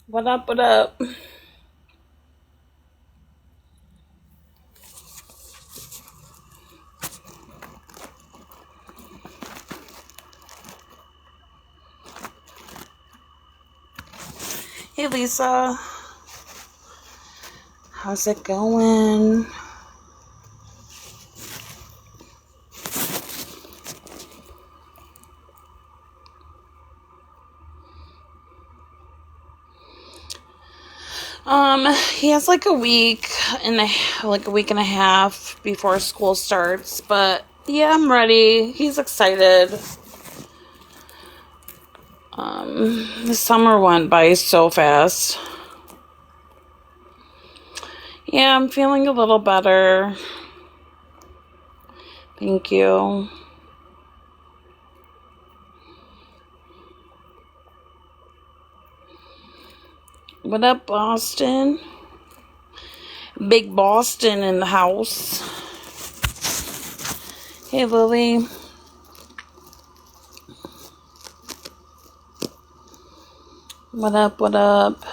What up, what up? Hey, Lisa. How's it going? He has like a week and a half before school starts, but yeah, I'm ready. He's excited. The summer went by so fast. Yeah, I'm feeling a little better. Thank you. What up, Boston? Big Boston in the house. Hey, Lily. What up, what up?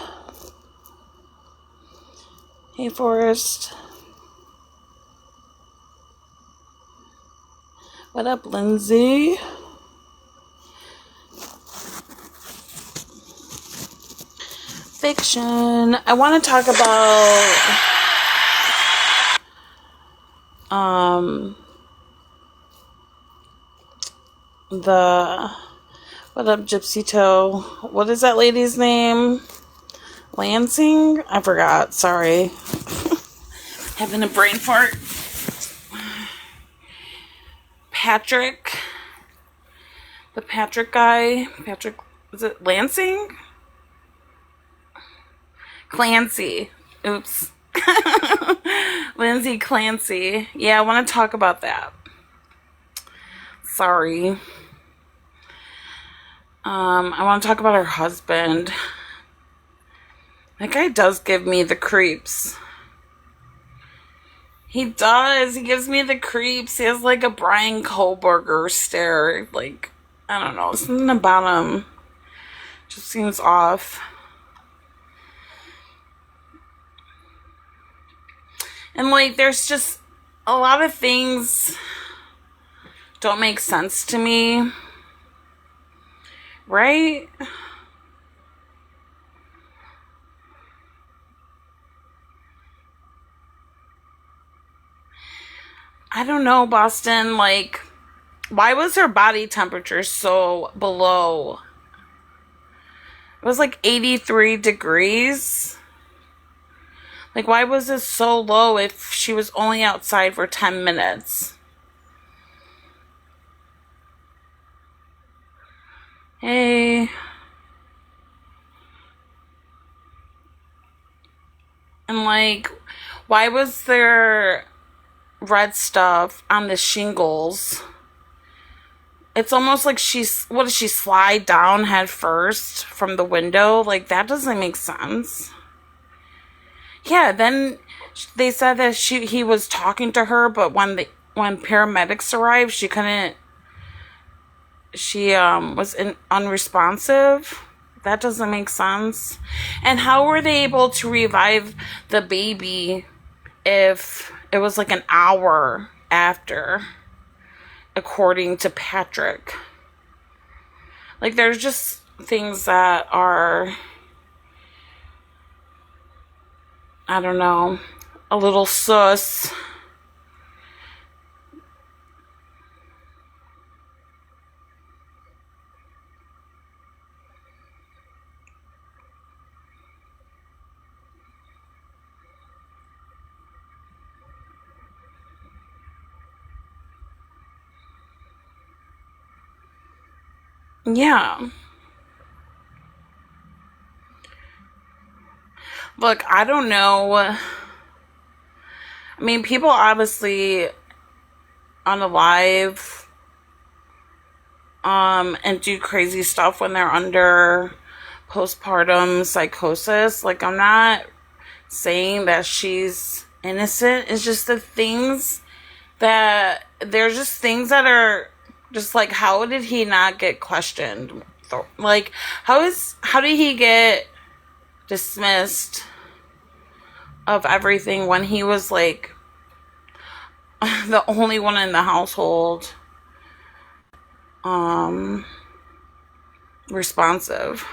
Hey, Forrest. What up, Lindsay? Fiction. I want to talk about the what up, Gypsy Toe? What is that lady's name? Lansing? I forgot. Sorry. Having a brain fart. Patrick. The Patrick guy. Patrick, was it Lansing? Clancy. Oops. Lindsay Clancy. Yeah, I want to talk about that. Sorry. I want to talk about her husband. That guy does give me the creeps. He does. He gives me the creeps. He has like a Brian Kohlberger stare. Like, I don't know. Something about him just seems off. And like, there's just a lot of things don't make sense to me. Right? I don't know, Boston. Like, why was her body temperature so below? It was like 83 degrees. Like, why was it so low if she was only outside for 10 minutes? Hey. And like, why was there red stuff on the shingles? It's almost like what does she slide down head first from the window? Like, that doesn't make sense. Yeah, then they said that he was talking to her, but when paramedics arrived, she couldn't. She was unresponsive. That doesn't make sense. And how were they able to revive the baby if it was like an hour after, according to Patrick? Like, there's just things that are, I don't know, a little sus. Yeah. Look, I don't know. I mean, people obviously unalive and do crazy stuff when they're under postpartum psychosis. Like, I'm not saying that she's innocent. It's just there's just things that are just like, how did he not get questioned? Like, how did he get dismissed of everything when he was like the only one in the household responsive.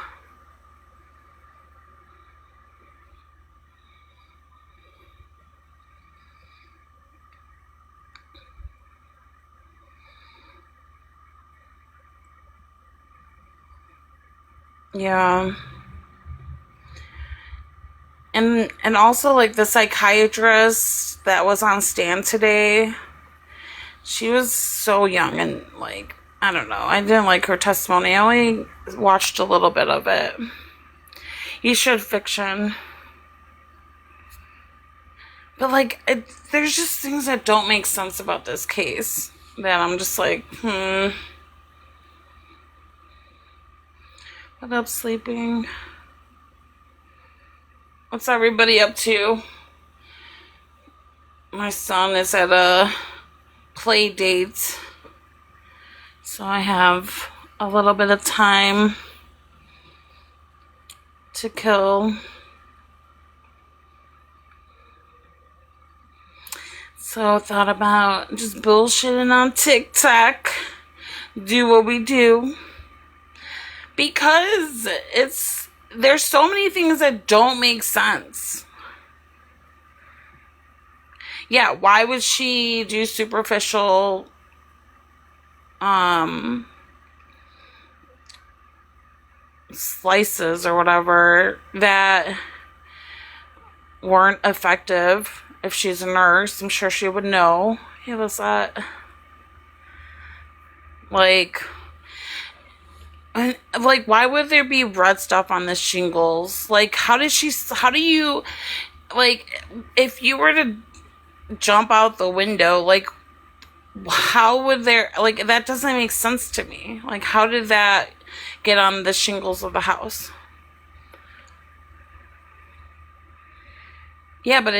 Yeah. And also like the psychiatrist that was on stand today, she was so young and like I don't know. I didn't like her testimony. I only watched a little bit of it. You should fiction. But like there's just things that don't make sense about this case that I'm just like, What up, sleeping? What's everybody up to? My son is at a play date, so I have a little bit of time to kill. So I thought about just bullshitting on TikTok. Do what we do. Because there's so many things that don't make sense. Yeah, why would she do superficial slices or whatever that weren't effective? If she's a nurse, I'm sure she would know. Hey, what's that? Like, why would there be red stuff on the shingles? Like, how do you, like, if you were to jump out the window, like, how would there, like, that doesn't make sense to me. Like, how did that get on the shingles of the house? Yeah, but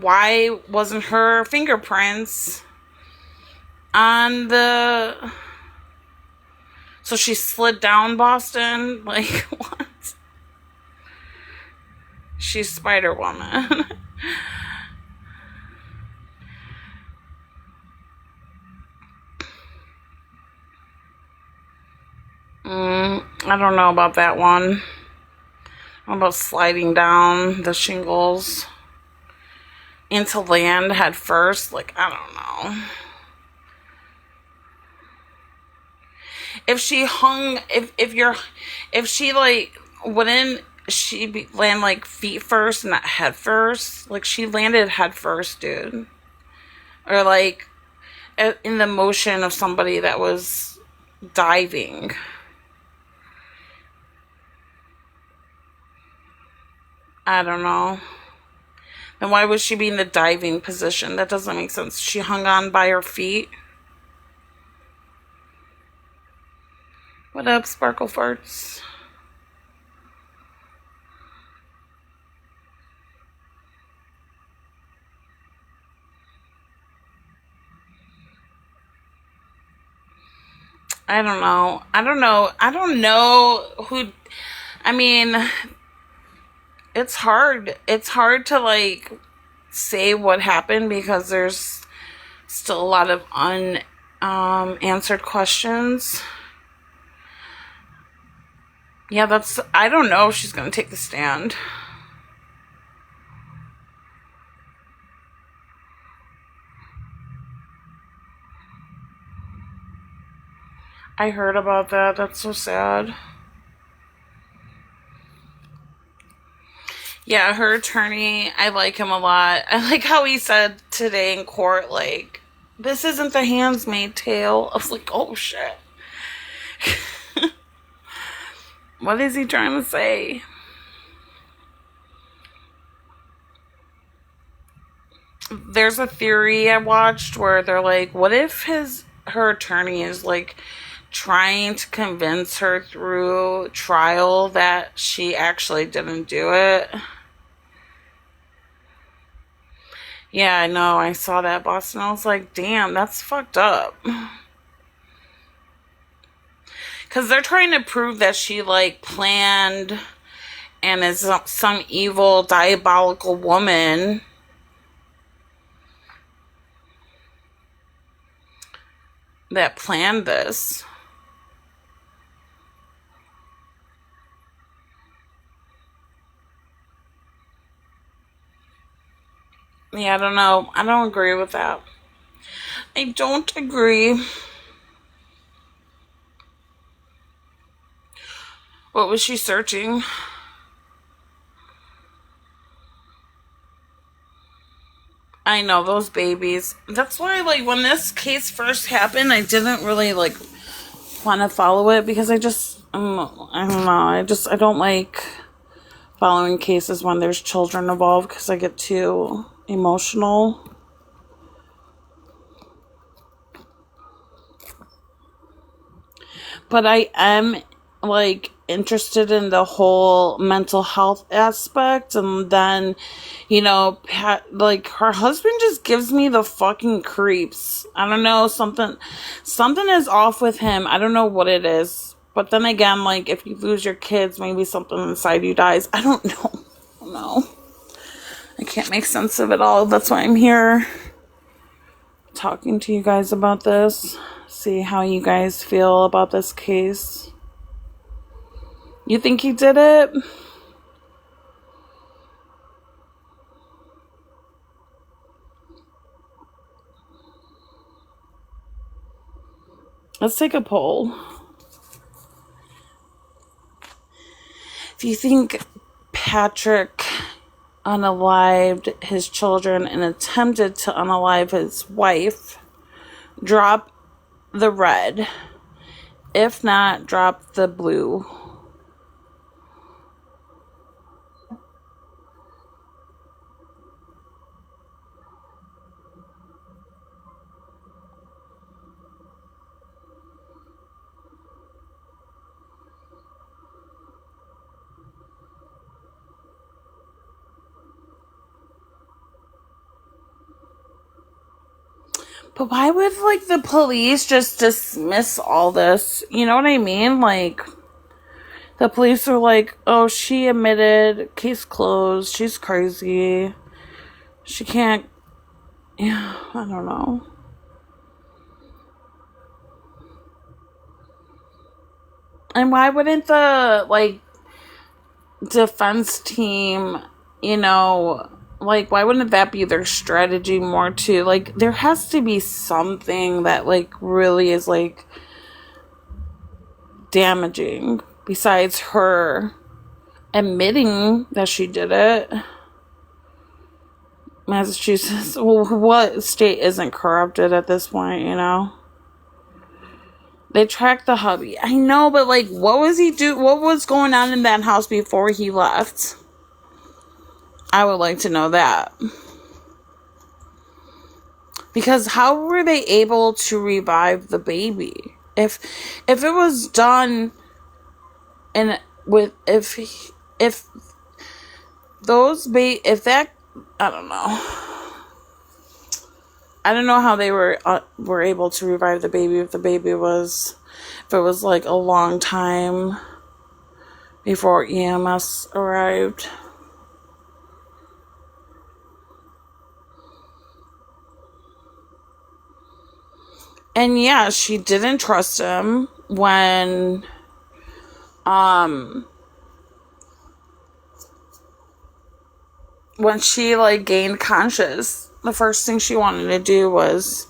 why wasn't her fingerprints on the, so she slid down Boston? Like, what? She's Spider-Woman. I don't know about that one. How about sliding down the shingles into land head first? Like, I don't know. If she hung, if she like, wouldn't she land like feet first and not head first? Like, she landed head first, dude. Or like, in the motion of somebody that was diving. I don't know. Then why would she be in the diving position? That doesn't make sense. She hung on by her feet. What up, Sparkle Farts? I don't know. I don't know who. I mean, it's hard. It's hard to like say what happened because there's still a lot of unanswered questions. Yeah, I don't know if she's gonna take the stand. I heard about that. That's so sad. Yeah, her attorney, I like him a lot. I like how he said today in court, like, this isn't the Handmaid's Tale. I was like, oh shit. What is he trying to say? There's a theory I watched where they're like, what if her attorney is like trying to convince her through trial that she actually didn't do it? Yeah, I know. I saw that, Boston. I was like, damn, that's fucked up. Because they're trying to prove that she, like, planned and is some evil, diabolical woman that planned this. Yeah, I don't know. I don't agree with that. I don't agree. What was she searching? I know, those babies. That's why, like, when this case first happened, I didn't really, like, want to follow it because I don't know. I don't like following cases when there's children involved because I get too emotional. But I am, like, interested in the whole mental health aspect. And then, you know, like, her husband just gives me the fucking creeps. I don't know, something is off with him. I don't know what it is. But then again, like, if you lose your kids, maybe something inside you dies. I don't know. I don't know. I can't make sense of it all. That's why I'm here talking to you guys about this. See how you guys feel about this case. You think he did it? Let's take a poll. If you think Patrick unalived his children and attempted to unalive his wife, drop the red. If not, drop the blue. But why would, like, the police just dismiss all this? You know what I mean? Like, the police are like, oh, she admitted, case closed, she's crazy. She can't, yeah, I don't know. And why wouldn't the, like, defense team, you know, like, why wouldn't that be their strategy more too? Like, there has to be something that, like, really is, like, damaging besides her admitting that she did it. Massachusetts, well, what state isn't corrupted at this point, you know? They tracked the hubby. I know, but, like, what was he do? What was going on in that house before he left? I would like to know that. Because how were they able to revive the baby? If it was done and with if those if that, I don't know. I don't know how they were able to revive the baby if it was like a long time before EMS arrived. And yeah, she didn't trust him when she, like, gained conscious. The first thing she wanted to do was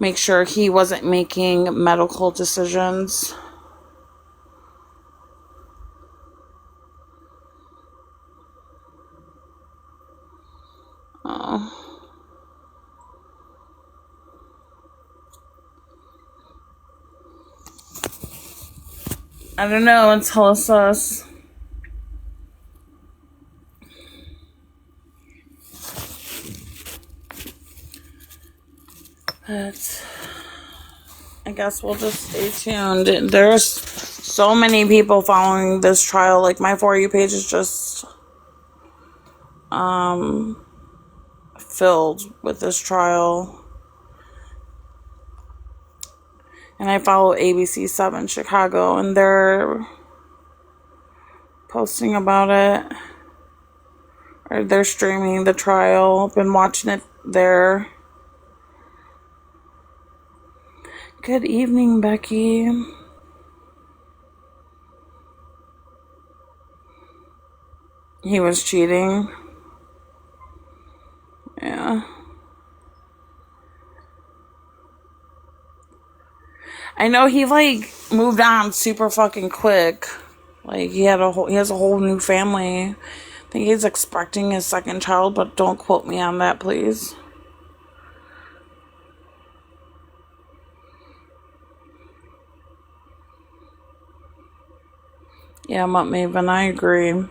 make sure he wasn't making medical decisions. Oh. I don't know, until it's us. But I guess we'll just stay tuned. There's so many people following this trial. Like, my For You page is just filled with this trial. And I follow ABC7 Chicago, and they're posting about it. Or they're streaming the trial. Been watching it there. Good evening, Becky. He was cheating. Yeah. I know he like moved on super fucking quick. Like he has a whole new family. I think he's expecting his second child, but don't quote me on that, please. Yeah, Mutt Maven, I agree.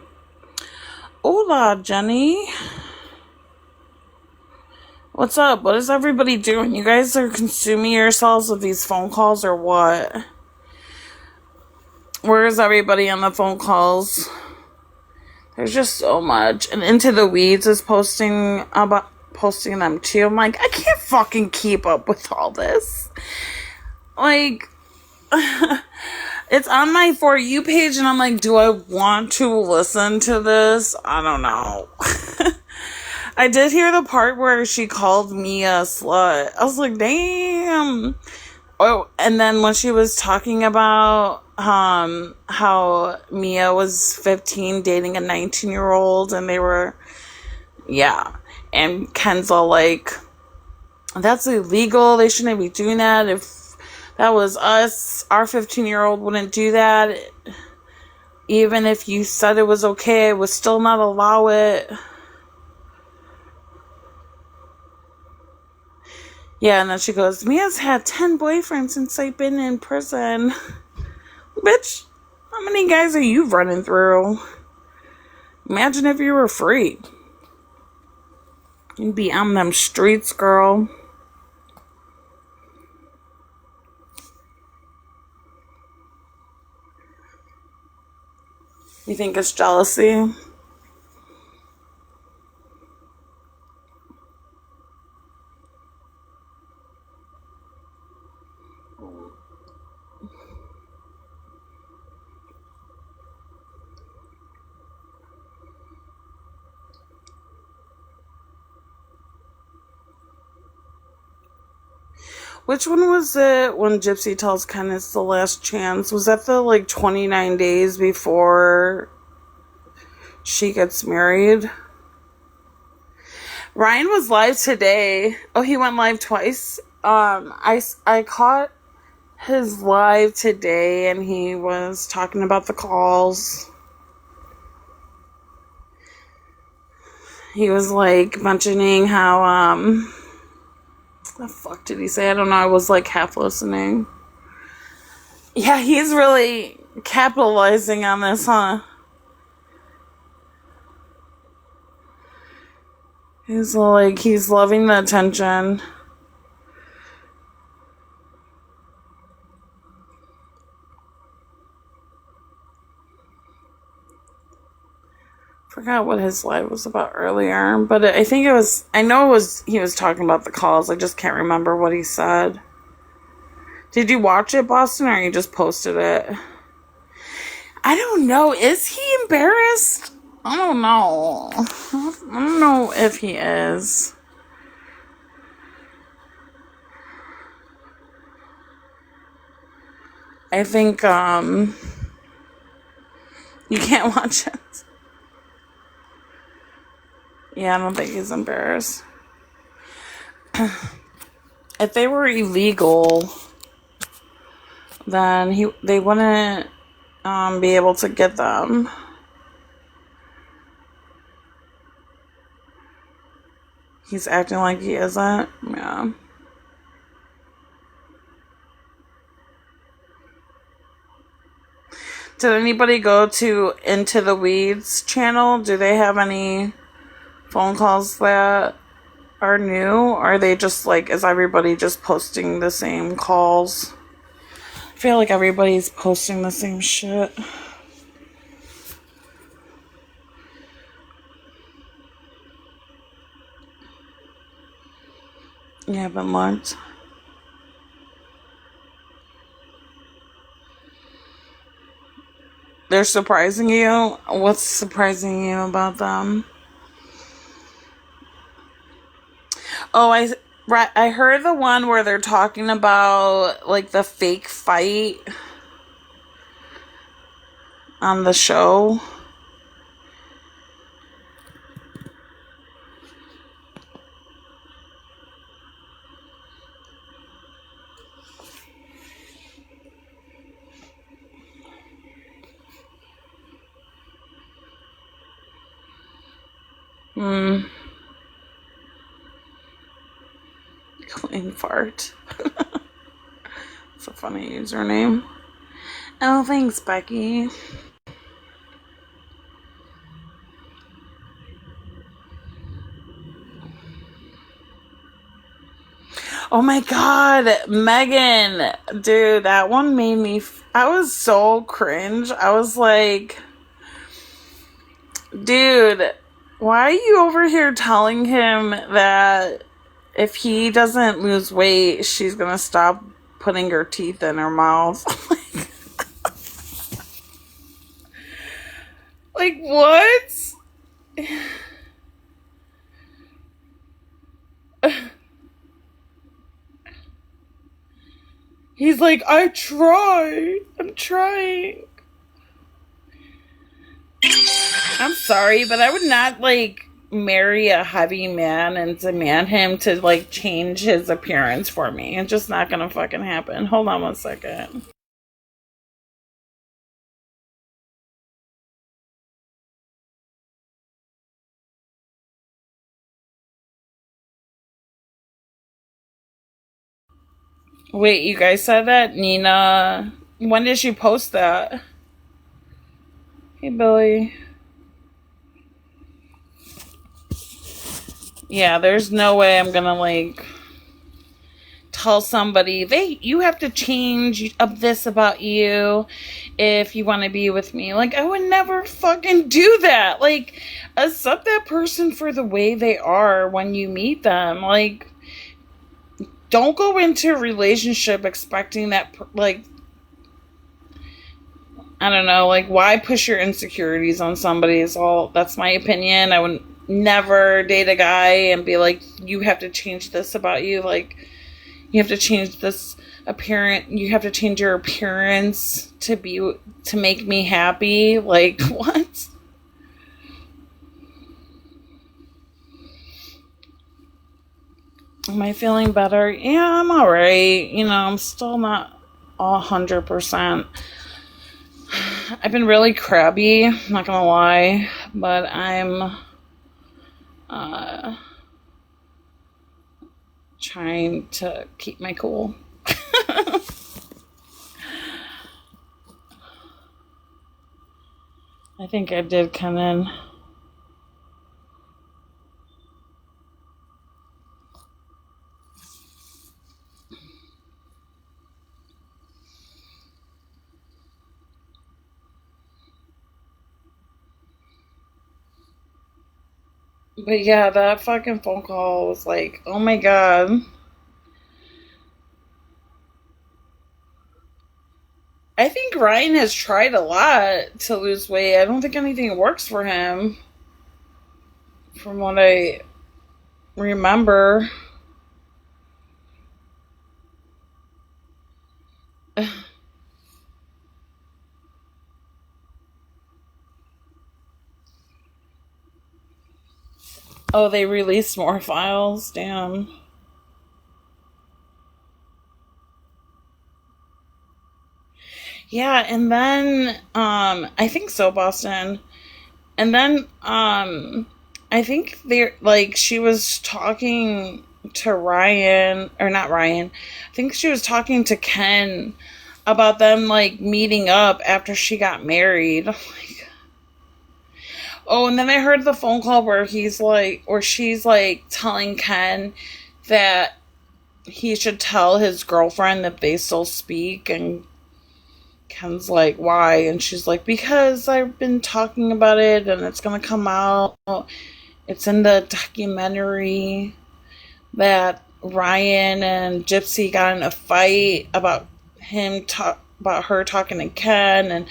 Hola, Jenny. What's up? What is everybody doing? You guys are consuming yourselves with these phone calls or what? Where is everybody on the phone calls? There's just so much. And Into the Weeds is posting them too. I'm like, I can't fucking keep up with all this. Like, it's on my For You page, and I'm like, do I want to listen to this? I don't know. I did hear the part where she called Mia a slut. I was like, damn. Oh, and then when she was talking about how Mia was 15 dating a 19-year-old, and they were, yeah. And Ken's all like, that's illegal. They shouldn't be doing that. If that was us, our 15-year-old wouldn't do that. Even if you said it was okay, I would still not allow it. Yeah, and then she goes, Mia's had 10 boyfriends since I've been in prison. Bitch, how many guys are you running through? Imagine if you were free. You'd be on them streets, girl. You think it's jealousy? Which one was it when Gypsy tells Ken it's the last chance? Was that the, 29 days before she gets married? Ryan was live today. Oh, he went live twice? I caught his live today, and he was talking about the calls. He was, mentioning how, the fuck did he say? I don't know. I was half listening. Yeah, he's really capitalizing on this, huh? He's he's loving the attention. Forgot what his live was about earlier, but I think he was talking about the calls. I just can't remember what he said. Did you watch it, Boston, or you just posted it? I don't know. Is he embarrassed? I don't know. I don't know if he is. I think, you can't watch it. Yeah, I don't think he's embarrassed. If they were illegal, then they wouldn't be able to get them. He's acting like he isn't. Yeah. Did anybody go to Into the Weeds channel? Do they have any phone calls that are new? Or are they just is everybody just posting the same calls? I feel like everybody's posting the same shit. You haven't looked? They're surprising you? What's surprising you about them? Oh, I heard the one where they're talking about like the fake fight on the show. Clean fart. It's a funny username. Oh, thanks, Becky. Oh my god, Megan. Dude, that one made me. I was so cringe. I was like, dude, why are you over here telling him that if he doesn't lose weight, she's gonna stop putting her teeth in her mouth? Like, what? He's like, I'm trying. I'm sorry, but I would not, like, marry a heavy man and demand him to, like, change his appearance for me. It's just not gonna fucking happen. Hold on 1 second. Wait, you guys said that? Nina, when did she post that? Hey, Billy. Yeah, there's no way I'm gonna, like, tell somebody you have to change up this about you if you want to be with me. Like, I would never fucking do that. Like, accept that person for the way they are when you meet them. Like, don't go into a relationship expecting that, like, I don't know, like, why push your insecurities on somebody is all. That's my opinion. I would never date a guy and be like, you have to change this about you. Like, you have to change this appearance. You have to change your appearance to make me happy. Like, what? Am I feeling better? Yeah, I'm alright. You know, I'm still not 100%. I've been really crabby, not gonna lie, but I'm trying to keep my cool. I think I did come in. But yeah, that fucking phone call was like, oh my god. I think Ryan has tried a lot to lose weight. I don't think anything works for him, from what I remember. Oh, they released more files? Damn. Yeah, and then, I think so, Boston. And then, I think they're, like, she was talking to Ryan, or not Ryan, I think she was talking to Ken about them, like, meeting up after she got married. Like, oh, and then I heard the phone call where she's like telling Ken that he should tell his girlfriend that they still speak, and Ken's like, why? And she's like, because I've been talking about it and it's gonna come out. It's in the documentary that Ryan and Gypsy got in a fight about him about her talking to Ken, and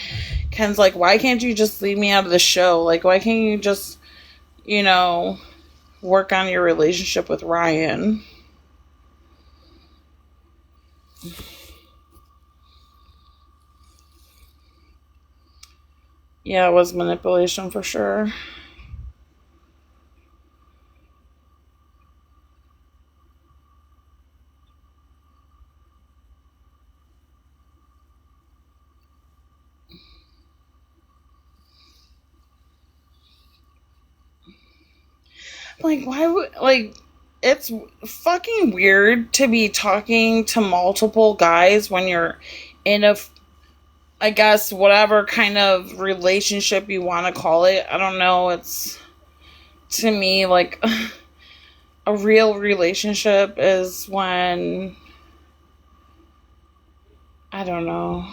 Ken's like, why can't you just leave me out of the show? Like, why can't you just, work on your relationship with Ryan? Yeah, it was manipulation for sure. Like, why would, like, it's fucking weird to be talking to multiple guys when you're in a, I guess, whatever kind of relationship you want to call it. I don't know. It's, to me, like, a real relationship is when, I don't know.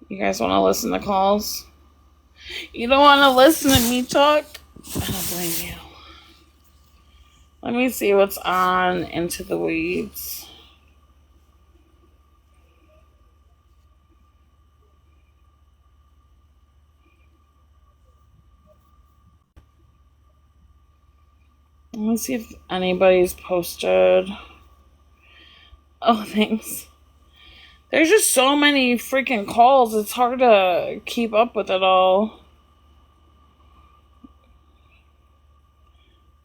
You guys want to listen to calls? You don't want to listen to me talk? I don't blame you. Let me see what's on Into the Weeds. Let me see if anybody's posted. Oh, thanks. There's just so many freaking calls. It's hard to keep up with it all.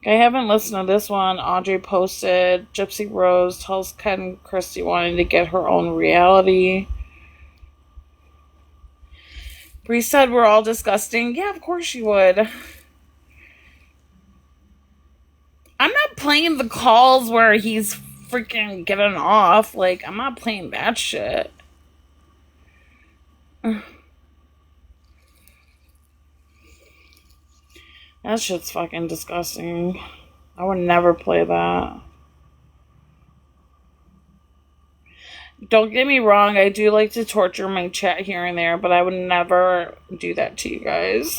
I haven't listened to this one. Audrey posted, Gypsy Rose tells Ken Christie wanting to get her own reality. Bree said we're all disgusting. Yeah, of course you would. I'm not playing the calls where he's freaking getting off. Like, I'm not playing that shit. That shit's fucking disgusting. I would never play that. Don't get me wrong, I do like to torture my chat here and there, but I would never do that to you guys.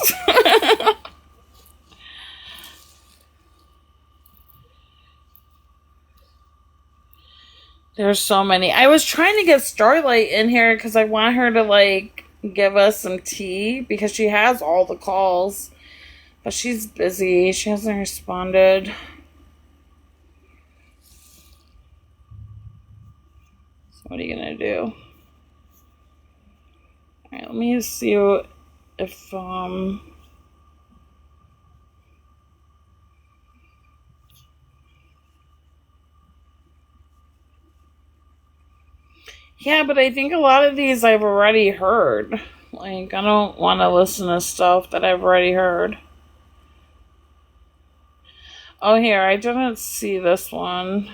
There's so many. I was trying to get Starlight in here because I want her to, like, give us some tea because she has all the calls. But she's busy. She hasn't responded. So what are you going to do? Alright, let me see if, yeah, but I think a lot of these I've already heard. Like, I don't want to listen to stuff that I've already heard. Oh, here, I didn't see this one.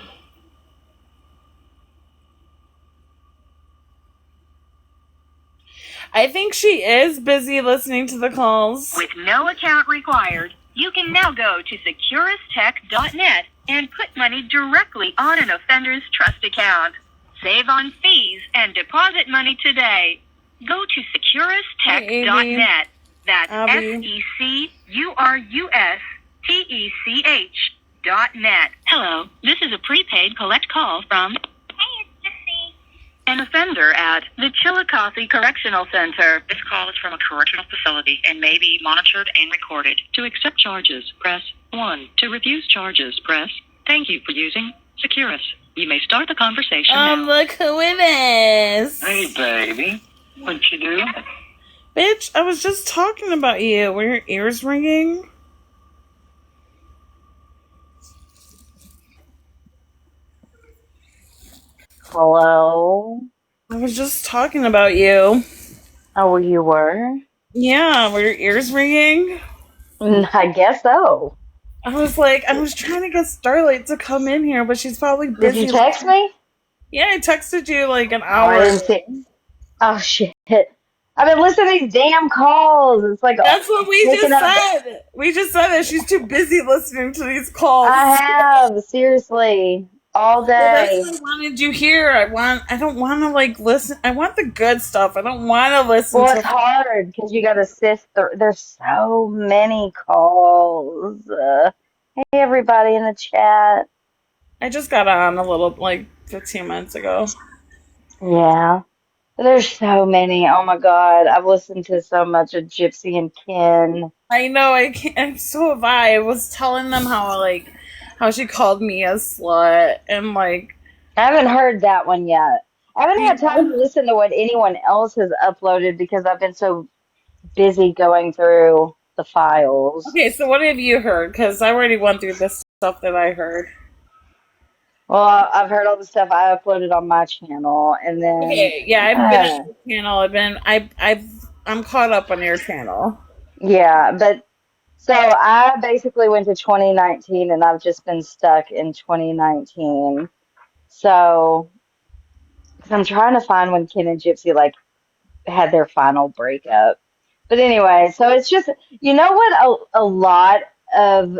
I think she is busy listening to the calls. With no account required, you can now go to securistech.net and put money directly on an offender's trust account. Save on fees and deposit money today. Go to securistech.net. That's securustech.net. Hello, this is a prepaid collect call from... Hey, it's Jesse. An offender at the Chillicothe Correctional Center. This call is from a correctional facility and may be monitored and recorded. To accept charges, press 1. To refuse charges, press... Thank you for using Securus. You may start the conversation now. Look who it is. Hey, baby. What you do? Bitch, I was just talking about you. Were your ears ringing? Hello? I was just talking about you. Oh, you were? Yeah, were your ears ringing? I guess so. I was trying to get Starlight to come in here, but she's probably busy. Did you text me? Yeah, I texted you like an Oh, hour. I didn't see. Oh, shit. I've been listening to these damn calls. It's like... That's what we just said. We just said that she's too busy listening to these calls. I have, seriously. All day. Well, that's what I wanted you here. I don't want to, like, listen. I want the good stuff. I don't want to listen Well, to... it's hard because you got to sift through. There's so many calls. Hey, everybody in the chat. I just got on a little, like, 15 minutes ago. Yeah. There's so many. Oh my God. I've listened to so much of Gypsy and Ken. I know, I can't. So have I. I was telling them how she called me a slut, and like, I haven't heard that one yet. I haven't you had time to know. listen to what anyone else has uploaded because I've been so busy going through the files. Okay, so what have you heard? Because I already went through this stuff that I heard. Well, I've heard all the stuff I uploaded on my channel, and then, Okay, yeah, I've been on your channel. I'm caught up on your channel. yeah, but so I basically went to 2019 and I've just been stuck in 2019. So, because I'm trying to find when Ken and Gypsy like had their final breakup. But anyway, so it's just, you know what a lot of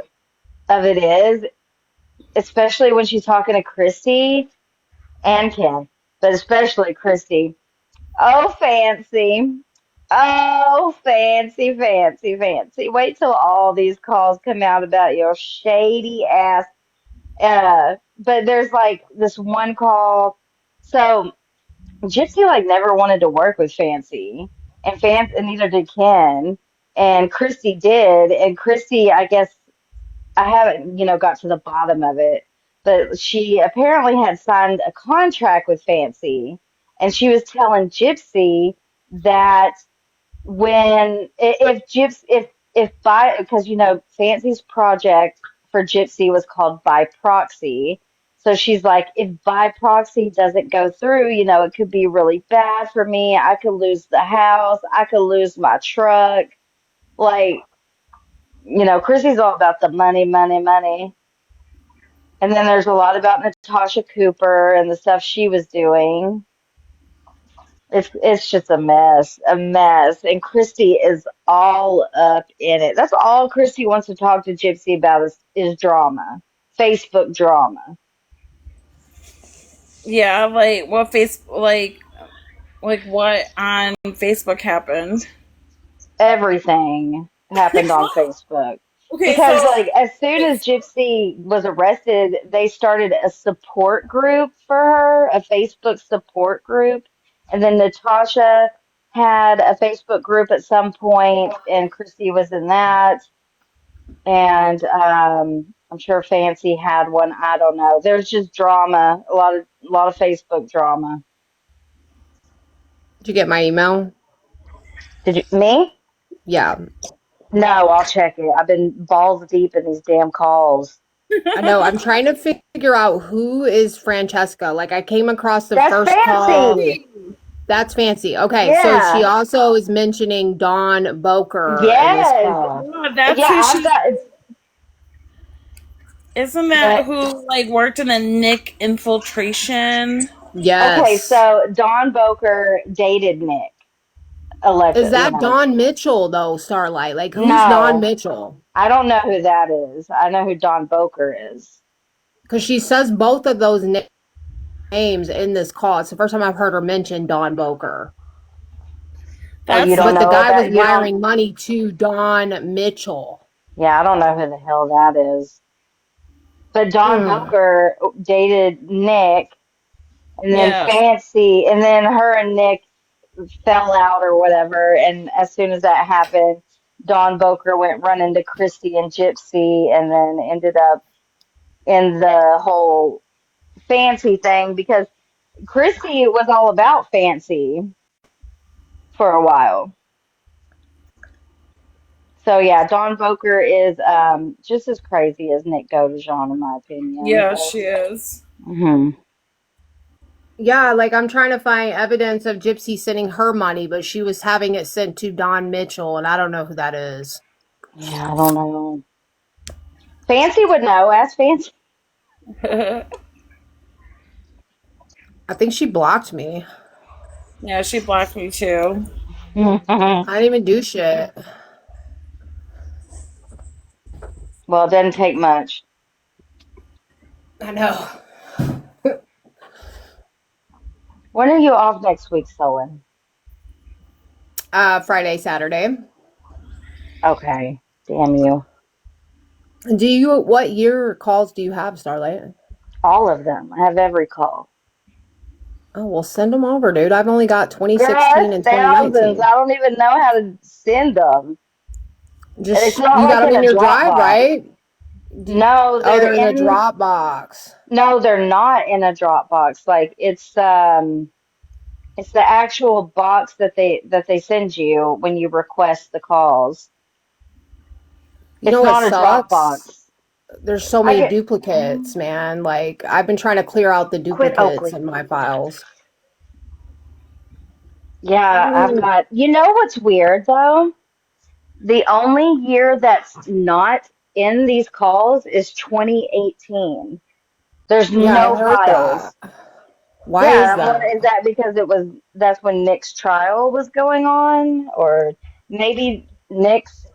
it is, especially when she's talking to Christy and Ken, but especially Christy. Oh, fancy. Oh, fancy, fancy, fancy. Wait till all these calls come out about your shady ass. But there's like this one call. So Gypsy like never wanted to work with Fancy, and neither did Ken, and Christy did. And Christy, I guess I haven't, got to the bottom of it, but she apparently had signed a contract with Fancy, and she was telling Gypsy that when if Gypsy if by because Fancy's project for Gypsy was called by proxy. So she's like, if by proxy doesn't go through, it could be really bad for me. I could lose the house. I could lose my truck. Like, Chrissy's all about the money, money, money. And then there's a lot about Natasha Cooper and the stuff she was doing. It's just a mess, a mess. And Christy is all up in it. That's all Christy wants to talk to Gypsy about is drama, Facebook drama. Yeah, like what like what on Facebook happened. Everything happened on Facebook. Okay, Because so like as soon as Gypsy was arrested, they started a support group for her, a Facebook support group. And then Natasha had a Facebook group at some point, and Christy was in that. And I'm sure Fancy had one. I don't know. There's just drama, a lot of Facebook drama. Did you get my email? Did you me? Yeah. No, I'll check it. I've been balls deep in these damn calls. I know. I'm trying to figure out who is Francesca. Like, I came across the That's first call. Fancy. That's Fancy. Okay, so she Yeah. also is mentioning Dawn Boker in this Yes. call. oh, that's Yeah, who I've she got. isn't that But who like worked in the Nick infiltration? okay, Yes. so Don Boker dated Nick. Is Alleged. that Dawn Mitchell, though, Starlight? Like, who's Dawn No, Mitchell? I don't know who that is. I know who Don Boker is. Because she says both of those names in this call. It's the first time I've heard her mention Dawn Boker. Oh, you That's don't But the know guy was about you don't. wiring money to Dawn Mitchell. Yeah, I don't know who the hell that is. But Don Hmm. Boker dated Nick, and then yeah. Fancy, and then her and Nick fell out or whatever. And as soon as that happened, Don Boker went running to Christy and Gypsy, and then ended up in the whole Fancy thing because Christy was all about Fancy for a while. So yeah, Dawn Boker is just as crazy as Nick Godejohn, in my opinion. Yeah, she is. Hmm. Yeah, like I'm trying to find evidence of Gypsy sending her money, but she was having it sent to Don Mitchell, and I don't know who that is. Yeah, I don't know. Fancy would know. Ask Fancy. I think she blocked me. Yeah, she blocked me too. Well, I didn't even do shit. it doesn't take much. I know. When are you off next week, Sullen? Friday, Saturday. Okay. Damn you. What year calls do you have, Starlight? All of them. I have every call. Oh, well, send them over, dude. I've only got Girl, 2016 it's and thousands. 2019. I don't even know how to send them. And it's Just not you like got them in in a your drive, Dropbox. right? No, Oh, they're they're in the in. Dropbox. No, they're not in a Dropbox. Like it's the actual box that they send you when you request the calls. You It's know what not a sucks? Dropbox. There's so I many get duplicates, man. Like I've been trying to clear out the quit duplicates Oakley. in my files. Yeah, I've Mm, got. You know what's weird though? The only year that's not in these calls is 2018. There's yeah, I no heard that. files. Why Yeah, is I'm wondering, that? is that because that's when Nick's trial was going on, or maybe Nick's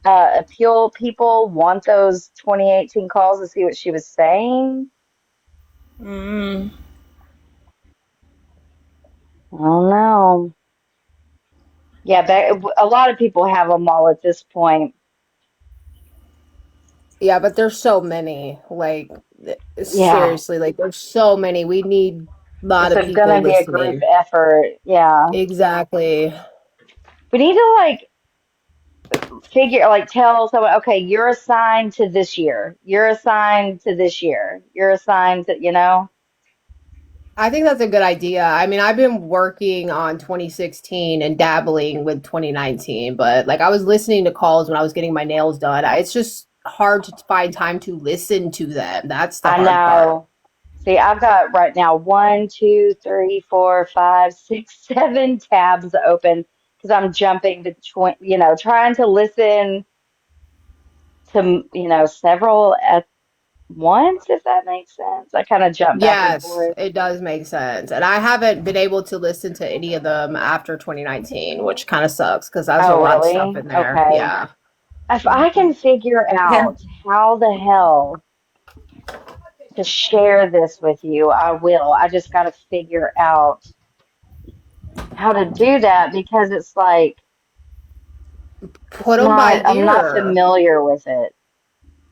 appeal people want those 2018 calls to see what she was saying? Mm. I don't know. Yeah, a lot of people have them all at this point. Yeah, but there's so many. Like Yeah, seriously, like there's so many. We need a lot it's of people gonna be a group listening. effort. Yeah, Exactly. we need to like tell someone, okay, you're assigned to this year. You're assigned to this year. You're assigned to, you know? I think that's a good idea. I mean, I've been working on 2016 and dabbling with 2019, but like I was listening to calls when I was getting my nails done. It's just hard to find time to listen to them. That's the I hard part. know. See, I've got right now one, two, three, four, five, six, 7 tabs open because I'm jumping between, trying to listen to, several at once, if that makes sense. I kind of jump back and Yes, forth. it does make sense. And I haven't been able to listen to any of them after 2019, which kind of sucks because there's a Oh, lot of stuff really? in there. Okay. Yeah. If I can figure Yeah. out how the hell to share this with you, I will. I just got to figure out how to do that because it's like Put them by I'm not year. familiar with it.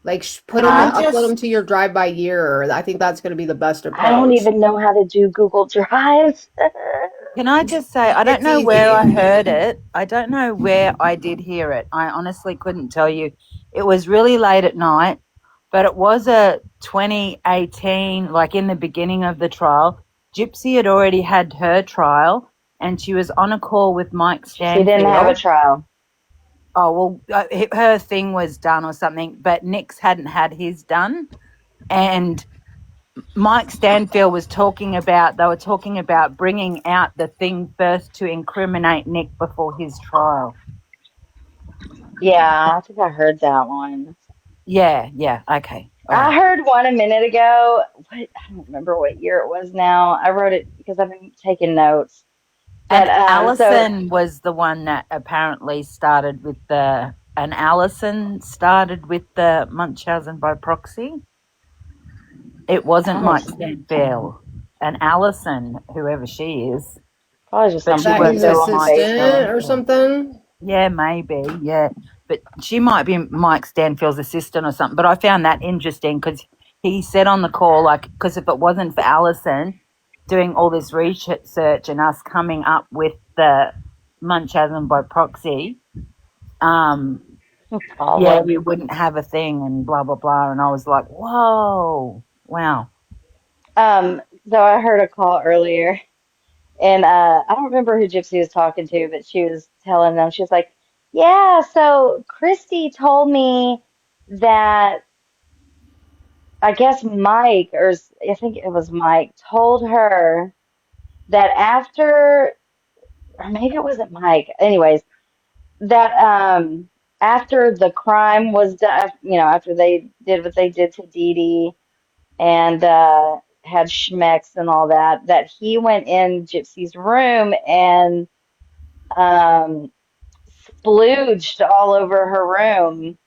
Like put Can them, I Huh? upload them just to your drive by year. I think that's going to be the best I don't approach. even know how to do Google Drive. Can I just say, I don't It's know where easy. I heard it. I don't know where I did hear it. I honestly couldn't tell you. It was really late at night, but it was a 2018, like in the beginning of the trial. Gypsy had already had her trial and she was on a call with Mike She didn't have a Stanfield. trial. Oh, well, her thing was done or something, but Nick's hadn't had his done. And Mike Stanfield was they were talking about bringing out the thing first to incriminate Nick before his trial. Yeah, I think I heard that one. Yeah, yeah, okay, all I right. heard one a minute ago. I don't remember what year it was now. I wrote it because I've been taking notes. But And so Allison was the one that apparently Allison started with the Munchausen by proxy. It wasn't Mike Allison, Stanfield. And Allison, whoever she is, probably just but Is she some that his works rando with on Mike assistant Facebook. or Stanfield. something? Yeah, maybe. Yeah. But she might be Mike Stanfield's assistant or something. But I found that interesting because he said on the call, like, because if it wasn't for Alison doing all this research and us coming up with the Munchausen by proxy, um, yeah, Paula. we wouldn't have a thing and blah, blah, blah. And I was like, whoa, wow. So I heard a call earlier, and I don't remember who Gypsy was talking to, but she was telling them, she was like, "Yeah, so Christy told me that I guess Mike, I think it was Mike, told her that or maybe it wasn't Mike. Anyways, that after the crime was done, after they did what they did to Dee Dee and had schmecks and all that, that he went in Gypsy's room and um, splooged all over her room.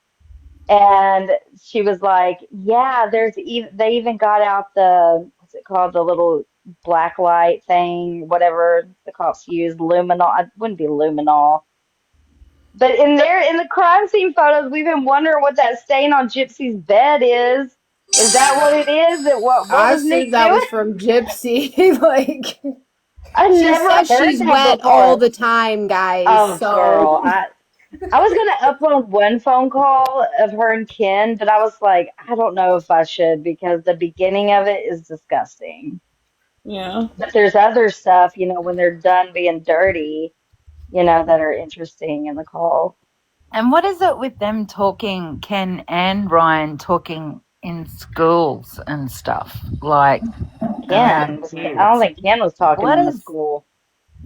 And she was like, "Yeah, they even got out the what's it called, the little black light thing, whatever the cops use, luminol. It wouldn't be luminol, but in the crime scene photos, we've been wondering what that stain on Gypsy's bed is." Is that what it is? What I was assumed Nick that doing? was from Gypsy. Like, I she never says heard she's that wet all before. the time, guys. Oh, So, girl, I was gonna upload one phone call of her and Ken, but I was like, I don't know if I should because the beginning of it is disgusting. Yeah. But there's other stuff, when they're done being dirty, that are interesting in the call. And what is it with them talking, Ken and Ryan talking in schools and stuff, like around I don't kids? think Ken was talking What in the is, school.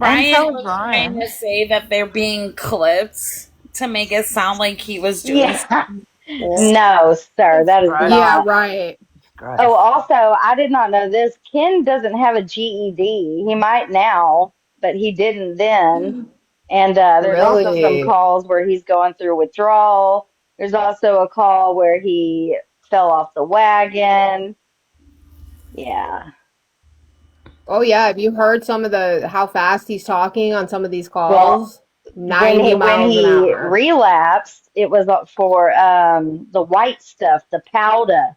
and Ryan so is was trying Ryan. to say that they're being clipped to make it sound like he was doing Yeah. school. No, sir, It's that is gross. yeah, not. right. Oh, Gross. also, I did not know this. Ken doesn't have a GED. He might now, but he didn't then. And there's also some Really? calls where he's going through withdrawal. There's also a call where he fell off the wagon. Yeah. Oh yeah. Have you heard some of how fast he's talking on some of these Well, calls? when 90 miles an he hour. relapsed, it was for the white stuff, the powder.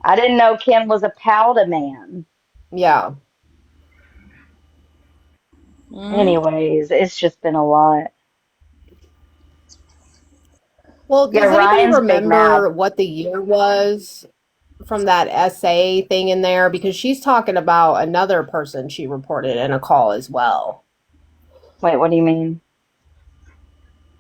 I didn't know Ken was a powder man. Yeah. Mm. Anyways, it's just been a lot. Well, Yeah, does anybody Ryan's big mad. remember what the year was from that essay thing in there? Because she's talking about another person she reported in a call as well. Wait, what do you mean?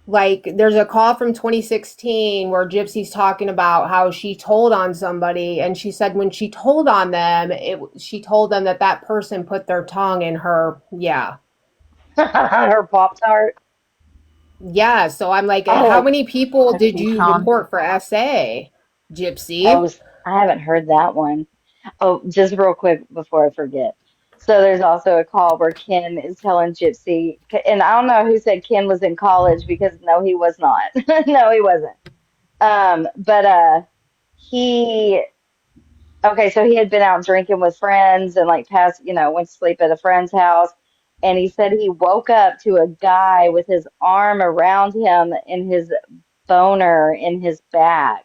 Like, there's a call from 2016 where Gypsy's talking about how she told on somebody, and she said when she told on them, she told them that that person put their tongue in her. Yeah. Her Pop Tart. Yeah. So I'm like, how Oh, many people did Cookie you Con. report for SA, oh, Gypsy? I haven't heard that one. Oh, just real quick before I forget. So there's also a call where Ken is telling Gypsy, and I don't know who said Ken was in college because no, he was not. No, he wasn't. But he okay, so he had been out drinking with friends and like passed, went to sleep at a friend's house. And he said he woke up to a guy with his arm around him and his boner in his back.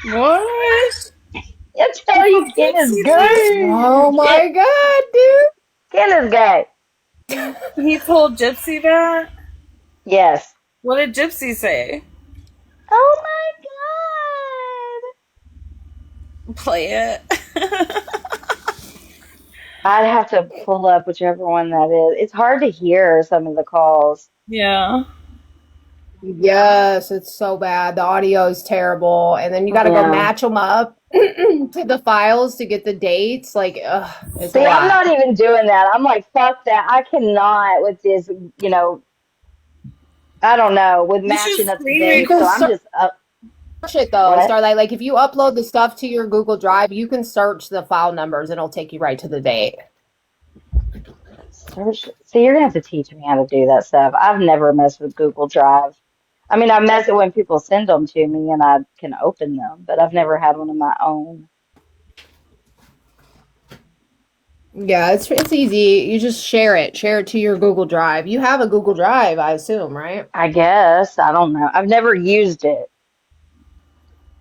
What? I He tell you, told Ken is Gypsy that? gay. Oh my God, dude. Ken is gay. He told Gypsy that? Yes. What did Gypsy say? Oh Play it. my God. I'd have to pull up whichever one that is. It's hard to hear some of the calls. Yeah. Yes, it's so bad. The audio is terrible. And then you got to go Yeah. match them up to the files to get the dates. Like, ugh, it's a See, I'm lot. not even doing that. I'm like, fuck that. I cannot with this, I don't know, with You should matching up the screen You dates. can So record. I'm search just up. it though, What? Starlight. Like, if you upload the stuff to your Google Drive, you can search the file numbers and it'll take you right to the date. Search. See, you're gonna have to teach me how to do that stuff. I've never messed with Google Drive. I mean, I mess it when people send them to me and I can open them, but I've never had one of my own. Yeah, it's easy. You just share it. Share it to your Google Drive. You have a Google Drive, I assume, right? I guess. I don't know. I've never used it.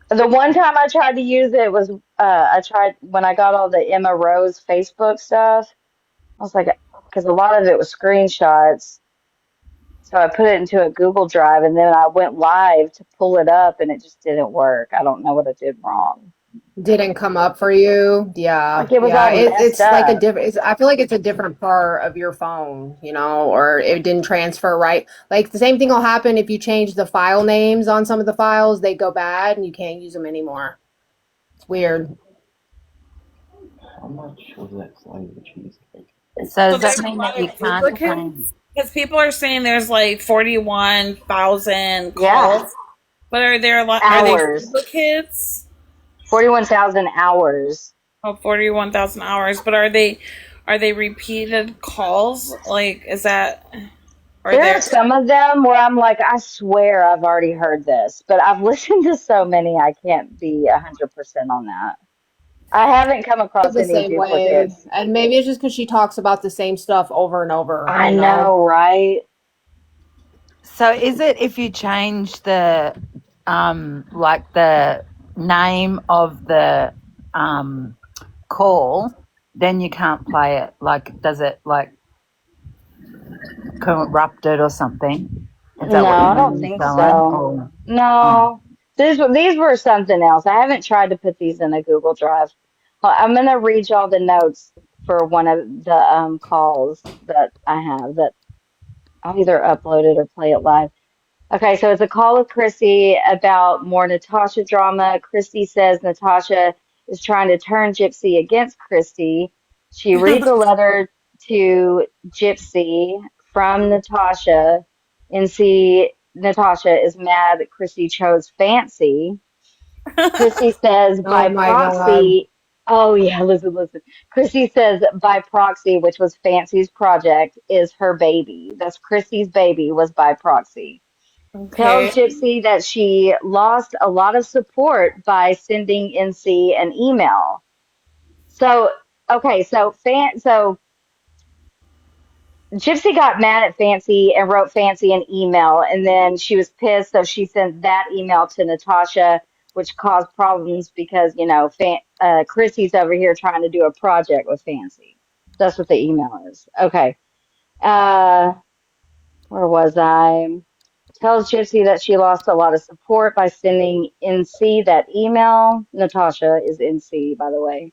The one time I tried to use it was I tried when I got all the Emma Rose Facebook stuff. I was like, because a lot of it was screenshots. So I put it into a Google Drive and then I went live to pull it up and it just didn't work. I don't know what I did wrong. Didn't come up for you. Yeah, Like it was yeah. all messed It's like a up. different. I feel like it's a different part of your phone, or it didn't transfer right. Like the same thing will happen if you change the file names on some of the files. They go bad and you can't use them anymore. It's weird. How much was that slice of cheesecake? So So does that there's a mean lot that you of can't duplicates? change? Because people are saying there's like 41,000 Yeah. calls. But are there a lot? Are they Hours. duplicates? 41,000 hours. Oh, 41,000 hours. But are they repeated calls? Like, is that, are There are there? some of them where I'm like, I swear I've already heard this, but I've listened to so many I can't be 100% on that. I haven't come across The any same way, duplicates. and maybe it's just because she talks about the same stuff over and over. I know, right? So is it if you change the like the name of the call, then you can't play it. Like, does it like corrupt it or something? Is that No, what you I mean, don't think Ellen? so. Or No, these were something else. I haven't tried to put these in a Google Drive. I'm gonna read y'all the notes for one of the calls that I have that I'll either upload it or play it live. Okay, so it's a call with Chrissy about more Natasha drama. Chrissy says Natasha is trying to turn Gypsy against Christy. She reads a letter to Gypsy from Natasha and see Natasha is mad that Chrissy chose Fancy. Chrissy says Oh by my God. proxy, oh yeah, listen. Chrissy says by proxy, which was Fancy's project, is her baby. That's Chrissy's baby was by proxy. Tells Okay. Gypsy that she lost a lot of support by sending NC an email. So, okay, so Gypsy got mad at Fancy and wrote Fancy an email, and then she was pissed, so she sent that email to Natasha, which caused problems because, Chrissy's over here trying to do a project with Fancy. That's what the email is. Okay. Uh, where was I? Tells Gypsy that she lost a lot of support by sending NC that email. Natasha is NC, by the way.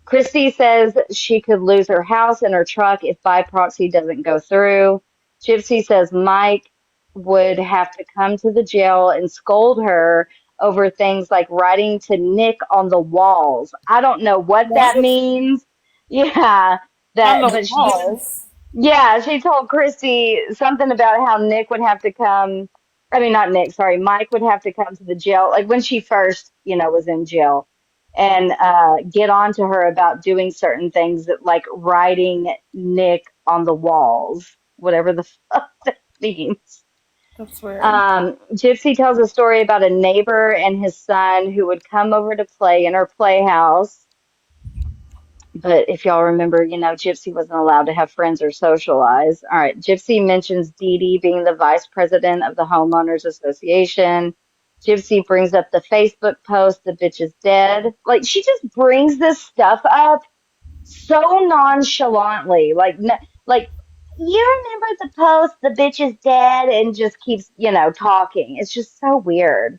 Christy says she could lose her house and her truck if by proxy doesn't go through. Gypsy says Mike would have to come to the jail and scold her over things like writing to Nick on the walls. I don't know what that What? means. Yeah, On that, the but walls. yeah, she told Christy something about how Nick would have to come. I mean, not Nick, sorry, Mike would have to come to the jail, like when she first, was in jail, and get on to her about doing certain things that, like writing Nick on the walls, whatever the fuck that means. That's weird. Gypsy tells a story about a neighbor and his son who would come over to play in her playhouse. But if y'all remember, Gypsy wasn't allowed to have friends or socialize. All right. Gypsy mentions Dee Dee being the vice president of the Homeowners Association. Gypsy brings up the Facebook post, the bitch is dead. Like, she just brings this stuff up so nonchalantly. Like, you remember the post, the bitch is dead, and just keeps, talking. It's just so weird.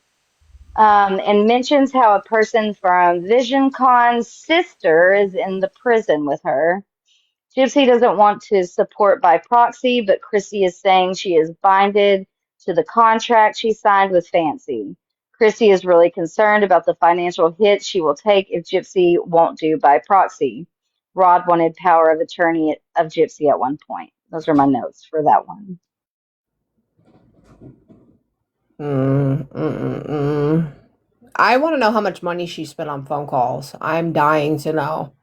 And mentions how a person from VisionCon's sister is in the prison with her. Gypsy doesn't want to support by proxy, but Chrissy is saying she is binded to the contract she signed with Fancy. Chrissy is really concerned about the financial hit she will take if Gypsy won't do by proxy. Rod wanted power of attorney of Gypsy at one point. Those are my notes for that one. I want to know how much money she spent on phone calls. I'm dying to know.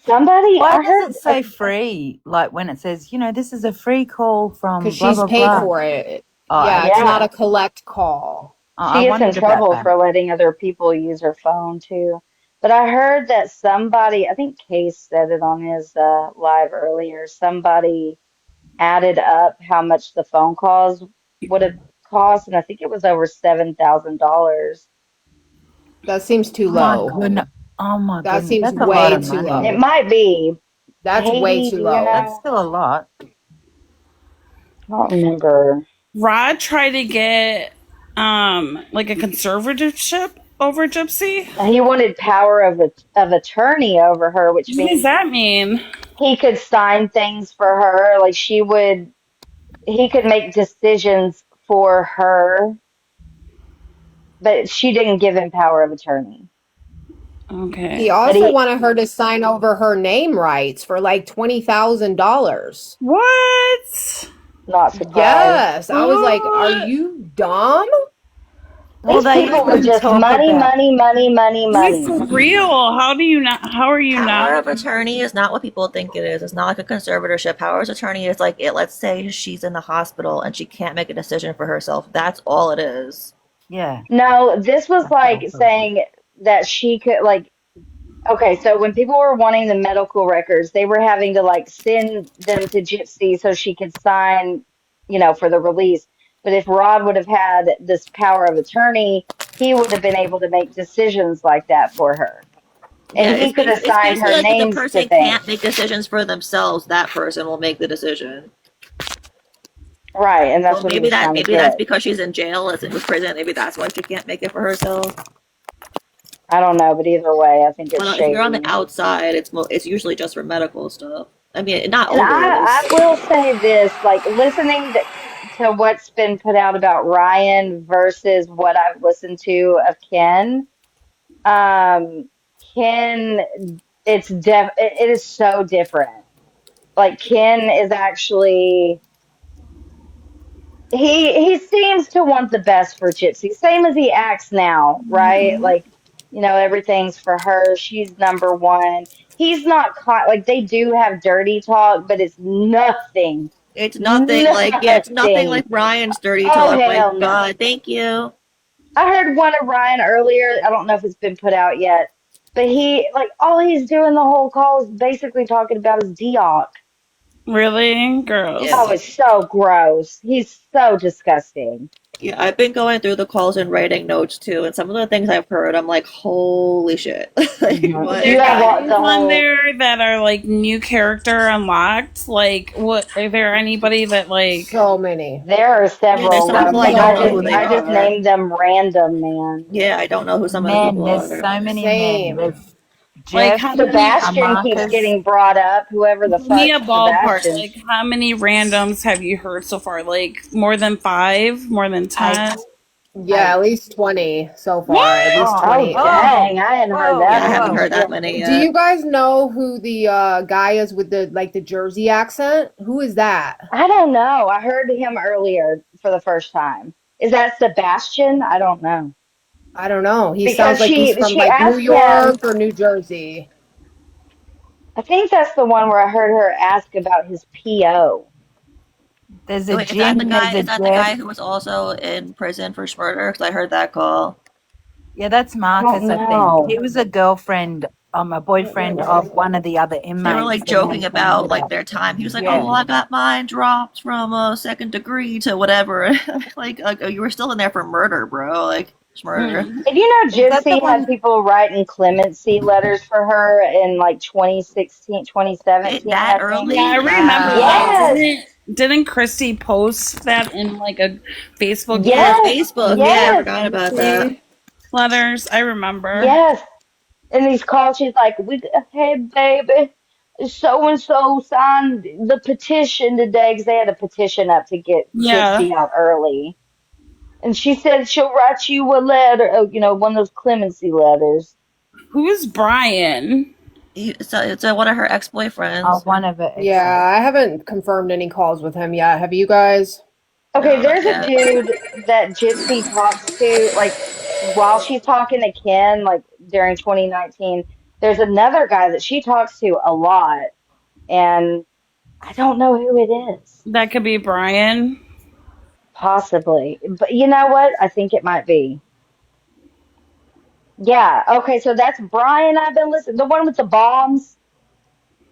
Somebody, why I does heard, it say free? Like when it says, this is a free call Because from blah she's blah paid blah. for it. Oh, Yeah, it's okay. not yeah, a collect call. I she gets in wondered about trouble that. for letting other people use her phone too. But I heard that somebody, I think Case said it on his live earlier, somebody added up how much the phone calls would have cost, and I think it was over $7,000. That seems too Oh my low. goodness. Oh my That goodness. seems That's a lot way of too money. It low. might be. That's way Katie, too do you low. That's know? still a lot. I don't remember. Rod tried to get like a conservatorship over Gypsy. He wanted power of attorney over her, which What does means that mean? he could sign things for her. Like he could make decisions for her, but she didn't give him power of attorney. He Okay. But also he, wanted her to sign over her name rights for like $20,000. What? not surprised. Yes. I was like, are What? you dumb? Well, These they people are even just talk money, about, money, money, money, Wait, for money. real? How do you not? How are you Power not? of attorney is not what people think it is. It's not like a conservatorship. Power of attorney is like it. Let's say she's in the hospital and she can't make a decision for herself. That's all it is. yeah. No, this was That's what I like thought. saying that she could like okay, so when people were wanting the medical records, they were having to like send them to Gypsy so she could sign, for the release. But if Rod would have had this power of attorney, he would have been able to make decisions like that for her. Yeah, And he could have it's signed basically her like if the names to person can't things. make decisions for themselves, that person will make the decision. Right, and So that's what he was trying to maybe that's get. because she's in jail as it was prison. Maybe that's why she can't make it for herself. I don't know, but either way, I think it's But if you're on the shady. outside, it's usually just for medical stuff. I mean, not And I always. will say this, like listening to what's been put out about Ryan versus what I've listened to of Ken. Um, Ken, it is so different. Like Ken is actually he seems to want the best for Gypsy, same as he acts now, right? Like, everything's for her. She's number one. He's not caught like they do have dirty talk, but it's nothing, It's nothing nothing. like Ryan's dirty Oh talk. My hell no! God, thank you. I heard one of Ryan earlier. I don't know if it's been put out yet, but he like all he's doing the whole call is basically talking about his Dioc. Really? Gross. Oh, Yeah, it's so gross. He's so disgusting. yeah. I've been going through the calls and writing notes too, and some of the things I've heard, I'm like, holy shit! Like, Hmm. what Do is you have happening? the On whole? there that are like new character unlocked? Like, what are there anybody that like? So many. There are Yeah, there's several, some but people I So don't know I who just they many. I just are. named them random, man. Yeah, I don't know who some of the Men, people there's are. so many men. Same. There's Like, Jeff, how many? Sebastian keeps Marcus. getting brought up. Whoever the Give me fuck a ballpark. Sebastian. Like, how many randoms have you heard so far? Like, more than 5? More than I, 10? Yeah, I, at least 20 so far. At least What? oh, Oh 20. dang, I hadn't heard whoa, Yeah, that I haven't many whoa. heard that shit. many Do yet. you guys know who the guy is with the Jersey accent? Who is that? I don't know. I heard him earlier for the first time. Is that Sebastian? I don't know. I don't know. He sounds Because like he's from she like New asked him, York or New Jersey. I think that's the one where I heard her ask about his PO. There's a Wait, is that the Jim, there's guy? a Is that the Jeff. guy who was also in prison for murder? Because I heard that call. Yeah, that's I don't Marcus, I think. He know. was a girlfriend, a boyfriend of one of the other They were inmates. like And joking then, about like their time. He was like, "Oh, yeah. well, I got mine dropped from a second degree to whatever." Like, you were still in there for murder, bro. Like, it's murder. Hmm. And Is that the Gypsy had one? people writing clemency letters for her in like 2016, 2017, That I think. Yeah, I early? remember Wow. that. Yes, Didn't Christy post that in like a Facebook Yeah, group? yes, Facebook. Yeah, I yes, forgot about that. Clemency letters. I remember. yes. In these calls, she's like, hey, baby, so and so signed the petition today because they had a petition up to get Yeah. Gypsy out early. And she said she'll write you a letter, one of those clemency letters. Who is Brian? So it's one of her Oh, ex-boyfriends. one of it. Yeah, I haven't confirmed any calls with him yet. Have you guys? Okay, No, not there's a yet. dude that Gypsy talks to, like, while she's talking to Ken, like, during 2019. There's another guy that she talks to a lot, and I don't know who it is. That could be Brian. Possibly. But you know what? I think it might be. Yeah, okay, so that's Brian I've been listening. The one with the bombs.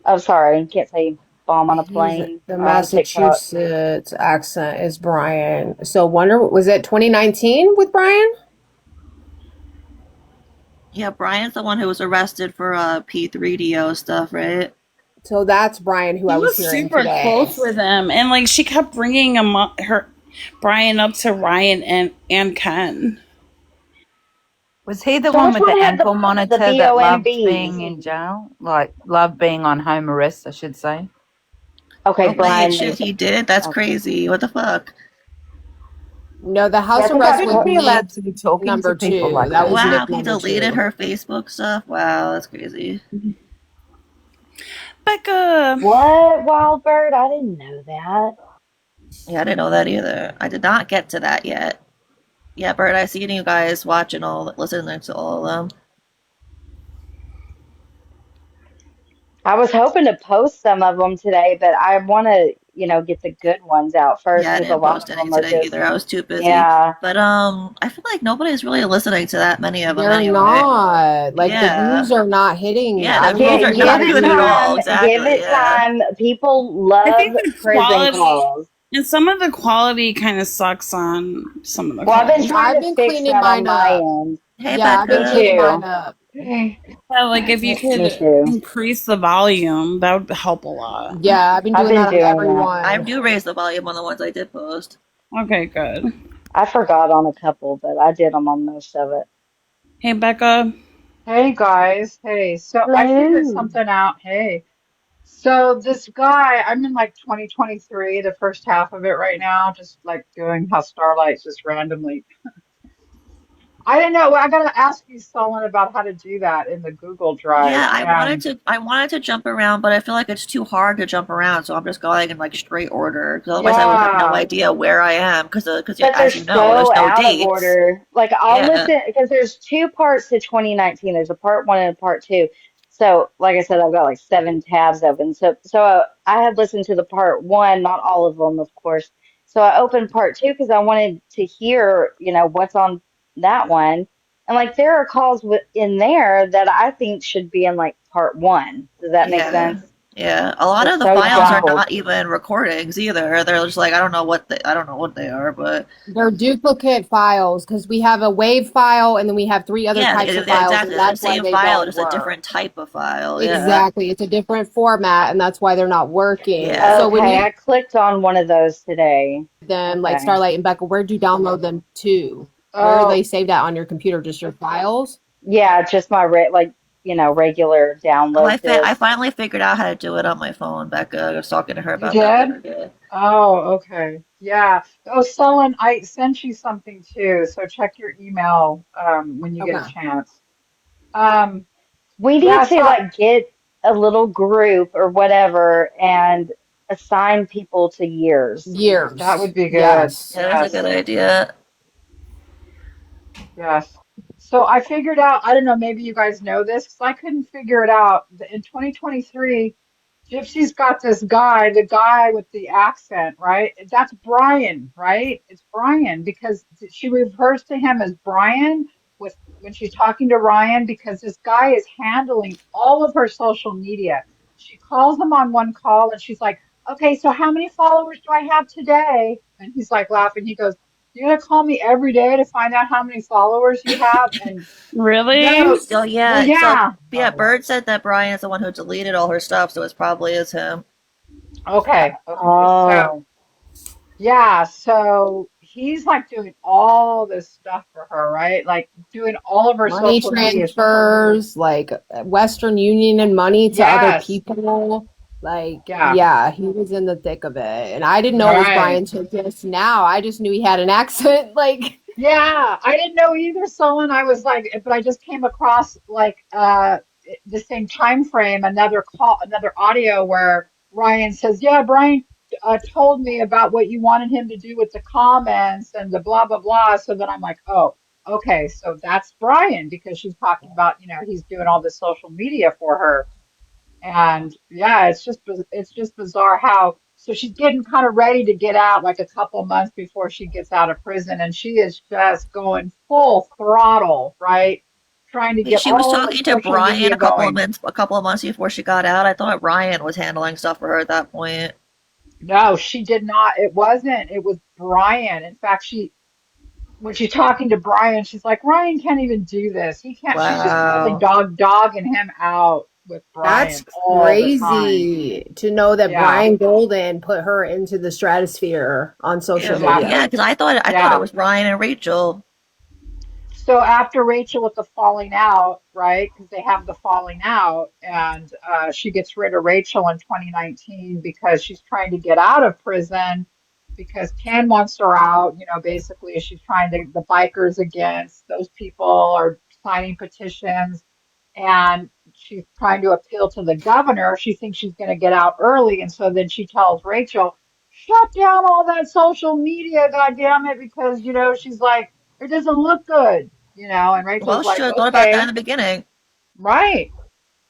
Oh, sorry, can't say bomb on a He's plane the or on TikTok. Massachusetts accent is Brian. So wonder was it 2019 with Brian? Yeah, Brian's the one who was arrested for P3DO stuff, right? So that's Brian who He I was was hearing super today. close with him, and like she kept bringing him up, Brian up to Ryan and Ken. Was he the So one which with the one had ankle the monitor that loved being BOMBs? in jail? Like, loved being on home arrest, I should say. Okay, Oh wait, Brian shit, makes he did? That's okay. crazy. What the fuck? No, the Yeah, I house think arrest I with Shouldn't be Nick allowed to be talking to number people 2. like That that. was Wow, Nick he number deleted 2. her Facebook stuff? Wow, that's crazy. Becca. What, Wild Bird? I didn't know that. Yeah, I didn't know that either. I did not get to that yet. Yeah, Bert, I seen you guys watching listening to all of them. I was hoping to post some of them today, but I want to, get the good ones out first Yeah, I because a didn't lot post of any them are today just, either. I was too busy. yeah. But I feel like nobody's really listening to that many of them They're anyway. not. Like the Yeah. views are not hitting. Yeah, the I'm views getting are not Give it good at views. all. time. Give Exactly, it yeah. time. People I love think the prison quality. calls. And some of the quality kind of sucks on some of the Well, I've been calls. trying I've to been fix cleaning that on mine my up. end. Hey, Yeah, I've been Me Becca. cleaning mine too. up. Yeah, like if you Me could too. increase the volume, that would help a lot. Yeah, I've been I've doing been that on doing that. I everyone. do raise the volume on the ones I did post. Okay, good. I forgot on a couple, but I did them on most of it. Hey, Becca. Hey guys, hey. So I figured Hello. something out. Hey. So this guy, I'm in like 2023, the first half of it right now, just like doing how Starlight just randomly. I didn't know. I gotta ask you, Solon, about how to do that in the Google Drive. Yeah, And I wanted to jump around, but I feel like it's too hard to jump around, so I'm just going in like straight order. Because otherwise, I would have no yeah, idea where I am. Because But they're as you know, there's so no out of dates. order. Like I'll Yeah, listen because there's two parts to 2019. There's a part one and a part two. So, like I said, I've got like seven tabs open. So I had listened to the part one, not all of them, of course. So I opened part two because I wanted to hear, what's on that one. And like there are calls in there that I think should be in like part one. Does that make yeah, sense? yeah. A lot of It's the so files are yeah. jumbled. not even recordings either. They're just like I don't know what they are, but They're duplicate files because we have a WAV file and then we have three other yeah, types of files, exactly. and They're the that's why same they file, don't just a work. different type of file. Yeah, Exactly. It's a different format, and that's why they're not working. yeah. So when Okay, you I clicked on one of those today. them like Okay. Starlight and Becca, where'd you download them to? Where are they Oh, saved at on your computer? Just your files? Yeah, just my regular Oh, download I disc. finally figured out how to do it on my phone. Becca, I was talking to her you about that the did? other day. Oh, okay. Yeah. Oh, Solon, I sent you something too, so check your email when you get a Okay. chance. Um, We need yeah, to so like get a little group or whatever and assign people to years. that Years. would be good. Yes. Yeah, that's a good Yes. idea. Yes. So I figured out, I don't know, maybe you guys know this, because I couldn't figure it out. In 2023, Gypsy's got this guy, the guy with the accent, right? That's Brian, right? It's Brian because she refers to him as Brian with when she's talking to Ryan because this guy is handling all of her social media. She calls him on one call and she's like, "Okay, so how many followers do I have today?" And he's like laughing. He goes, "You're gonna call me every day to find out how many followers you have?" And Really? no, So well, yeah, yeah. Bird said that Brian's the one who deleted all her stuff, so it probably is him. Okay, okay. So Oh, yeah, so he's like doing all this stuff for her, right? Like doing all of her Money social media. transfers, like Western Union and money to other Yes. people. Like, Yeah. yeah, he was in the thick of it. And I didn't know it was Right. Brian till just now. I just knew he had an accent. Like, Yeah, I didn't know either, Solon. I was like, but I just came across like the same time frame, another call, another audio where Ryan says, "Yeah, Brian told me about what you wanted him to do with the comments and the blah blah blah." So then I'm like, "Oh, okay, so that's Brian because she's talking about, he's doing all this social media for her." And yeah, it's just bizarre how so she's getting kind of ready to get out like a couple months before she gets out of prison, and she is just going full throttle, right? Trying to get She was all the talking to social Brian media going. a couple of months before she got out. I thought Ryan was handling stuff for her at that point. No, she did not. It wasn't. It was Brian. In fact, she when she's talking to Brian, she's like, Ryan can't even do this. He can't. She's just totally Wow. dogging him out with that's Brian all the time. crazy to know that Yeah, Brian Golden put her into the stratosphere on social exactly. media. Because I thought it Yeah. was Ryan and Rachel. So after Rachel with the falling out, right? Because they have the falling out, and she gets rid of Rachel in 2019 because she's trying to get out of prison because Ken wants her out. Basically, she's trying to, the bikers against those people are signing petitions, and she's trying to appeal to the governor. She thinks she's going to get out early, and so then she tells Rachel, "Shut down all that social media, goddamn it," because she's like, it doesn't look good, and Well, Rachel's she should like, have thought about that in okay, the beginning. right.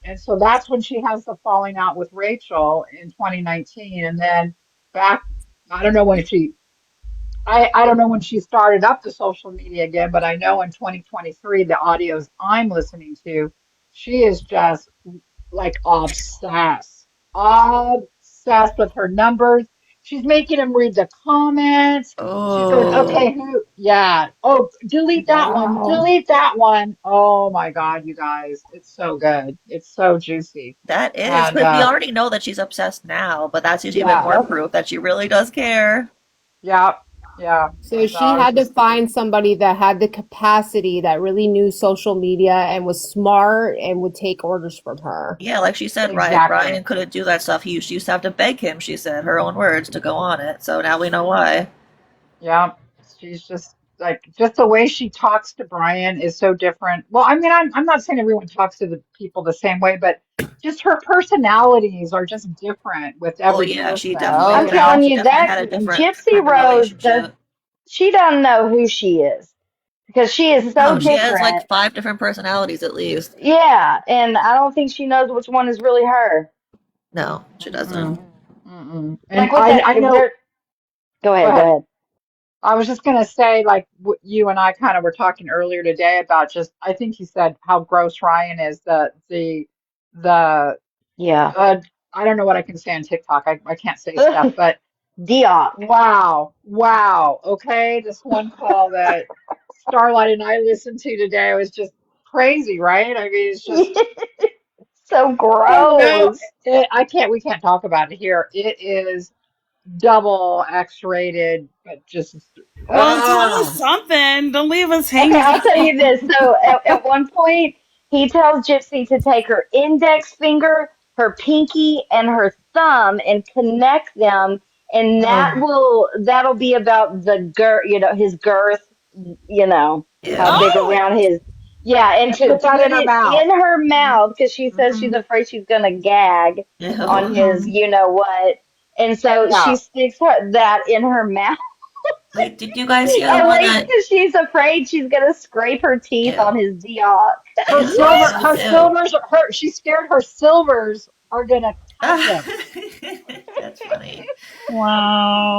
And so that's when she has the falling out with Rachel in 2019, and then back, I don't know when she I don't know when she started up the social media again, but I know in 2023, the audios I'm listening to, she is just like obsessed with her numbers. She's making him read the comments. She's going, Oh, okay, who? Yeah. Oh, delete that one. Wow. Delete that one. Oh my God, you guys. It's so good. It's so juicy. that is. And But we already know that she's obsessed now, but that's usually even yeah, more Yep. proof that she really does care. yeah, yeah. So So she I was had to just, find somebody that had the capacity, that really knew social media and was smart and would take orders from her. Yeah, like she said, right? exactly. Ryan couldn't do that stuff. He used to have to beg him, she said, her own words, to go on it. So now we know why. Yeah. She's just like, just the way she talks to Brian is so different. Well, I mean, I'm not saying everyone talks to the people the same way, but just her personalities are just different with Oh every yeah, person, I'm you know? telling she you definitely that had a different Gypsy kind of Rose does. relationship. She doesn't know who she is because she is so No, she has different. like 5 different personalities at least. Yeah, and I don't think she knows which one is really her. No, she doesn't. Mm-mm. Mm-mm. And Like with that, I know, there. Go go ahead. Go ahead. ahead. I was just going to say, like you and I kind of were talking earlier today about just, I think you said how gross Ryan is, the, Yeah. uh, I don't know what I can say on TikTok. I can't say stuff, but Diop. wow, wow. Okay. This one call that Starlight and I listened to today was just crazy, right? I mean, it's just, So oh no, gross. we can't talk about it here. It is double X-rated, but just, Well, tell us ah. something. Don't leave us Okay, hanging. I'll tell you this. So at one point, he tells Gypsy to take her index finger, her pinky, and her thumb and connect them, and that'll be about the girth, his girth, how Ew. big Oh, around his, yeah, and And to put that in put her it mouth. in her mouth because she says she's Hmm. afraid she's gonna gag on Ew. his, Hmm. what, and so she Yeah. sticks that in her mouth. Wait, did you guys hear the I one like that? because she's afraid she's gonna scrape her teeth on Ew. his Diop. Ew. Her Ew. silvers, she's scared her silvers are gonna touch him. That's funny.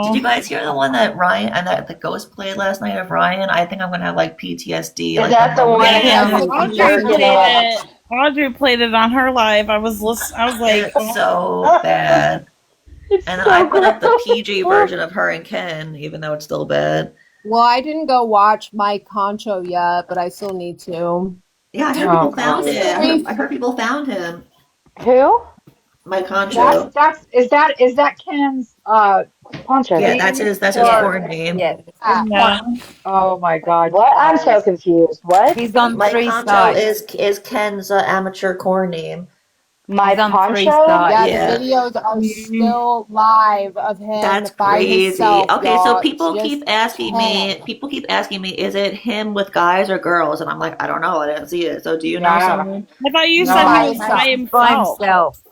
Did you wow. guys hear the one that Ryan and that the ghost played last night of Ryan? I think I'm gonna have like PTSD Is like the that the moment one of I Yes, him hear that's it. what we Audrey listened jerking played off? to. it. Audrey played it on her live. I was listening. I was like, It's so bad. It's And then I so put up the PG gross. version of her and Ken, even though it's still bad. Well, I didn't go watch Mike Concho yet, but I still need to. Yeah, I heard Oh people found God. it. Three. I heard people found him. Who? Mike That's Concho. is that Ken's Poncho. Yeah, name that's his Yes, or porn name. Yes. his yeah. yeah. point? Oh my God, you What? I'm so guys. confused. What? He's on Mike three Concho sites. is Ken's amateur corn name. My He's on three poncho? sites. Yeah, the Yeah, videos are Mm. still live of him that's by crazy. himself, Okay, so y'all. Just him. people keep asking me, is it him with guys or girls? And I'm like, I don't know. I didn't see it. So do you know Yeah. someone? I thought you He's said by he No. was by himself. By himself. himself.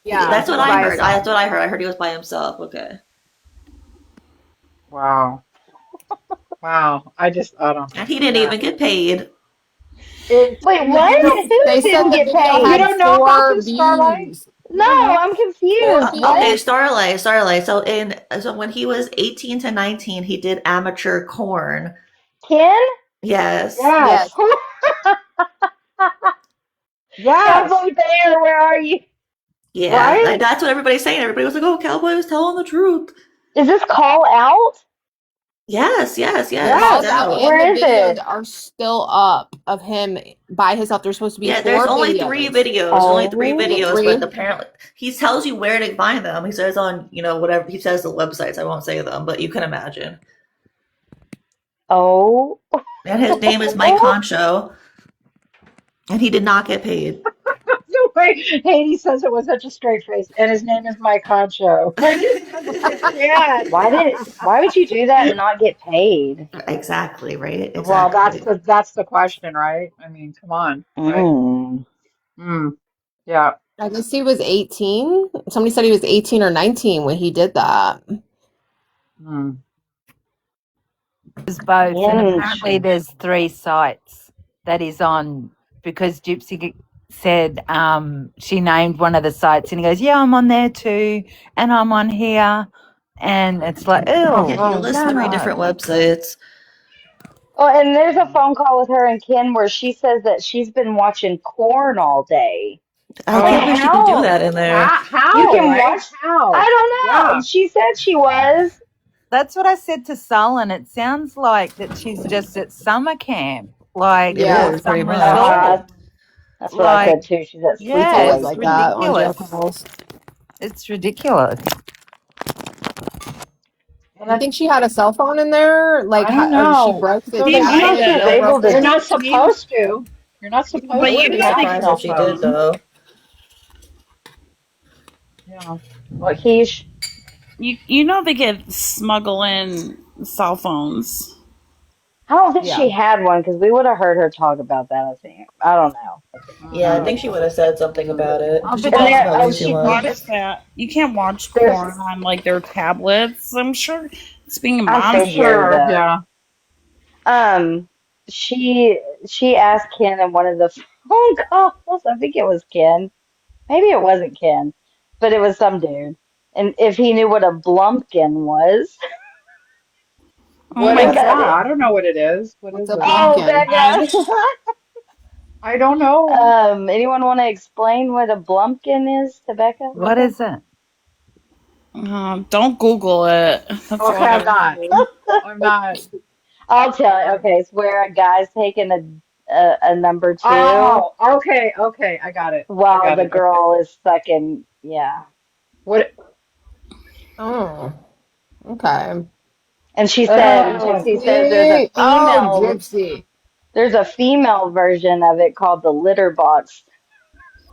Yeah, That's what he's I by heard. himself. That's what I heard. I heard he was by himself. Okay. Wow. Wow. I don't And know. he didn't Yeah. even get paid. Wait, You what? don't Who They said didn't the get video you paid? had don't know about 4 this, Starlight? views. You No, don't know? I'm 4 confused. Okay, What? views. Starlight. So when he was 18 to 19, he did amateur corn. Ken? Yes. Yes. Yes. Yes. Cowboy Bear, where are you? Yeah, Right? that's what everybody's saying. Everybody was like, "Oh, Cowboy was telling the truth." Is this call out? The Yes, calls Yes. out definitely. and Where the is videos it? are still up of him by himself. There's supposed to be Yeah, there's 4 only three videos. videos. There's only three Oh, Is it videos, but 3? apparently he tells you where to find them. He says on, whatever he says the websites. I won't say them, but you can imagine. oh. And his name is Mike Concho, and he did not get paid. The way Haiti says it with such a straight face, and his name is Mike Concho. I can't. Why would you do that and not get paid? Exactly, right? Well, Exactly. that's the question, right? I mean, come on, right? Mm. Mm, yeah. I guess he was 18. Somebody said he was 18 or 19 when he did that. Mm. There's both, and apparently Interesting. there's three sites that he's on because said she named one of the sites, and he goes, "Yeah, I'm on there too, and I'm on here," and it's like, Oh, Yeah, "Oh he oh, lists three different no!" websites. Oh, and there's a phone call with her and Ken where she says that she's been watching corn all day. I And can't believe she could do how? that in there. You How, can right? watch. How? I don't know. Yeah. She said she was. That's what I said to Sullen. It sounds like that she's just at summer camp, like, It or Yeah. is pretty some much. resort. That's what I Like, said too. She's at It's yeah, always sleepaway it's like camp. that on jail ridiculous. calls. It's ridiculous. And You think she had a cell phone in there? Like, I don't how, or she know. broke the So She they I might know say she was have. jailbroke able you're to. it? not You, supposed to. You're not I but supposed you to wouldn't be know have a they surprised if cell she did, phone. though. Yeah. What, Keish? you know they get smuggle in cell phones. I don't think Yeah. she had one because we would have heard her talk about that. I think. I don't know. I don't Yeah, I know. think she would have said something about it. Oh, 'Cause she but And talks then, there, about oh, way too You she can't much. watch that. You can't watch there's. porn on like their tablets. I'm sure it's being I I'm monitored. figured sure. though. Yeah. Um, she asked Ken in one of the phone calls. I think it was Ken. Maybe it wasn't Ken, but it was some dude. And if he knew what a blumpkin was, Oh What my what is god! that? that is. I don't know what it is. What What's is a it? Oh, blumpkin? Becca. I don't know. Anyone want to explain what a blumpkin is to Becca? what Becca? is it? Don't Google it. That's all Okay, I I'm gotta not. say. I'm not. I'll tell you. Okay, it's where a guy's taking a number two Oh, okay, okay. I got it. I while got the it. Okay. girl is sucking. Yeah. What? Oh, okay. And she said, and Oh, Gypsy says Oh, Gypsy. there's a female version of it called the litter box.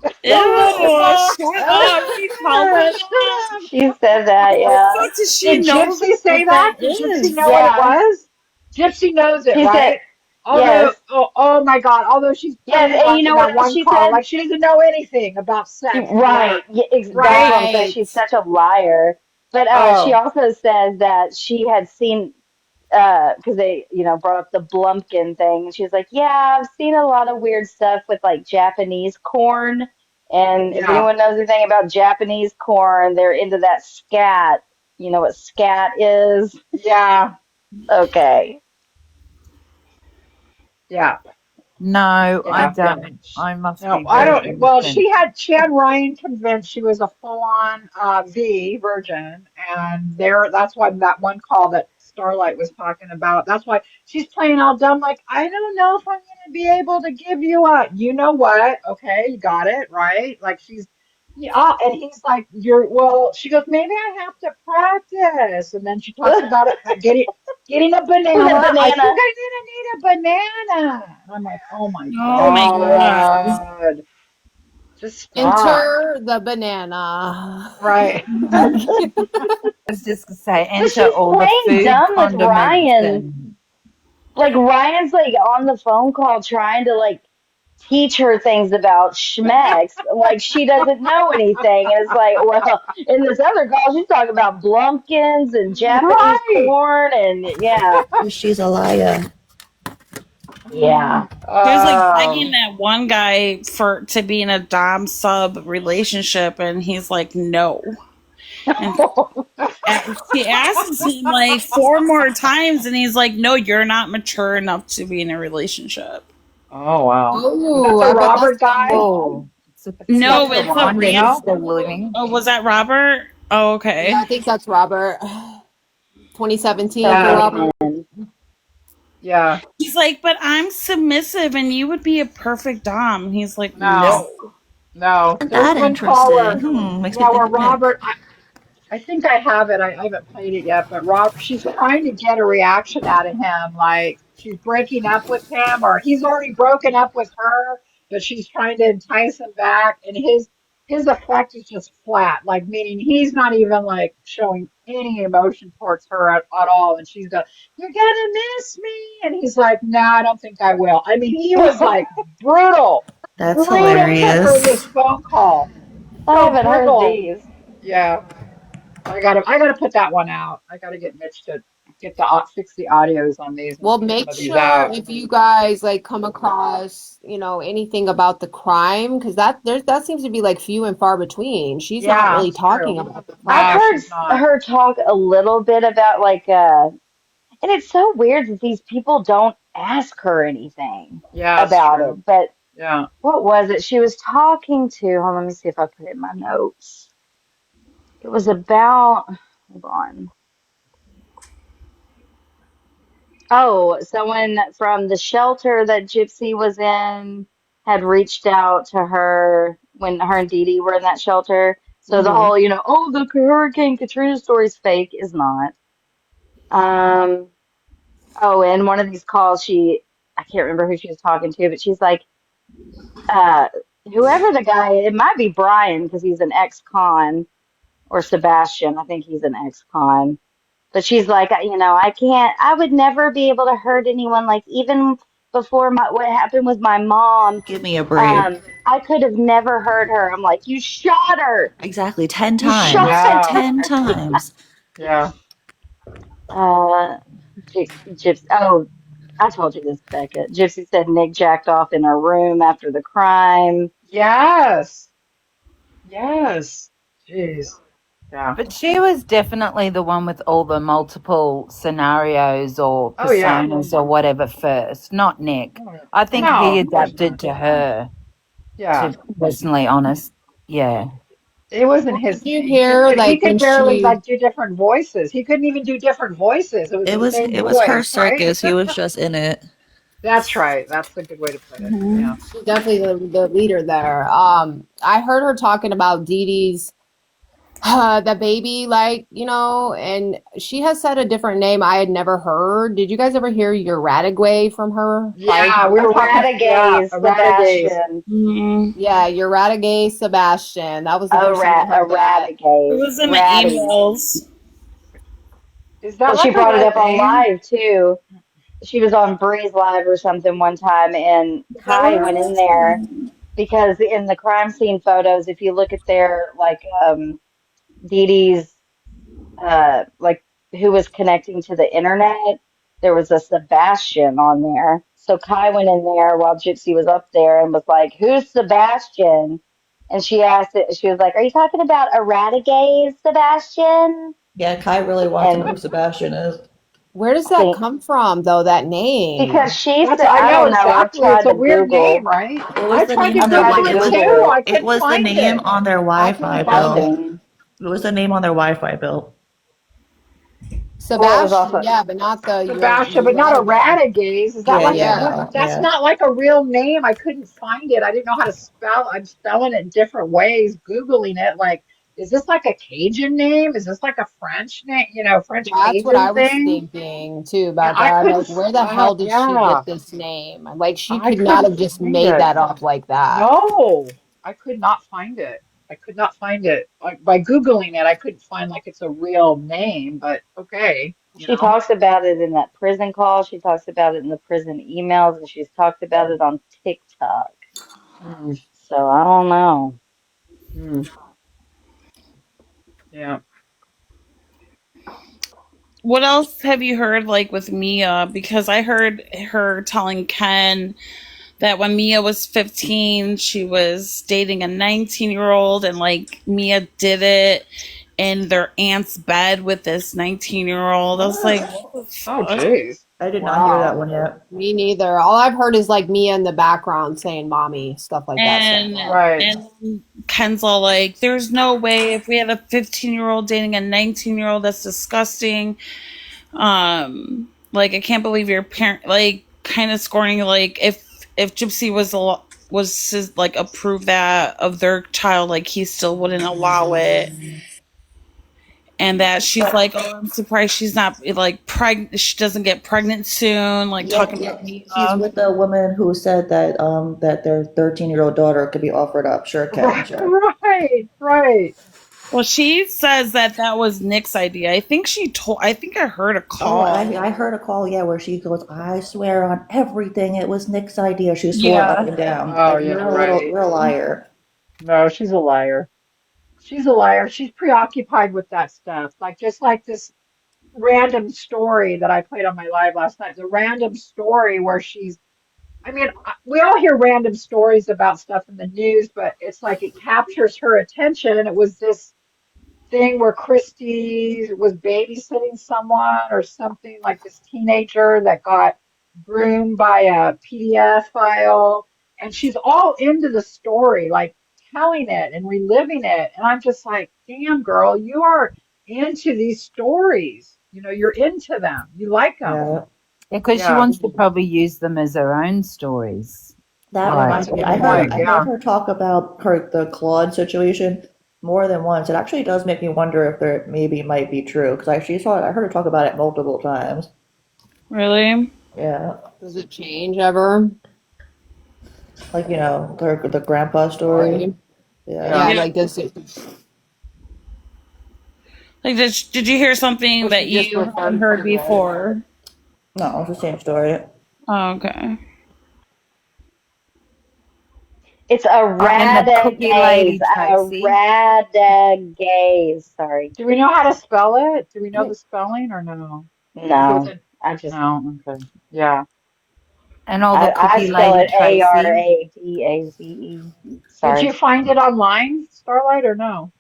Ew! the litter Shut box. up! She called it that. She said that, How the yeah. fuck does she Did know Gypsy say what that? that Did Gypsy is? know what it Yeah. was? Gypsy knows it, She said, right? Although, yes. oh my God, although she's Yes, playing and you like in know what that else one she call, said? like she doesn't know anything about sex and Right. that, Yeah, that's what right? I'm saying. Right. She's such a liar. But she Oh, also says that she had seen, because they, brought up the Blumpkin thing. And she was like, yeah, I've seen a lot of weird stuff with like Japanese corn. And if yeah, anyone knows anything about Japanese corn, they're into that scat. You know what scat is? yeah, Okay. yeah. No, I Yeah, yeah. don't. I must No, be I very don't. Well, innocent. she had Ryan convinced she was a full-on V virgin, and that's why that one call that Starlight was talking about. That's why she's playing all dumb, like I don't know if I'm gonna be able to give you a, you know what? Okay, you got it right. Like she's, yeah, and he's like, you're well. She goes, maybe I have to practice, and then she talks about it, getting a With a banana. I think banana. I'm gonna need a banana. And I'm like, oh my Oh my god! God. Just stop. Enter the banana. Right. I was just gonna say, But enter she's all the playing food dumb with condiments Ryan. and Like Ryan's like on the phone call trying to like teach her things about schmecks. Like she doesn't know anything. And it's like, well, in this other call, she's talking about blumpkins and Japanese Right. corn and yeah, She's a liar. yeah. She was like begging Oh. that one guy to be in a dom sub relationship, and he's like, no. And she asks him like 4 more times, and he's like, no, you're not mature enough to be in a relationship. Oh wow. Is that Oh, the I bet that's Robert guy? fun. oh, No, That's the it's a Robert. Randy's No? random. still living. Oh, was that Robert? Oh, okay. Yeah, I think that's Robert. 2017 for Sucking Yeah. Robert. in. Yeah. He's like, but I'm submissive, and you would be a perfect dom. He's like, No. no. No. There's That one caller. interesting. Makes me Yeah, think where of Nick. Robert, I think I have it. I haven't played it yet, but Rob, she's trying to get a reaction out of him. Like she's breaking up with him, or he's already broken up with her, but she's trying to entice him back. And his effect is just flat, like meaning he's not even like showing any emotion towards her at all. And she's going, "You're gonna miss me," and he's like, "No, I don't think I will." I mean, he was like brutal, That's brutal to her in this hilarious. phone call. I So haven't heard brutal. these. Yeah. I gotta put that one out. I gotta get Mitch to get fix the audios on these and Well, put some make of these sure out. if you guys like come across, anything about the crime, because that seems to be like few and far between. She's not Yeah, really it's true. talking about the I've No, crime. heard she's not. her talk a little bit about like and it's so weird that these people don't ask her anything Yeah, it's about true. it. But Yeah. What was it she was talking to? Hold on, let me see if I put it in my notes. It was about, hold on. Oh, someone from the shelter that Gypsy was in had reached out to her when her and Dee Dee were in that shelter. So the Hmm. whole, oh, the Hurricane Katrina story's fake is not. Um, oh, and one of these calls, I can't remember who she was talking to, but she's like, uh, whoever the guy, it might be Brian because he's an ex-con, or Sebastian, I think he's an ex-con. But she's like, I can't, I would never be able to hurt anyone. Like, even before what happened with my mom, Give me a break. I could have never hurt her. I'm like, you shot her. Exactly. 10 You shot times. Yeah. 10 times. Yeah. Uh, Gypsy, oh, I told you this, Becca. Gypsy said Nick jacked off in her room after the crime. Yes. Yes. Jeez. Yeah. But she was definitely the one with all the multiple scenarios or Oh yeah. personas or whatever first, not Nick. Oh, yeah. I think No, he of course adapted not. to her, to Yeah. be personally honest. Yeah. It wasn't Well, his did you thing. hear He like when could barely she like do different voices. He couldn't even do different voices. It was the same It was her voice, right? circus. He was just in it. That's right. That's a good way to put it. Mhm. Yeah. she's definitely the leader there. I heard her talking about Dee Dee's the baby, like, and she has said a different name I had never heard. Did you guys ever hear Uradigwe from her prior to Yeah, we were this? talking. Yeah, Eradigaze, Radagais. Sebastian. Mhm. Yeah, Uradigwe Sebastian. That was the first time I heard that. It Eradigaze. was in the Ratty. emails. Is Well, that she like a brought it real up on name? live too. She was on Breeze Live or something one time, and Is that Kai what it went in was? there because in the crime scene photos, if you look at their Dee Dee's like who was connecting to the internet, there was a Sebastian on there. So Kai went in there while Gypsy was up there and was like, "Who's Sebastian?" And she asked it. She was like, "Are you talking about Eradigaze, Sebastian?" Yeah, Kai really wants to know And who Sebastian is. Where does I that think come from, though, that because name? she That's said, I I know don't know. I've exactly. It's tried a to weird name, Google. right? It was I the tried name to I've on their tried Google to it Google too. it. I it couldn't was the find name it. on their I Wi-Fi couldn't find bill. it. Nothing. It was the name on their Wi-Fi bill. Well, it was Sebastian, also yeah, but not the Sebastian, but not a Uradigwe. Radagais. Is that Yeah, like yeah, what? Yeah. no, That's yeah. not like a real name. I couldn't find it. I didn't know how to spell. I'm spelling it in different ways. Googling it, like, is this like a Cajun name? Is this like a French name? French That's what Cajun I was thing? thinking too And about I that. I'm couldn't like, where the hell spell. did she Yeah, get this name? Like, she I could not couldn't have just find made it. that up like that. No, I could not find it. I could not find it. Like by Googling it, I couldn't find like it's a real name, but okay, she talks about it in that prison call. She talks about it in the prison emails, and she's talked about it on TikTok. Hmm, So I don't know. hmm, yeah. What else have you heard, like, with Mia? Because I heard her telling Ken that when Mia was 15, she was dating a 19-year-old, and, like, Mia did it in their aunt's bed with this 19-year-old. I was like, What? what the Oh, fuck? geez. I did not hear that Wow. one yet. Me neither. All I've heard is like Mia in the background saying "mommy," stuff like that. So And Right. and Ken's all like, there's no way if we had a 15-year-old dating a 19-year-old, that's disgusting. Like, I can't believe your parent, like, kind of scorning, like, if Gypsy like approve that of their child, like, he still wouldn't allow it. And that she's like, oh, I'm surprised she's not, like, pregnant. She doesn't get pregnant soon. Like, Yeah, talking yeah. about me. She's with the woman who said that their 13-year-old daughter could be offered up. Sure can, Right. sure. Right. Right. Well, she says that was Nick's idea. I think I think I heard a Oh, call. I heard a call, yeah, where she goes, I swear on everything it was Nick's idea. She swore up Yeah. and down. Oh, Like, yeah. Right. you're a liar. No, she's a liar. She's a liar. She's preoccupied with that stuff. Like just like this random story that I played on my live last night. The random story where I mean, we all hear random stories about stuff in the news, but it's like it captures her attention. And it was this thing where Christy was babysitting someone or something, like this teenager that got groomed by a PDF file. and she's all into the story, like telling it and reliving it. And I'm just like, damn, girl, you are into these stories. You know, you're into them. You like them. Yeah. Because she Yeah, wants to probably use them as her own stories. That Like, that's reminds a me. good point. I heard Yeah. her talk about the Claude situation more than once. It actually does make me wonder if there maybe might be true because I heard her talk about it multiple times. Really? Yeah, Does it change ever? like the grandpa story. Story. Yeah. Yeah, Yeah. Yeah. like does it Like, did you hear something was that she just you hadn't referring heard to it? before? No, it's the same story. Oh, okay. It's a and the cookie radagaze. lady, A Tracy. radagaze. Sorry. Do we know how to spell it? Do we know Yeah. the spelling or no? Is it with No. a I just no? Okay. Yeah. And all the I cookie spell lady, it Tracy. Aradaze. Did you Sorry. find it online, Starlight, or no?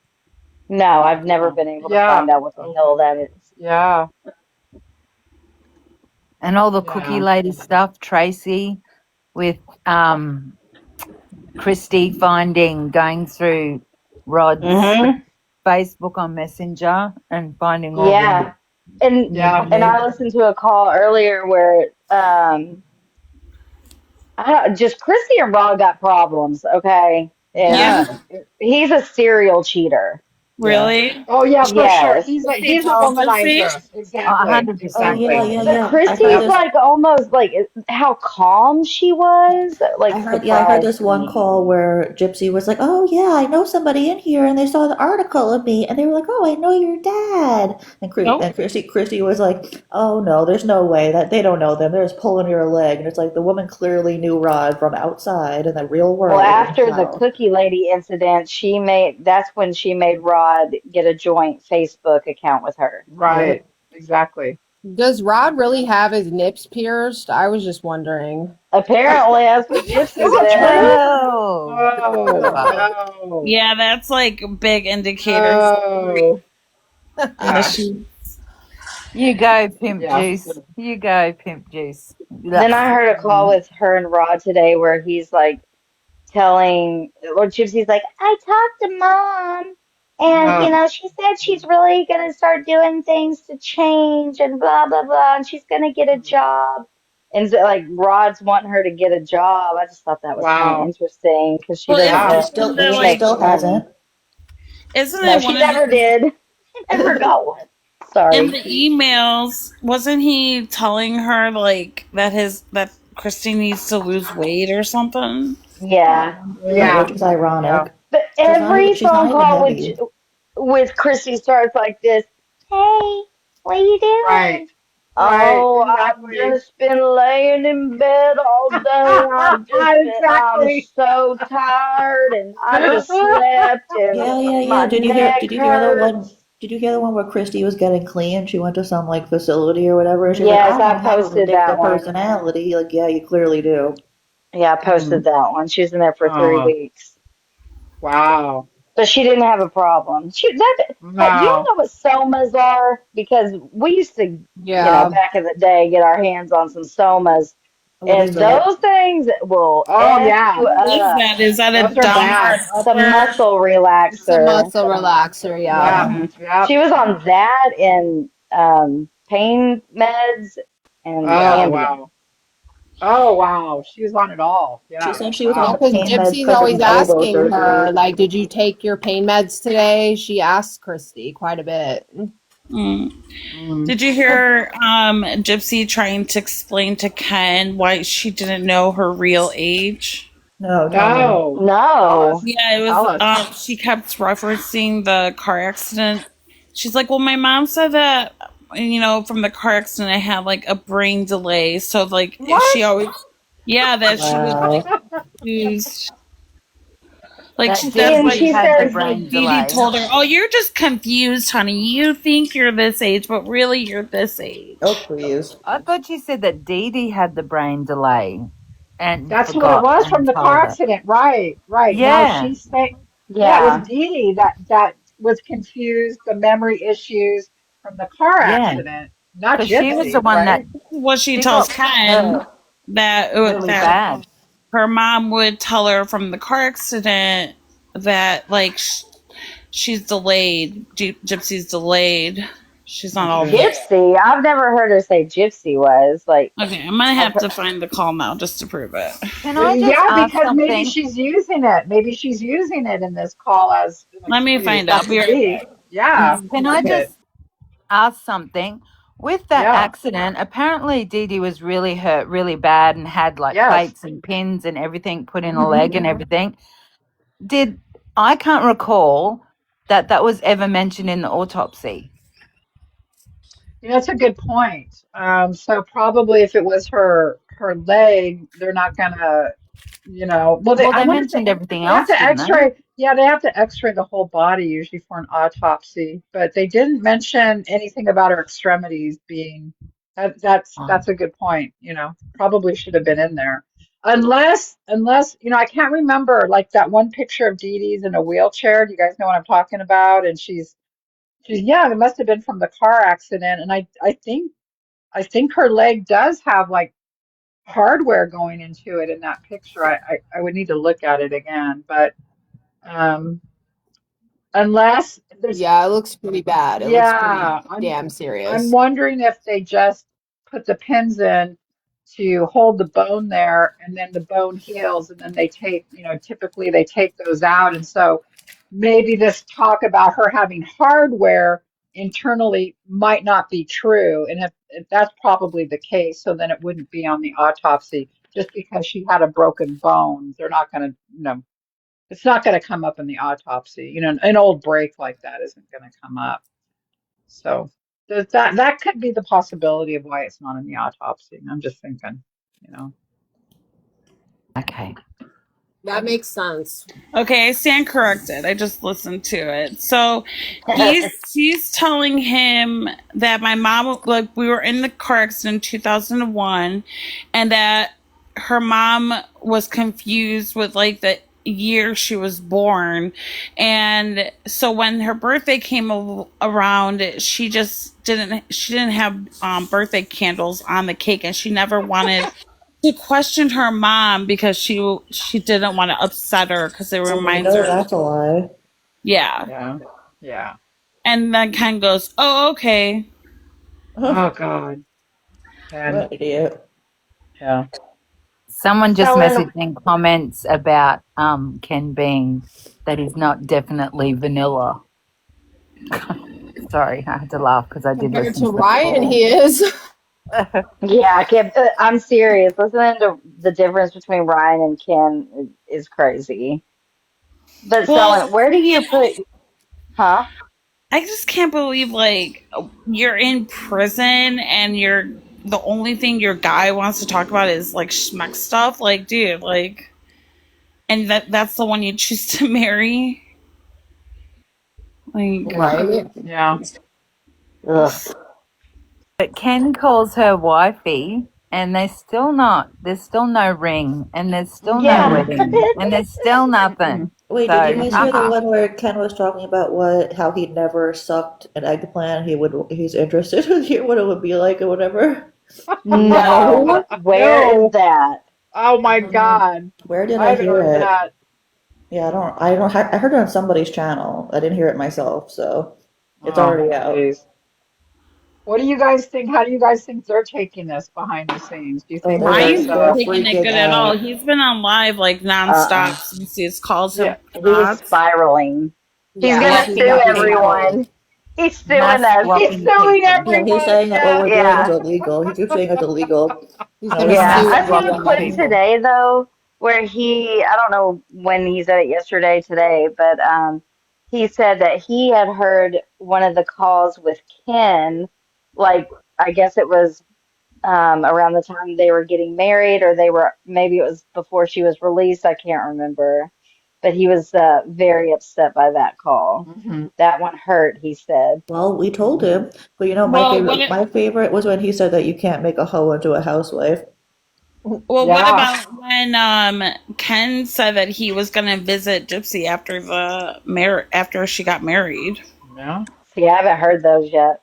No, I've never No. been able to Yeah. find out what the Okay. hell that is. Yeah. And all the cookie Yeah. lady stuff, Tracy, with Christy going through Rod's Mm-hmm. Facebook on Messenger and finding all the Yeah. And Yeah. and I nicknames. listened to a call earlier where just Chrissy and Rod got problems, okay? And Yeah. Yes. he's a serial cheater. Yeah. Really? Oh yeah, for sure. Yes. Christy He's a told Gypsy? womanizer. Oh, Exactly. 100%. Oh yeah, Exactly. yeah, But yeah. I heard Christy's Yep. this. like almost like how calm she was, like I heard surprised this one me. call where Gypsy was like, "Oh yeah, I know somebody in here, and they saw the article of me, and they were like, oh, I know your dad." Nope. And Christy was like, "Oh no, there's no way that they don't know them. They're just pulling your leg." And it's like the woman clearly knew Rod from outside in the real Well, world, and after the so Cookie Lady incident, that's when she made Rod get a joint Facebook account with her. yep. Right. Exactly. Does Rod really have his nips pierced? I was just wondering. Apparently, that's what Is Gypsy it said. true? Oh, Oh Wow. no. Yeah, that's like a big indicator Oh. in the Yeah. shoe. you go, Pimp Yeah. Juice. You go, Pimp Juice. Then I heard a call with her and Rod today where he's like or Gypsy's like, I talked to mom, and Uh, she said she's really gonna start doing things to change and blah blah blah, and she's gonna get a job. And so, like Rod's wanting her to get a job. I just thought that was kind of wow. interesting because she Well, doesn't Yeah. isn't the Which she like, make still money. hasn't. isn't No, it she one of never his did. She never got one. in Sorry. the emails? Wasn't he telling her like that Christy needs to lose weight or something? Yeah. Yeah. Which is ironic. But every She's not phone even call heavy. with Chrissy starts like this. Hey, what are you Right. doing? Right. Oh, I've Exactly. just been laying in bed all day. I'm Exactly. so tired and I just slept and Yeah, yeah, yeah. my neck Did you hear the one? hurts. Did you hear the one where Christy was getting clean? She went to some like facility or whatever, and she's like, Yes, "I I don't have a posted that ridiculous one. personality." Like, yeah, you clearly do. Yeah, I posted Mm. that one. She was in there for 3 weeks. Wow. But she didn't have a problem. Do you No. know what somas are? Because we used to, Yeah. back in the day, get our hands on some somas, What is and that? those things will Oh F yeah. you What is up. that? Is that a Those are downer or bad. an It's a upper? muscle It's a relaxer. muscle relaxer, yeah. Yeah. hmm Yep. She was on that and pain meds and Oh Yeah. Ambien. wow. Oh wow. She was on it all. She Yeah. said she was on Yeah, the Wow. because pain meds Gypsy's because of always the elbow asking surgery. her, like, did you take your pain meds today? She asks Christy quite a bit. Mm. Mm. Did you hear Gypsy trying to explain to Ken why she didn't know her real age? No, tell me. No. Tell No. us. Yeah, it Tell was us. she kept referencing the car accident. She's like, "Well, my mom said that from the car accident I had like a brain delay." So like she What? always that she was Wow. confused. Like That that's And why Gypsy she had the says, brain Dee Dee delay. told her, "Oh, you're just confused, honey. You think you're this age, but really you're this age." Oh, please. I thought you said that Dee Dee had the brain delay and That's what it forgot was from and the car told her. accident. Right. Right. No, Yeah, she's saying, yeah, it was yeah. Dee Dee that was confused, the memory issues from the car yeah. accident, not Because she was the Gypsy, one that right? What she she tells got Ken hurt that really that bad. her mom would tell her from the car accident that like she's delayed. Gypsy's delayed. She's not all Okay. there. Gypsy. I've never heard her say Gypsy was like. Okay, I'm gonna I've have heard, to find the call now just to prove it. Can I just Yeah, ask because maybe something? she's using it. Maybe she's using it in this call as an Let me excuse. find That out. Be could right be. back. Yeah, Can I check it. just ask something? With that Yeah. accident, apparently Dee Dee was really hurt really bad and had like Yes. plates and pins and everything put in a Hmm. leg and everything. I can't recall that was ever mentioned in the autopsy. That's a good point. So probably if it was her leg, they're not gonna, well, Well, I they wonder if mentioned everything they have else, to didn't they? X-ray. Yeah, they have to X-ray the whole body usually for an autopsy, but they didn't mention anything about her extremities being. Oh. That's a good point. Probably should have been in there, unless I can't remember like that one picture of Dee Dee's in a wheelchair. Do you guys know what I'm talking about? And she's young. It must have been from the car accident, and I think her leg does have like hardware going into it in that picture. I would need to look at it again, but um, unless there's, Yeah, it looks pretty bad. It looks pretty yeah, damn I'm serious. wondering if they just put the pins in to hold the bone there, and then the bone heals, and then they typically they take those out, and so maybe this talk about her having hardware internally might not be true, and if that's probably the case, so then it wouldn't be on the autopsy. Just because she had a broken bone, they're not going to, it's not going to come up in the autopsy. An old break like that isn't going to come up. So that could be the possibility of why it's not in the autopsy. I'm just thinking. Okay. That makes sense. Okay, I stand corrected. I just listened to it. So he's telling him that my mom, like, we were in the car accident in 2001, and that her mom was confused with like the year she was born, and so when her birthday came around, she didn't have birthday candles on the cake, and she never wanted. She questioned her mom because she didn't want to upset her because it Oh my reminds god, her. that's a lie. Yeah. Yeah. Yeah. And then Ken goes, "Oh, okay." Oh God. What And an idiot. yeah. Someone just So messaged in comments about Ken being that he's not definitely vanilla. Sorry, I had to laugh because I did Compared listen to to the Ryan, call. he is. yeah, I'm serious. Listening to the difference between Ryan and Ken is crazy. But Well, so where do you put? Huh? I just can't believe like you're in prison and the only thing your guy wants to talk about is like schmuck stuff. Like, dude, like, and that's the one you choose to marry. Like, Right. Yeah. Ugh. But Ken calls her wifey, and there's still no ring, and there's still no Yeah. wedding, and there's still nothing. Wait, did you So, guys hear the one where Ken was talking about how he'd never sucked an eggplant? He's interested to hear what it would be like or whatever. No. Where is No. that? Oh my Um, God. where did I I haven't hear heard it? that. Yeah, I heard it on somebody's channel. I didn't hear it myself, so it's Oh, already out. jeez. What do you guys think? How do you guys think they're taking this behind the scenes? Do you Oh, think they're there's Ryan's like not they're taking it freaking good at all. out. He's been on live like nonstop Uh-uh. since his calls yeah, have He's stopped. spiraling. He's Yeah, gonna he's swapping sue people, everyone. He's suing mass us. He's swapping suing people. Yeah, he's everyone. saying that what Yeah. we're doing is Yeah. illegal. He keeps saying it's illegal. he's No, gonna it's Yeah. Mass sue I seen a swapping clip everyone. people. today though where I don't know when he said it yesterday, today, but he said that he had heard one of the calls with Ken, like I guess it was around the time they were getting married, or maybe it was before she was released. I can't remember. But he was very upset by that call. not. That one hurt, he said. Well, we told him, but Well, what it, my favorite was when he said that you can't make a hoe into a housewife. what Yeah. about when Ken said that he was gonna visit Gypsy after after she got married? Yeah. See, I haven't heard those yet.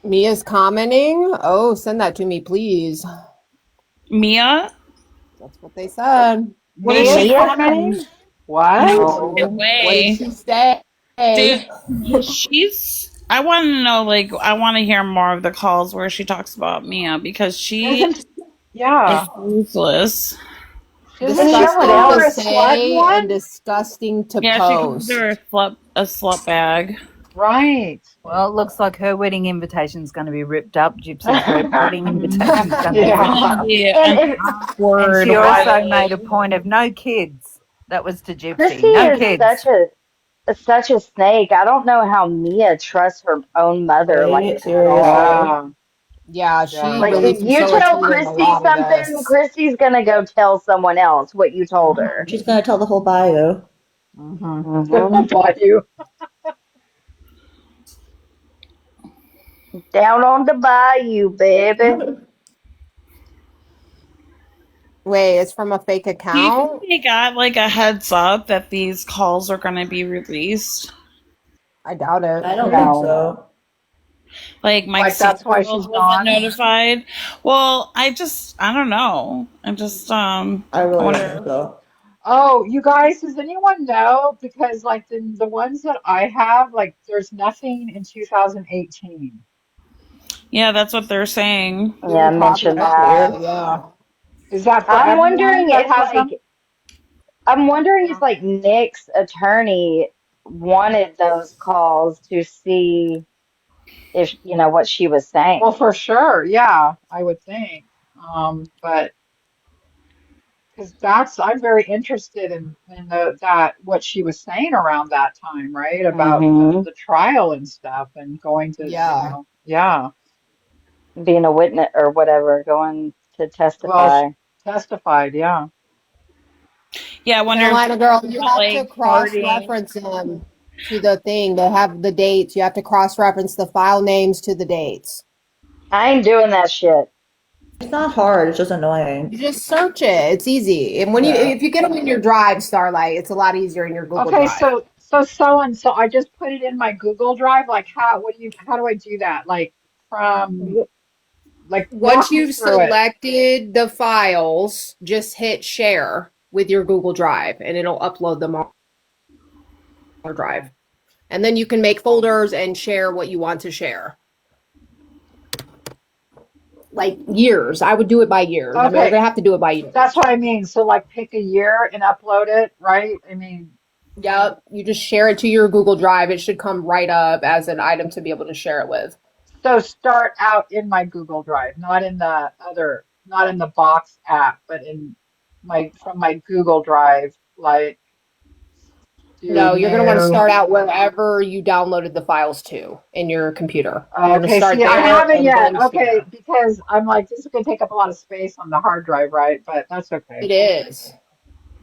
Mia's commenting. Oh, send that to me, please. Mia? That's what they said. What is Mia's she Mia? quitting? What? No Oh. What did way. she say? Dude, she's. I want to know, like, I want to hear more of the calls where she talks about Mia because she Isn't, yeah. is ruthless. Isn't she know what Disgusting called to her a else? slut say and one? disgusting to Yeah, she calls post. her a slut bag. Right. Well, it looks like her wedding invitation is going to be ripped up. Gypsy's wedding invitation is going to be It's ripped Yeah. gonna up. be And an if And awkward she also made a wedding. point of no kids. That was to Gypsy. Chrissy No is kids. such a snake. I don't know how Mia trusts her own mother like Right? at all. Seriously. Yeah. Yeah, she Yeah. Like believes if you tell facilitated a Christy lot of something, this. Christy's gonna go tell someone else what you told her. She's gonna tell the whole bio. Mm-hmm. Hmm. You. Down on the bayou, baby. Wait, it's from a fake Do you think account? they got like a heads up that these calls are gonna be released? I doubt it. I don't think No. so. Like Mike Like that's why she's Samuels wasn't gone? notified. Well, I don't know. I I really don't wonder. think so. Oh, you guys, does anyone know? Because like the ones that I have, like there's nothing in 2018. Yeah, that's what they're saying. They Yeah, were talking mention That's about that. weird. that, yeah. Is that for I'm everyone wondering that if has them? Yeah. Nick's attorney wanted those calls to see if what she was saying. Well, for sure. Yeah, I would think. But because I'm very interested in that what she was saying around that time, right? About Hmm. the trial and stuff and going to, Yeah. yeah. Being a witness or whatever, going to Well, she testify. testified, yeah. Yeah, I wonder if Carolina girl, you got have to like party. cross-reference them to the thing. They have the dates. You have to cross-reference the file names to the dates. I ain't doing that shit. It's not hard, it's just annoying. You just search it. It's easy. And Yeah. if you get them in your Drive, Starlight, it's a lot easier in your Google Okay, Drive. so I just put it in my Google Drive. Like how do I do that? Like from like Once walk me you've through it. selected the files, just hit share with your Google Drive and it'll upload them on your Drive. And then you can make folders and share what you want to share. Like years. I would do it by years. I mean, we're Okay, gonna have to do it by years. that's what I mean. So like pick a year and upload it, right? I mean, Yep. You just share it to your Google Drive. It should come right up as an item to be able to share it with. so start out in my Google Drive, not in the Box app, but in my from my Google Drive, like do No, you're going to want to new. start out wherever you downloaded the files to in your computer. You're going to Okay, start see, I there haven't and yet. then Okay, share. because I'm like, this is gonna take up a lot of space on the hard drive, right? But that's It okay. is.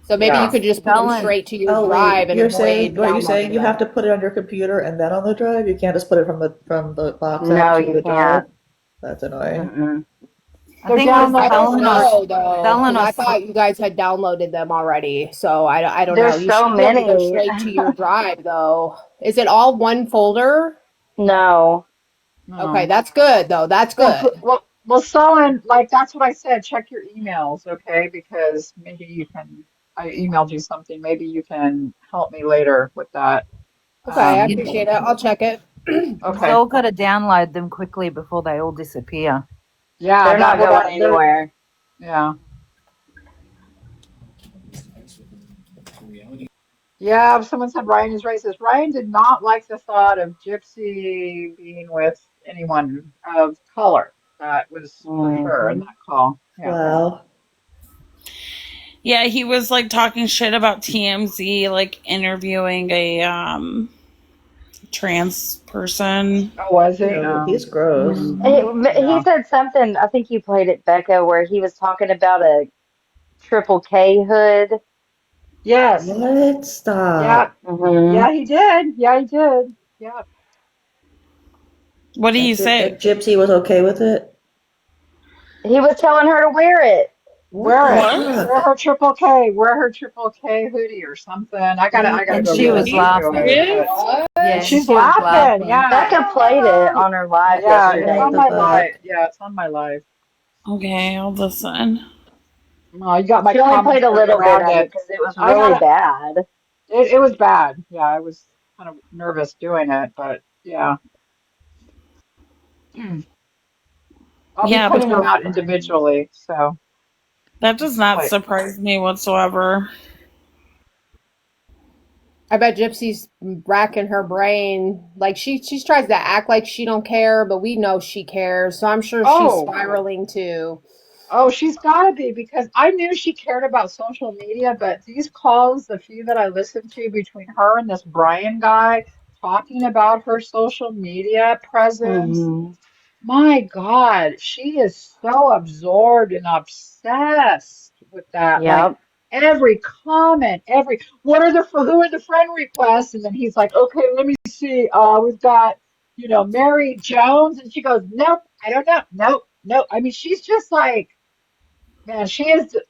So maybe you Yeah. could just put them Helen, straight to your Oh drive wait, and avoid you're saying downloading you have them. to put it on your computer and then on the drive? You can't just put it from the box app No, to you the drive? can't. That's annoying. Mm-mm. I So think it was I download it don't Helen or first. know though, Helen because or I thought you guys had downloaded them already. So I don't know. There's You so should be able to go many. straight to your drive though. Is it all one folder? No. Okay, No. that's good though. That's good. Solon, like that's what I said. Check your emails, okay? Because maybe you can. I emailed you something. Maybe you can help me later with that. Okay, I Um, appreciate it. I'll check it. you've okay. all got to download them quickly before they all disappear. Yeah, They're not going there. anywhere. Yeah. Yeah, someone said Ryan is racist. Ryan did not like the thought of Gypsy being with anyone of color. That was for sure in Hmm. that call. Yeah. Wow. Yeah, he was like talking shit about TMZ, like interviewing a trans person. Oh, was it? Ew, he's gross. He Yeah. said something, I think you played it, Becca, where he was talking about a triple K hood. Yes. What? Yeah. Stop. Hmm. Yeah, he did. Yeah, he did. Yeah. What do you say? And Gypsy was okay with it? He was telling her to wear it. What Wear the it. What? Wear fuck? her triple K. Wear her triple K hoodie or something. I gotta And go she Are was listen you to it. laughing. But serious? What? Yeah, she's she was laughing. laughing. Yeah. Becca played it on her live Yeah, it's What yesterday. on the my fuck? live. Yeah, it's on my live. Okay, I'll listen. Well, you got my She only played a commentary little bit around of it it. because it was I really got bad. it was bad. Yeah, I was kind of nervous doing it, but yeah. I'll be Yeah, putting them because out individually. So, that does not but surprise me whatsoever. I bet Gypsy's racking her brain. Like she tries to act like she don't care, but we know she cares. So I'm sure she's oh, spiraling too. oh, she's got to be because I knew she cared about social media, but these calls, the few that I listened to between her and this Brian guy talking about her social media presence. Hmm. My God, she is so absorbed and obsessed with that. Like Yep. every comment, every who are the friend requests? And then he's like, okay, let me see. We've got, Mary Jones, and she goes, nope, I don't know, nope, nope. I mean, she's just like, man, she is the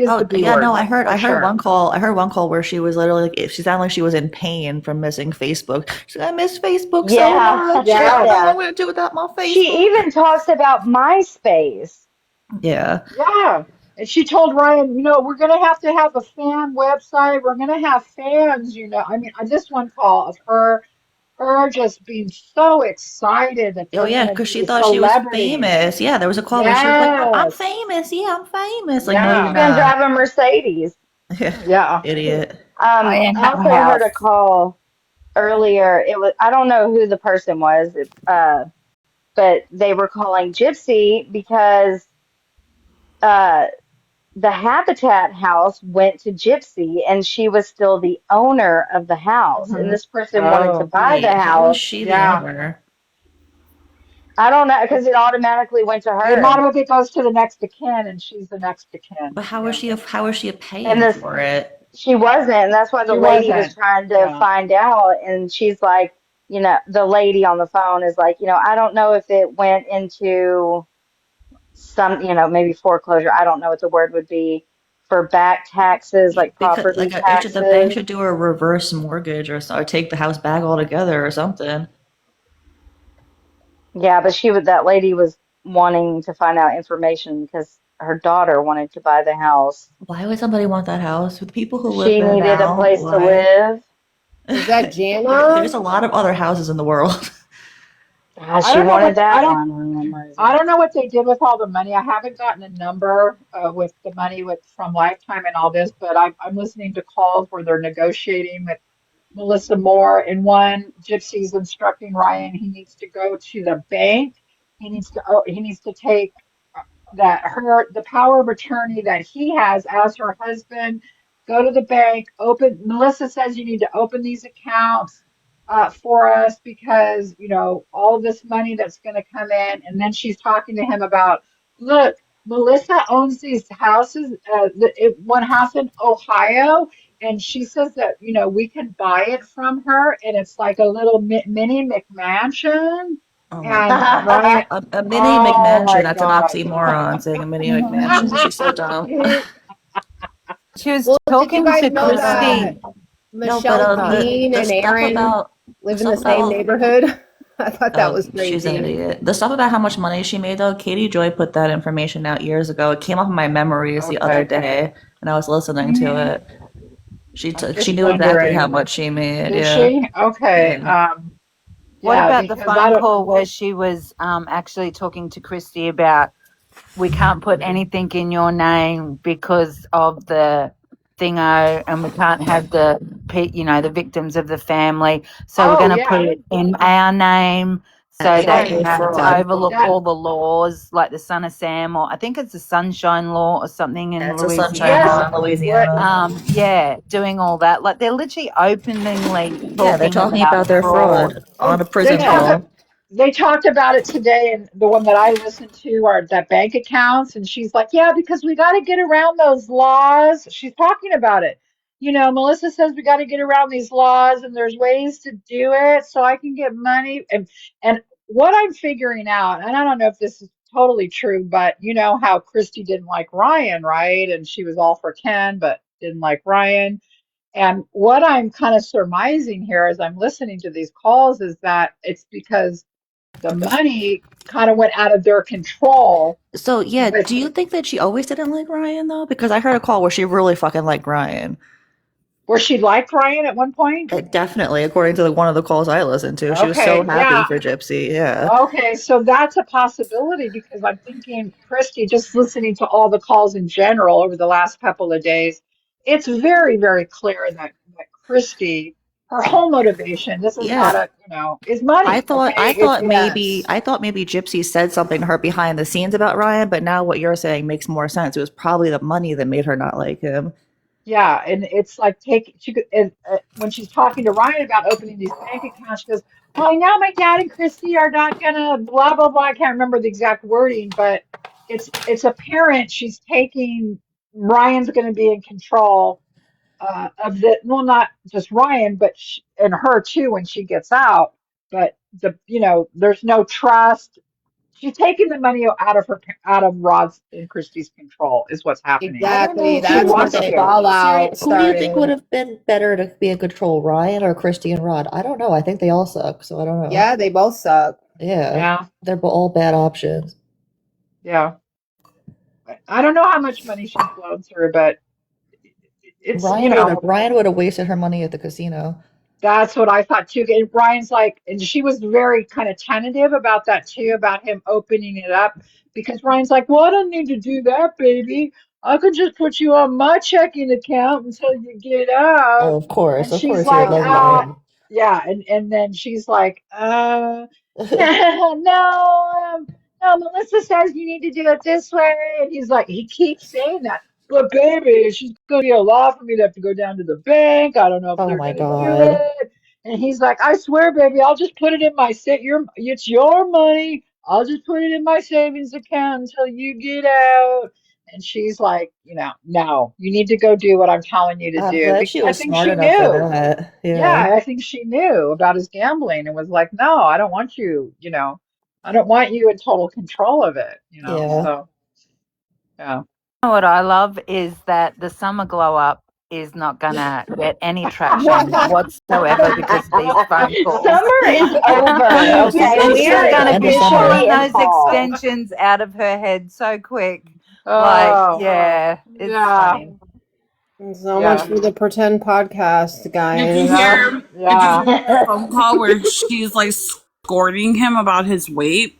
Oh B yeah, no, word I for heard sure. one call. I heard one call where she was literally like, she sounded like she was in pain from missing Facebook. She's like, I miss Facebook so Yeah. much. I don't know what Yes, I'm gonna do without my She Facebook. even talks about MySpace. Yeah. yeah. And she told Ryan, we're gonna have to have a fan website. We're gonna have fans. I mean, on this one call of her just being so excited that Oh there's yeah, going to because she be thought she was celebrities. famous. Yeah, there was a call where she was like, I'm Yes. famous. Yeah, I'm famous. Like, no, She's you're Yeah. gonna not. drive a Mercedes. Yeah. Idiot. Diane I have a also heard a house. call earlier. It was I don't know who the person was, but they were calling Gypsy because uh the Habitat house went to Gypsy and she was still the owner of the house. And Hmm. this person wanted to Oh, buy the Wait, how is house. she the yeah. owner? I don't know It, because it automatically went to it her. automatically goes to the next of kin, and she's the next of kin. But Yeah. how is she And paying this for it? she wasn't, and that's why the She lady was wasn't. trying to Yeah. find out. And she's like, the lady on the phone is like, I don't know if it went into some, maybe foreclosure. I don't know what the word would be for back taxes, like Because property the bank taxes. should do a reverse mortgage or take the house back altogether or something. Yeah, but that lady was wanting to find out information because her daughter wanted to buy the house. Why would somebody want that house? With the people who live She there needed a now, place to why? live. Is that There's Jana? a lot of other houses in the world. God, I she don't know wanted what that one for some I reason. don't know what they did with all the money. I haven't gotten a number with the money from Lifetime and all this, but I'm listening to calls where they're negotiating with Melissa Moore. In one, Gypsy's instructing Ryan he needs to go to the bank. He needs to take the power of attorney that he has as her husband, go to the bank, open. Melissa says you need to open these accounts for us because all this money that's going to come in, and then she's talking to him about, look, Melissa owns these houses, one house in Ohio, and she says that we can buy it from her, and it's like a little mini McMansion. Oh my And God. Ryan, A mini oh McMansion. my That's an God. oxymoron saying a mini McMansion. She's so dumb. She was Well, did you talking guys to know But that Christy. no, but Michelle Bean the and stuff Aaron about the live in the stuff about same all neighborhood? I thought that oh, was she's an crazy. idiot. The stuff about how much money she made though, Katie Joy put that information out years ago. It came up in my memories the other Okay. day when I was listening to it. I'm She just knew exactly how wondering, much she made. did Yeah, she? Okay. yeah. What Yeah, about the because I phone don't. call where she was actually talking to Christy about we can't put anything in your name because of the thingo, and we can't have the victims of the family. So we're Oh, going to put yeah. it in our name so that Exactly, Right. to fraud. overlook That, all the laws, like the Son of Sam, or I think it's the Sunshine Law or something in That's a sunshine yes. law Louisiana. in Louisiana. Yeah, doing all that. Like they're literally openly Yeah, they're talking talking about about their fraud. fraud Oh, on a prison Yeah. call. they talked about it today, and the one that I listened to are the bank accounts, and she's like, "Yeah, because we got to get around those laws." She's talking about it. Melissa says we got to get around these laws, and there's ways to do it so I can get money. And what I'm figuring out, and I don't know if this is totally true, but you know how Christy didn't like Ryan, right? And she was all for Ken, but didn't like Ryan. And what I'm kind of surmising here as I'm listening to these calls is that it's because the money kind of went out of their control. So yeah, But do you think that she always didn't like Ryan though? Because I heard a call where she really fucking liked Ryan. where she liked Ryan at one point? Definitely, according to one of the calls I listened to, she was so Okay, happy yeah. for Gypsy. Yeah. Okay, so that's a possibility because I'm thinking, Christy, just listening to all the calls in general over the last couple of days, it's very, very clear that Christy, her whole motivation, this is Yeah. not a, is money. Okay, Yes. I thought maybe Gypsy said something to her behind the scenes about Ryan, but now what you're saying makes more sense. It was probably the money that made her not like him. yeah, and it's like when she's talking to Ryan about opening these bank accounts, she goes, "Well, now my dad and Christy are not gonna blah blah blah." I can't remember the exact wording, but it's apparent she's taking Ryan's going to be in control of the well, not just Ryan, but and her too when she gets out. But there's no trust. She's taking the money out of Rod's and Christie's control is what's happening. I don't know Exactly. if She that's That's the when wants the thing. to. Siri, fallout who do you think would started. have been better to be in control, Ryan or Christy and Rod? I don't know. I think they all suck, so I don't know. Yeah, they both suck. Yeah, Yeah, they're all bad options. yeah. I don't know how much money she's blown through, but it's, Ryan would have wasted her money at the casino. that's what I thought too. And Brian's like, and she was very kind of tentative about that too, about him opening it up because Ryan's like, well, I don't need to do that, baby. I could just put you on my checking account until you get out. Oh, And of she's course, he would like, love Uh-huh. that. yeah. And then she's like, no, no, Melissa says you need to do it this way. And he's like, he keeps saying that. But baby, she's gonna be a lot for me to have to go down to the bank. I don't know if Oh they're my gonna do God. it. And he's like, I swear, baby, I'll just put it in my it's your money. I'll just put it in my savings account until you get out. And she's like, no, you need to go do what I'm telling you to I'm do. glad Because she I was think smart she enough for knew. that. Yeah. Yeah, I think she knew about his gambling and was like, no, I don't want you, I don't want you in total control of it. Yeah. So, yeah. What I love is that the summer glow up is not gonna get any traction What? whatsoever because of these phone calls. Summer is over, And okay? We she's are gonna be officially pulling in those fall. extensions out of her head so quick. Like, Oh, yeah, it's yeah, funny. So much yeah, for the pretend podcast, Did you guys. yeah, hear? Did you yeah, hear the phone call where she's like scolding him about his weight?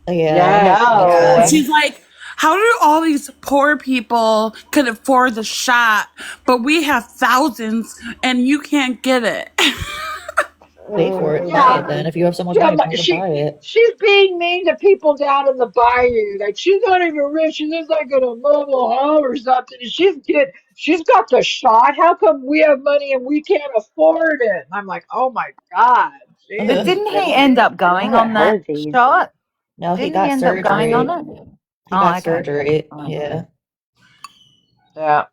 Yeah. yes, That's Yeah. funny. She's like, "How do all these poor people could afford the shot, but we have thousands and you can't get it?" Pay for it. Buy it yeah. then. If you have so much Yeah, money, but fucking buy it. she's being mean to people down in the bayou. Like she's not even rich. She lives like in a mobile home or something. And she's got the shot. How come we have money and we can't afford it? And I'm like, oh my God, But Jesus, didn't he end Gypsy. up going Not at on that Hardee's. shot? No, he Didn't he got end up going on surgery. it? He Oh, got okay. surgery. Oh, Yeah. okay. Yeah,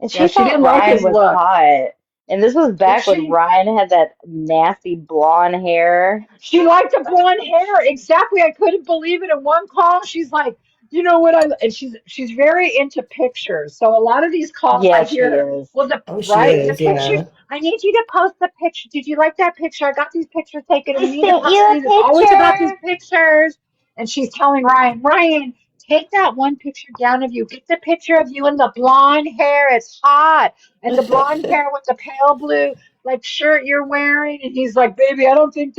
And yeah. she She thought didn't like Ryan his was look, hot. And this was did back when she? Ryan had that nasty blonde hair. She liked the blonde hair. Exactly. I couldn't believe it. In one call, she's like, you know what and she's very into pictures. So a lot of these calls I Yes, she hear, is. well, Oh, she right, the is. picture. Yeah. I need you to post the picture. Did you like that picture? I got these pictures taken and I you need to sent you post a these. It's always about these picture. pictures. And she's telling Ryan, take that one picture down of you. Get the picture of you in the blonde hair. It's hot. And the blonde hair with the pale blue like shirt you're wearing. And he's like, baby, I don't think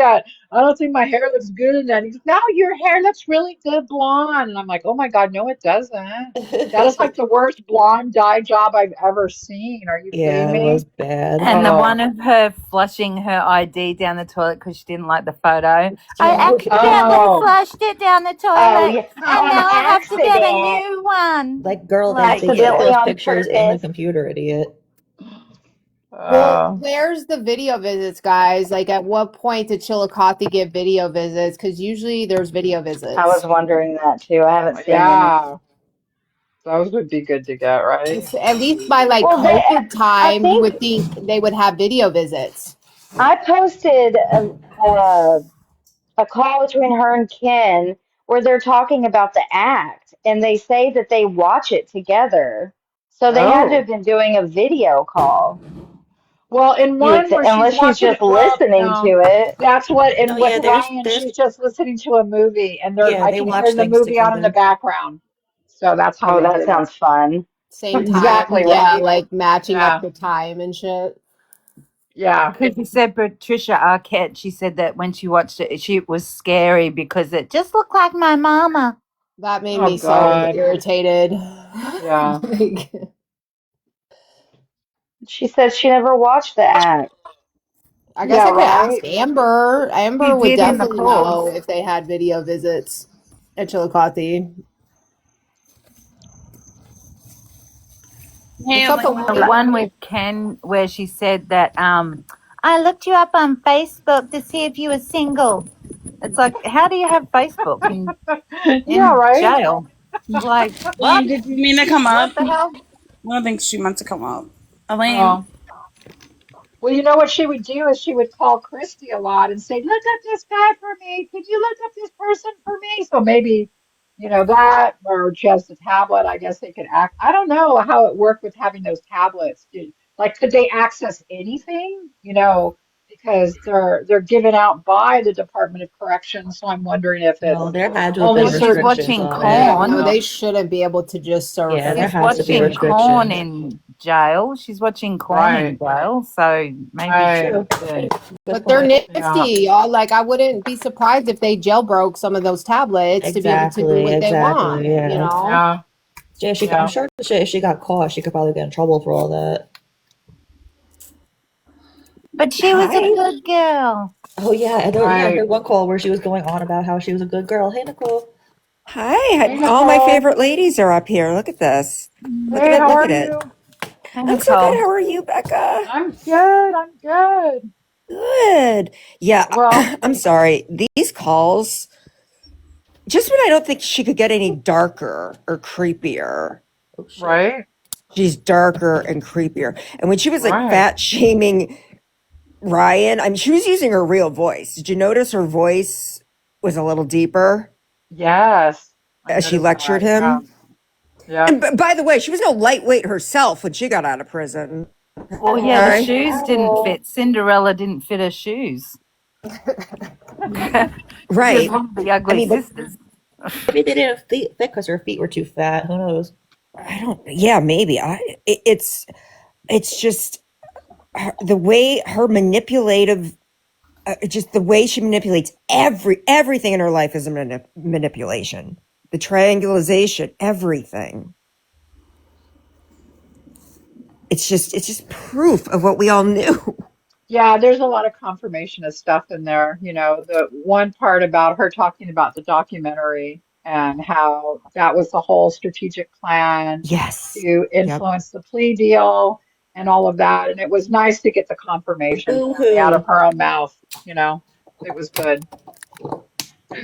my hair looks good in that. He's, no, your hair looks really good blonde. And I'm like, oh my God, no, it doesn't. That is like the worst blonde dye job I've ever seen. Are you kidding Yeah, it was me? bad. And the one Oh, of her flushing her ID down the toilet because she didn't like the photo. I Okay. accidentally oh, flushed it down the Oh, toilet yeah. and On now I have to get a accident. new one. Like, girl, Like, they kept Accidentally those on pictures in the purpose. computer, idiot. Well, uh, where's the video visits, guys? Like, at what point did Chillicothe get video visits? Because usually there's video I was visits. wondering that too. I haven't seen any. yeah, those would be good to get, right? It's, at least by like Well, COVID I time, you think would think they would have video visits. I posted a, a call between her and Ken where they're talking about the act and they say that they watch it together. So they had to have Oh. been doing a video call. Well, in You would one think, where she's unless she's watching. just Well, listening no, to it. that's what. No, And with yeah, Ryan, there's she's just listening to a movie, and yeah, I they can watch hear the things movie on in the together. background. So that's how Oh, they that do it. sounds fun. Same time, Exactly yeah, right. like matching up Yeah, the time and shit. yeah. Because you said Patricia Arquette, she said that when she watched it, she was scary because it just looked like my mama. That made Oh me so God. irritated. Yeah. Like, She said she never watched the act. I guess Yeah. I could ask Right. Amber. She Amber would did in the definitely know calls. if they had video visits at Chillicothe. Hey, What's up, The Elaine. one Elaine? with Ken where she said that I looked you up on Facebook to see if you were single. It's like, how do you have Facebook Yeah. in Right. jail? It's like, what? Elaine, did you mean to come up? What the hell? I don't think she meant to come up. Elaine. Oh. Well, you know what she would do is she would call Christy a lot and say, "Look up this guy for me. Could you look up this person for me?" So maybe, that, or she has the tablet. I guess they could act. I don't know how it worked with having those tablets. Like, could they access anything? Because they're given out by the Department of Corrections. So I'm wondering if No, it's there had to have only been Well, she's certain. restrictions watching on it. Yeah. No, porn. they shouldn't be able to just surf Yeah, there She's has to be watching porn restrictions. in jail. She's watching porn in Right. jail. So maybe she Right. True. did. Good but they're point. Yeah. nifty, y'all. Like, I wouldn't be surprised if they jailbroke some of those tablets to be able to do what they want, Exactly. Yeah. Yeah. Yeah, I'm Yeah. sure if she got caught, she could probably get in trouble for all that. But she was a Hi. good girl. Oh yeah, I Right. heard one call where she was going on about how she was a good girl. Hey, Nicole. Hey, Hi, all my Nicole. favorite ladies are up here. Look at this. Look at Hey, it. how Look are at it. you? Hey, I'm so good. Nicole. How are you, Becca? I'm good. I'm good. Good. Yeah, Well, I'm sorry. These calls, just when I don't think she could get any darker or creepier, Oh shit. right, she's darker and creepier. And when she was like right. fat shaming Ryan, I mean, she was using her real voice. Did you notice her voice was a little deeper Yes, I as she noticed lectured that. Yeah. him? Yep. And by the way, she was no lightweight herself when she got out of prison. Well, yeah, the Okay. shoes didn't fit. Cinderella didn't fit her shoes. She was Right. one of the I ugly mean, but sisters. Maybe they didn't fit because her feet were too fat. Who knows? I don't. Yeah, maybe. It's just the way her manipulative, just the way she manipulates everything in her life is a manipulation. The triangulation, everything. It's just proof of what we all knew. Yeah, there's a lot of confirmation of stuff in there. The one part about her talking about the documentary and how that was the whole strategic plan Yes. to Yep. influence the plea deal and all of that. And it was nice to get the confirmation Boo finally out of hoo. her own mouth. It was good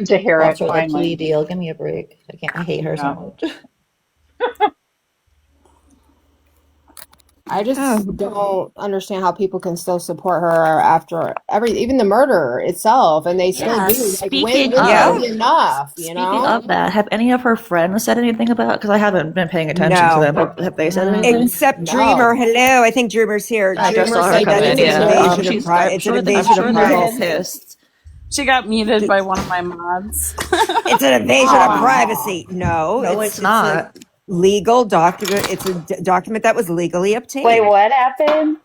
to hear Lost it her the plea finally. deal. Give me a break. I can't. I hate her so Yeah. much. I just Oh, don't understand how people can still support her after even the murder itself, and they still Yeah, do. Like, speaking when's gonna yeah. be of enough, you speaking know? of that, have any of her friends said anything about? Because I haven't been paying attention to No. them. Have they said Mm, anything? Except Dreamer. no. Hello. I think Dreamer's here. I just Dreamer saw her said Say come that in. it's an Dreamer's Yeah. here. invasion of it's an invasion of She She's all did. privacy. pissed. She got muted by one of my mods. It's an invasion of Oh, privacy. No, No, it's it's a not. legal document. It's a document that was legally Wait, obtained. what happened?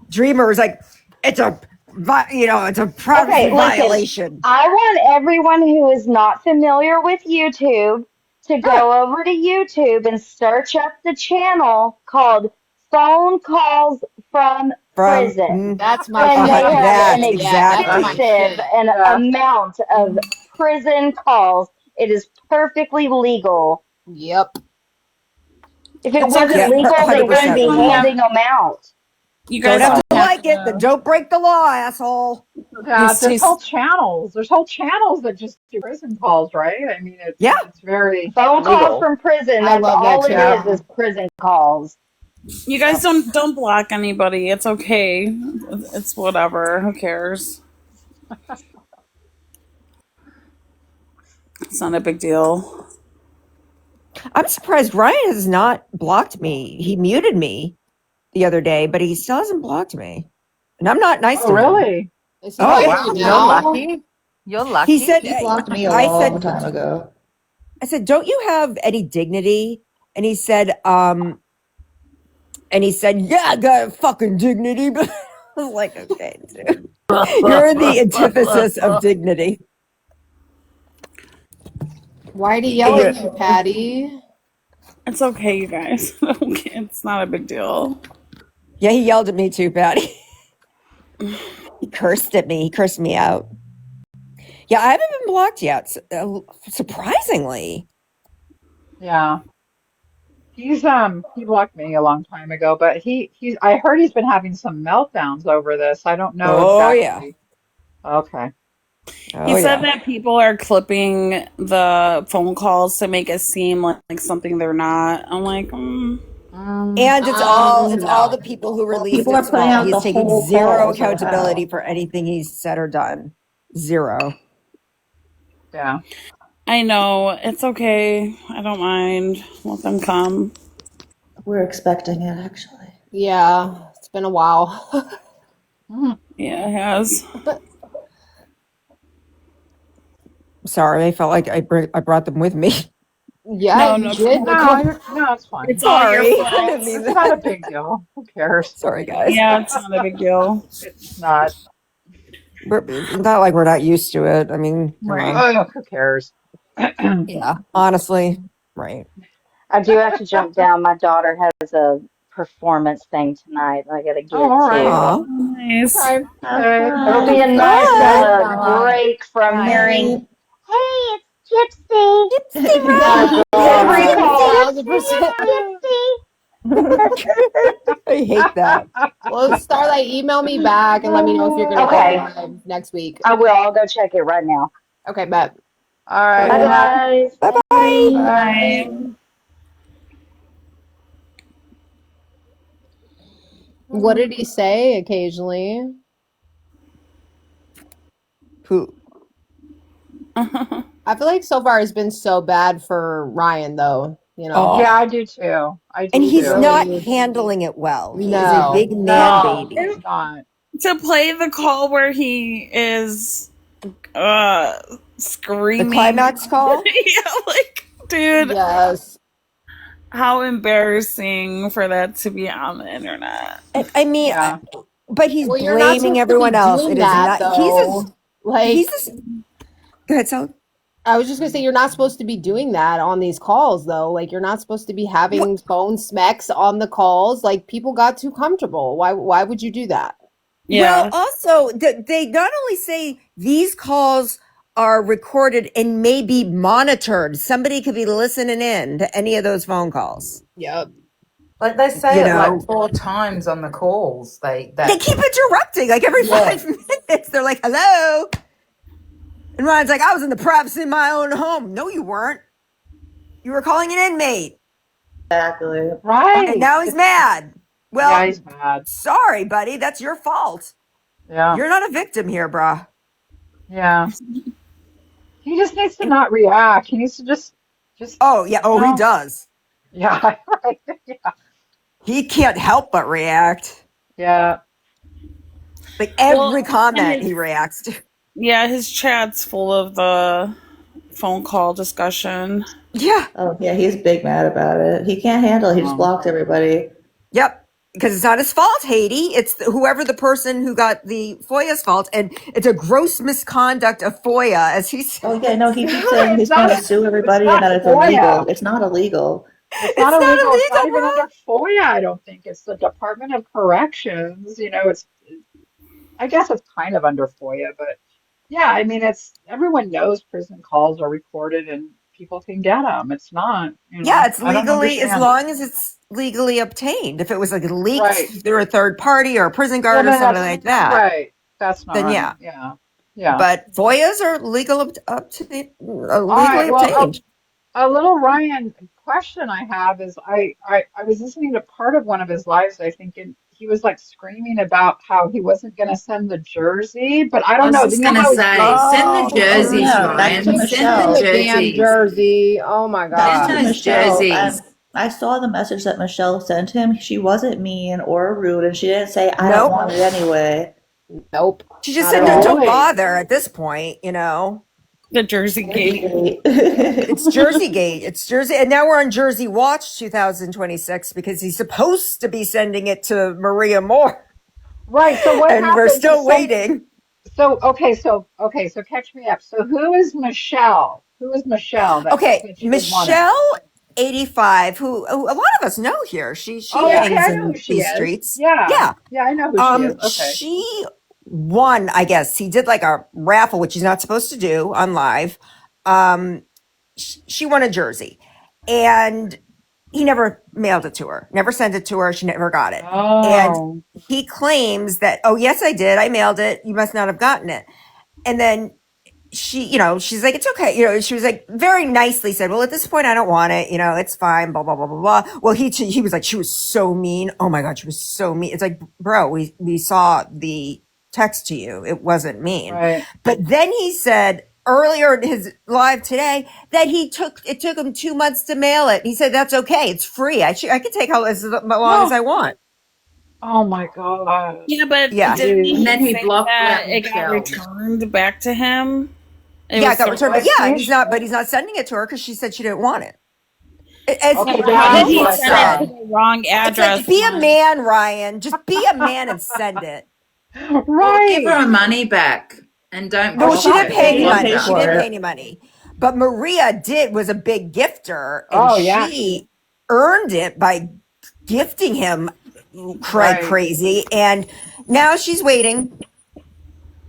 Dreamer is like, it's it's a privacy Okay, listen. violation. I want everyone who is not familiar with YouTube to go over to YouTube and search up the channel called Phone Calls from From Prison. That's my When they shit. have an that Yeah, that's my exactly. extensive shit. an yeah. amount of prison calls, it is perfectly legal. Yep. If it It's wasn't okay. Yeah, legal, they wouldn't 100% be legal. handing them out. You Don't guys have to don't have like it, but to. don't break the law, asshole. Yeah, He's, there's he's, whole channels. There's whole channels that just do prison calls, right? I mean, Yeah. it's very Phone calls legal. from prison, I that's love that all it Yeah. channel. is prison calls. you guys don't block anybody. It's okay. It's whatever. Who cares? It's not a big deal. I'm surprised Ryan has not blocked me. He muted me the other day, but he still hasn't blocked me. and I'm not nice Oh, to him. really? Is he Oh, like wow. you You're now? lucky. You're lucky. He said, He blocked me a I long said, time ago. don't you have any dignity? And he said, yeah, I got fucking dignity. But I was like, okay, dude. You're the antithesis of dignity. Why'd he yell at you, Patty? It's okay, you guys. Okay, it's not a big deal. Yeah, he yelled at me too, Patty. He cursed at me. He cursed me out. Yeah, I haven't been blocked yet, surprisingly. Yeah. He blocked me a long time ago, but I heard he's been having some meltdowns over this. I don't know Oh, yeah. exactly. Okay. Oh, He said yeah. that people are clipping the phone calls to make it seem like something they're not. I'm like, And it's all No. the people who released People are his putting call. out the He's taking whole zero call, so accountability how? for anything he's said or done. Zero. Yeah. I know. It's okay. I don't mind. Let them come. We're expecting it, actually. Yeah, it's been a while. Mhm. Yeah, it has. Sorry, I felt like I brought them with me. Yeah, No, you did, No, Nicole. no, it's fine. It's all your Sorry. fault. I didn't mean It's that. not a big deal. Who cares? Sorry, guys. Yeah, it's not a big deal. It's not. It's not like we're not used to it. I mean, come Right. on. Oh, who cares? Yeah, honestly, right. I do have to jump down. My daughter has a performance thing tonight I gotta Oh, get all right. to. Aw. Nice. Okay. Okay. It'll be a Have nice fun. break from Bye. hearing, hey, it's Gypsy. Yeah, Every yeah, call. 1000%. I hate that. Well, Starlight, email me back and let me know if you're going to go Okay, live next week. I will. I'll go check it right now. Okay, bet. All Bye, right. guys. Bye-bye. Bye. What did he say occasionally? Who? I feel like so far it's been so bad for Ryan, though. You know, Oh. Yeah, I do too. I And do he's too. not really. handling it well. He is a No. big man No, baby. it's not. To play the call where he is The screaming. climax call? Yeah, like, dude, Yes. how embarrassing for that to be on the internet. I mean, Yeah. but he's Well, you're not blaming supposed to be everyone else. doing It is that, not. though. Like, Go ahead, Sally. I was just gonna say you're not supposed to be doing that on these calls, though. Like, you're not supposed to be having phone smecks on the calls. Like, people got too comfortable. Why would you do that? Yeah. Well, also, they not only say these calls are recorded and may be monitored. Somebody could be listening in to any of those phone calls. Yep. Like they say You it know. like 4 times on the calls. They keep interrupting like every Yeah. 5 minutes. They're like, hello. And Ryan's like, I was in the privacy of my own home. No, you weren't. You were calling an inmate. Exactly. Right. And now he's mad. Well, Yeah, he's mad. sorry, buddy. That's your fault. Yeah. You're not a victim here, brah. Yeah. He just needs to not react. He needs to just Oh, yeah. Oh, he does. yeah, right. Yeah. He can't help but react. Yeah. Like every Well, comment and he reacts to. Yeah, his chat's full of the phone call discussion. Yeah. Oh, yeah, he's big mad about it. He can't handle it. He just blocked everybody. Yep. Because it's not his fault, Haiti. It's whoever the person who got the FOIA's fault. And it's a gross misconduct of FOIA, as he said. Oh, yeah, no, he keeps saying he's going to sue everybody it's and not that it's FOIA. illegal. It's not illegal. It's not illegal. It's not illegal, even bro. under FOIA, I don't think. It's the Department of Corrections. I guess it's kind of under FOIA, but yeah, I mean, everyone knows prison calls are recorded and people can get them. It's not, Yeah, it's I don't legally, as understand. long as it's legally obtained. If it was like leaked Right. through a third party or a prison Well, guard or then something that's like that, right. That's not then right. yeah. Yeah. Yeah. But FOIAs are legal legally All right. Well, obtained. a little Ryan question I have is I was listening to part of one of his lives, I think, and he was like screaming about how he wasn't going to send the jersey, but I I don't was know. just You know gonna how say, send the jerseys, no, back Ryan. to Send Michelle. the The damn jerseys. jersey. Oh my Send God. those Michelle, jerseys. I saw the message that Michelle sent him. She wasn't mean or rude, and she didn't say, I don't Nope. want it anyway. Nope. She just Not said, at all. don't Really? bother at this point, you know. The Jersey Gate. It's Jersey Gate. It's Jersey. And now we're on Jersey Watch 2026 because he's supposed to be sending it to Maria Moore. Right. So what And we're happened? still waiting. So catch me up. So who is Michelle? Who is Michelle that Okay, said she didn't want it? Michelle 85, who a lot of us know here. She Oh, okay, hangs I know who in she these is. streets. Yeah. Yeah. Yeah, I know who she is. Okay. She won, I guess. He did like a raffle, which he's not supposed to do on live. She won a jersey, and he never mailed it to her, never sent it to her. She never got it. And Oh, he claims that, oh, yes, I did. I mailed it. You must not have gotten it. And then she, she's like, it's okay. She was like, very nicely said, well, at this point, I don't want it. It's fine, blah, blah, blah, blah, blah. Well, he was like, she was so mean. Oh my God, she was so mean. It's like, bro, we saw the text to you. It wasn't mean. right. But then he said earlier in his live today that it took him 2 months to mail it. He said, that's okay. It's free. I can take as long as I want. Oh my God. Yeah, but Yeah. didn't Dude. he And then he say bluffed that that it got Michelle. returned back to him? It Yeah, was it got returned. But What, yeah, Kesh? he's not sending it to her because she said she didn't want it. As Okay, How did that's he Rosie fucked send it said, to up. the wrong it's address? like, be a man, Ryan. Just be a man and send it. Or give her Right. her money back and don't No, Or bluff she didn't it. pay something. any She didn't money. pay She for didn't pay it. any money. But Maria was a big gifter, and Oh, yeah. she earned it by gifting him Right. crazy. And now she's waiting.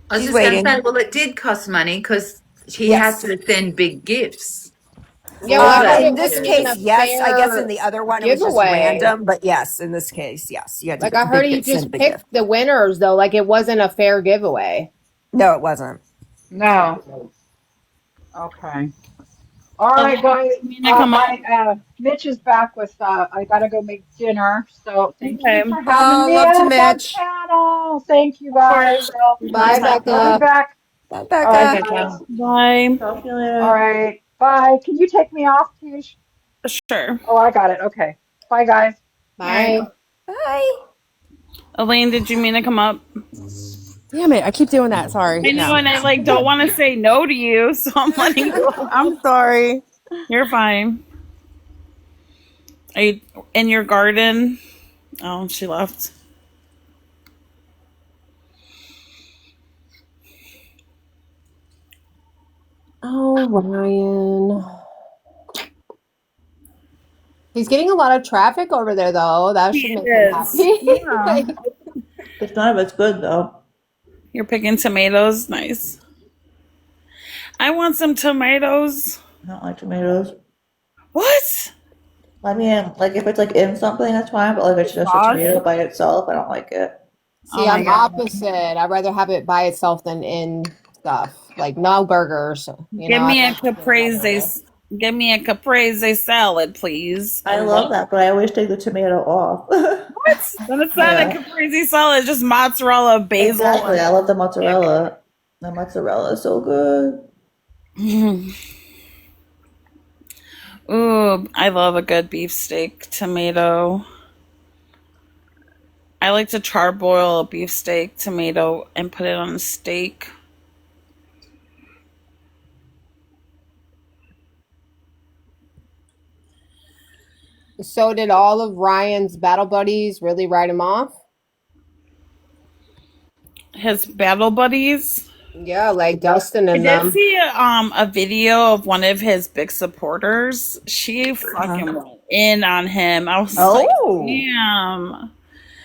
I was She's just going to say, waiting. well, it did cost money because he had Yes. to send big gifts Yeah, for well, I heard that In it this wasn't gift. even case, a yes. I guess in fair the other one, it was just giveaway. random. But yes, in this case, yes. You had Like, I to heard he send just the gift. picked the winners, though. Like, it wasn't a fair giveaway. No, it wasn't. No. Okay. All right, Elaine, guys. you mean to come up? Mitch is back with I gotta go make dinner. So thank you Okay. for having Oh, me love to as on Mitch. panel. Thank you Of guys. course. Bye, I'll be Becca. back. Bye, All Bye, right, Becca. guys. Becca. Bye. Talk to you All later. right. Bye. Can you take me off, Tish? Sure. Oh, I got it. Okay. Bye, guys. Bye. Bye. Elaine, did you mean to come up? Damn it, I keep doing that. Sorry. I know, No. and I don't want to say no to you, so I'm letting you go. I'm sorry. You're fine. Are you in your garden? Oh, she left. Oh, Ryan. He's getting a lot of traffic over there, though. That should He make him is. happy. Yeah. Like, It's none of it's good, though. You're picking tomatoes? Nice. I want some tomatoes. I don't like tomatoes. What? I mean, like, if it's, like, in something, that's fine, but, like, if it's just a Sauce? tomato by itself, I don't like it. see, Oh my I'm God. opposite. I'd rather have it by itself than in stuff. Like, no burgers. Give me a I don't do caprese. Give me a caprese salad, please. I love that, but I always take the tomato off. What? Then it's not a Yeah. caprese salad. It's just mozzarella, basil. Exactly. I love the mozzarella. The mozzarella is so good. Ooh, I love a good beefsteak tomato. I like to charboil a beefsteak tomato and put it on a steak. So did all of Ryan's battle buddies really write him off? His battle buddies. Yeah, like Dustin I and did them. see a video of one of his big supporters. She fucking went in on him. I was like, Oh. damn.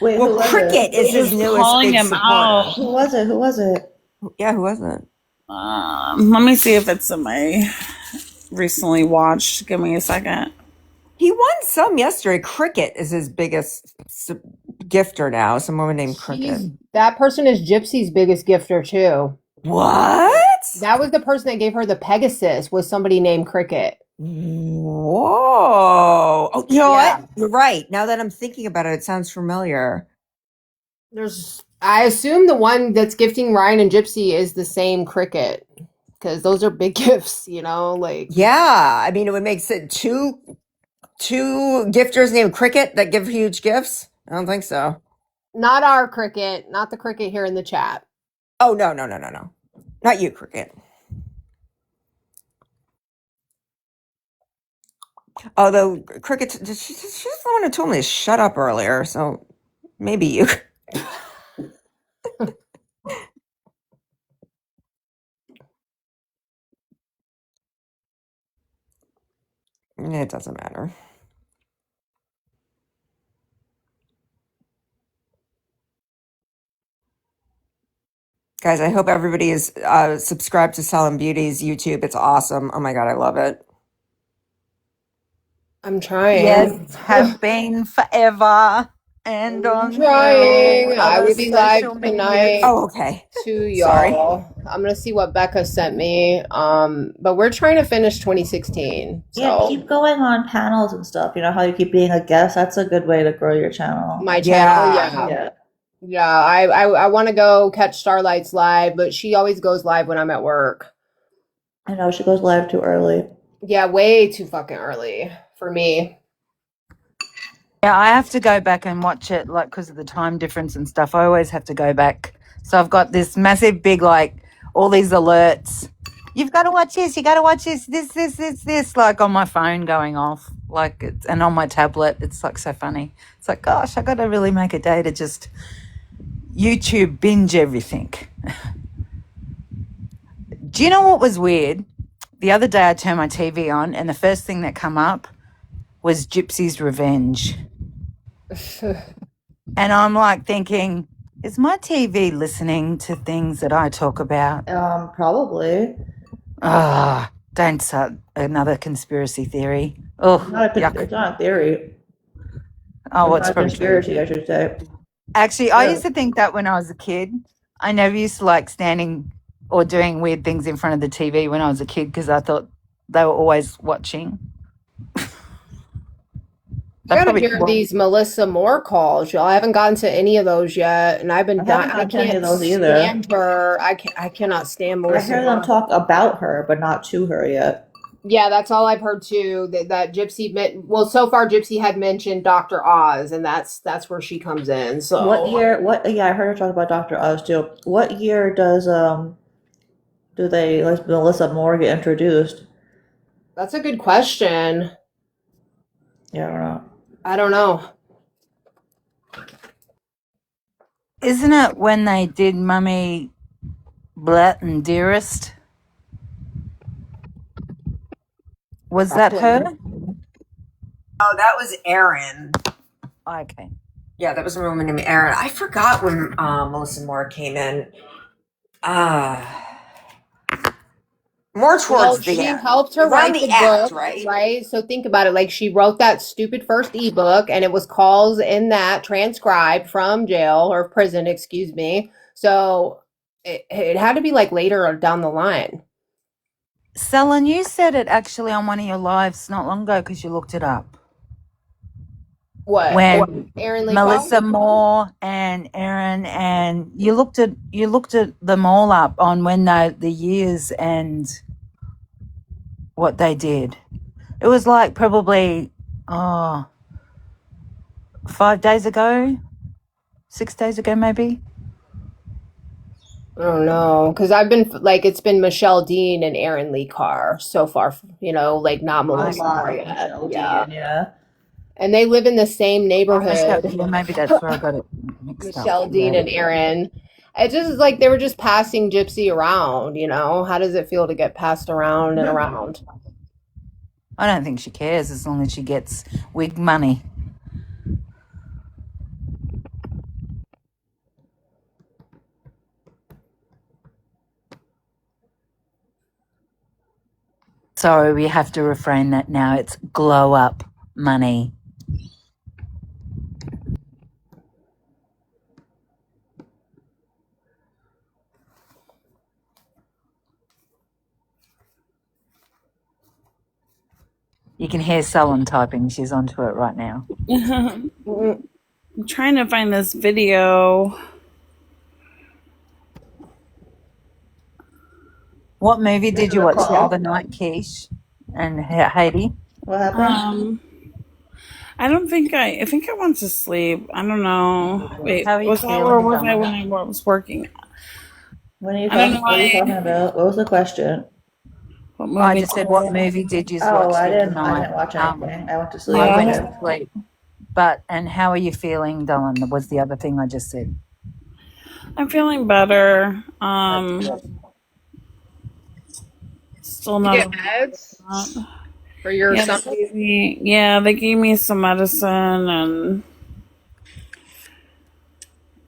Wait, Well, who was Cricket it? is his Just newest calling big him supporter. out. Who was it? Who was it? Yeah, who wasn't? Let me see if it's in my recently watched. Give me a second. He won some yesterday. Cricket is his biggest gifter now. Some woman named Cricket. That person is Gypsy's biggest gifter too. What? That was the person that gave her the Pegasus, was somebody named Cricket. Whoa. Oh, you know Yeah. what? You're right. Now that I'm thinking about it, it sounds familiar. I assume the one that's gifting Ryan and Gypsy is the same Cricket, because those are big gifts, like. Yeah. I mean, it would make sense. Two two gifters named Cricket that give huge gifts? I don't think so. Not our cricket, not the cricket here in the chat. Oh, no. Not you, Cricket. Although Cricket, she's the one who told me to shut up earlier, so maybe you. It doesn't matter. Guys, I hope everybody is subscribed to Salon Beauty's YouTube. It's awesome. Oh my God, I love it. I'm trying. Yes, have been forever. And on trying. I other would be live social tonight. medias. Oh, okay. To Sorry. y'all. I'm gonna see what Becca sent me. But we're trying to finish 2016. Yeah, So keep going on panels and stuff. You know how you keep being a guest? That's a good way to grow your channel. my channel, yeah. Yeah. Yeah, I want to go catch Starlight's live, but she always goes live when I'm at work. I know she goes live too early. Yeah, way too fucking early for me. Yeah, I have to go back and watch it, like, because of the time difference and stuff. I always have to go back. So I've got this massive, big, like, all these alerts. You've got to watch this. You got to watch this, like, on my phone going off, like, and on my tablet. It's like so funny. It's like, gosh, I got to really make a day to just YouTube binge everything. Do you know what was weird? The other day I turned my TV on, and the first thing that come up was Gypsy's Revenge. And I'm like thinking, is my TV listening to things that I talk about? Probably. Don't start another conspiracy theory. Oh, It's not a theory. Oh, It's what's not a from conspiracy, I should say. Actually, I used to think that when I was a kid. I never used to like standing or doing weird things in front of the TV when I was a kid because I thought they were always watching. You gotta hear these Melissa Moore calls, y'all. I haven't gotten to any of those yet, and I've been dying. I gotten to any can't of those either. stand her. I cannot stand I Melissa hear them Moore. talk about her, but not to her yet. Yeah, that's all I've heard too. That Gypsy, well, so far Gypsy had mentioned Dr. Oz, and that's where she comes in. So What year? Yeah, I heard her talk about Dr. Oz too. What year does do they let Melissa Moore get introduced? That's a good question. Yeah, I don't know. I don't know. Isn't it when they did Mummy Blatt and Dearest? Was that her? Oh, that was Erin. Okay. Yeah, that was a woman named Erin. I forgot when Melissa Moore came in. More towards the she end. helped her Around write the the act, book, right? So think about it. Like she wrote that stupid first ebook, and it was calls in that transcribed from jail or prison, excuse me. So it had to be like later down the line. Selin, you said it actually on one of your lives not long ago because you looked it up. What? When Aaron Lee Melissa Moore and Erin, and you looked at them all up on when the years and what they did. It was like probably 5 days ago, 6 days ago maybe. I don't know, because I've been like it's been Michelle Dean and Aaron Lee Carr so far. Like not Melissa Moore yet. Yeah. And they live in the same neighborhood. Maybe that's where I got it mixed up. Michelle Dean and Aaron. It just is like they were just passing Gypsy around, How does it feel to get passed around and around? I don't think she cares as long as she gets wig money. Sorry, we have to refrain that now. It's glow up money. You can hear Selin typing. She's onto it right now. I'm trying to find this video. What movie did you watch the other night, Kesh and Heidi? What happened? I think I went to sleep. I don't know. Wait, How are you was that or feeling, was I when Donna? I was working? What are you I don't know. talking? What are you talking about? What was the question? What I movie? just said, what movie did you Oh, watch I the other didn't. I night? didn't watch anything. I went to sleep. I Yeah. went Okay. to sleep. But, and how are you feeling, Dawn? Was the other thing I just said. I'm feeling better. That's good. Still You not get a meds lot. for your Yeah, stomach? they gave me some medicine, and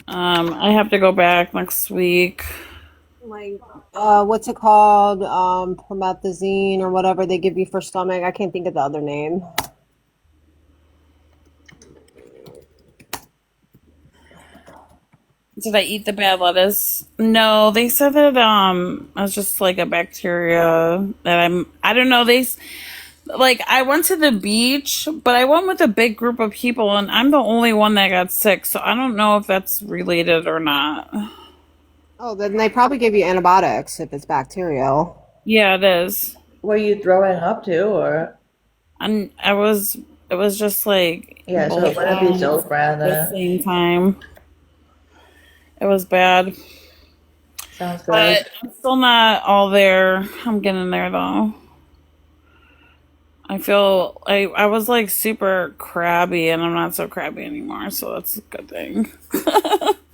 I have to go back next week. Like, what's it called? Promethazine or whatever they give you for stomach. I can't think of the other name. Did I eat the bad lettuce? No, they said that it was just like a bacteria that I don't know. Like I went to the beach, but I went with a big group of people, and I'm the only one that got sick, so I don't know if that's related or not. Oh, then they probably give you antibiotics if it's bacterial. Yeah, it is. Were you throwing up too, or? And it was just like Yeah, so both it wouldn't be so at brand the then. same time. It was bad, Sounds good. but I'm still not all there. I'm getting there though. I was like super crabby, and I'm not so crabby anymore, so that's a good thing.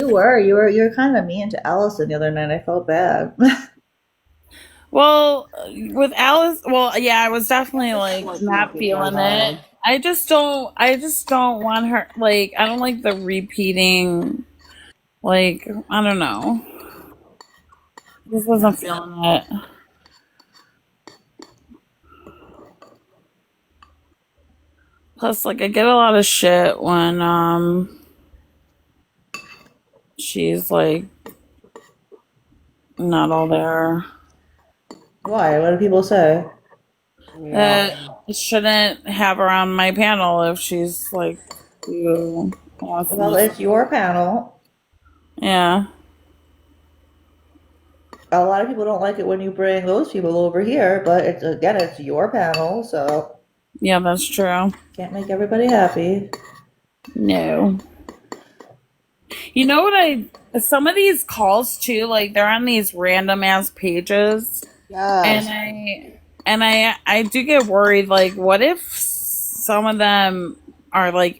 You were kind of mean to Allison the other night. I felt bad. Well, with Alice, well, yeah, I was definitely like Like not not feeling feeling it. well. I just don't want her, like, I don't like the repeating, like, I don't know. Just wasn't feeling it. Plus, like, I get a lot of shit when, she's like not all there. Why? What do people say? Yeah. That I shouldn't have her on my panel if she's like too Well, awesome. it's your panel. Yeah, A lot of people don't like it when you bring those people over here, but it's your panel, so yeah, that's true. can't make everybody happy. No. You know what some of these calls too, like they're on these random ass pages, and Yes. I do get worried, like what if some of them are like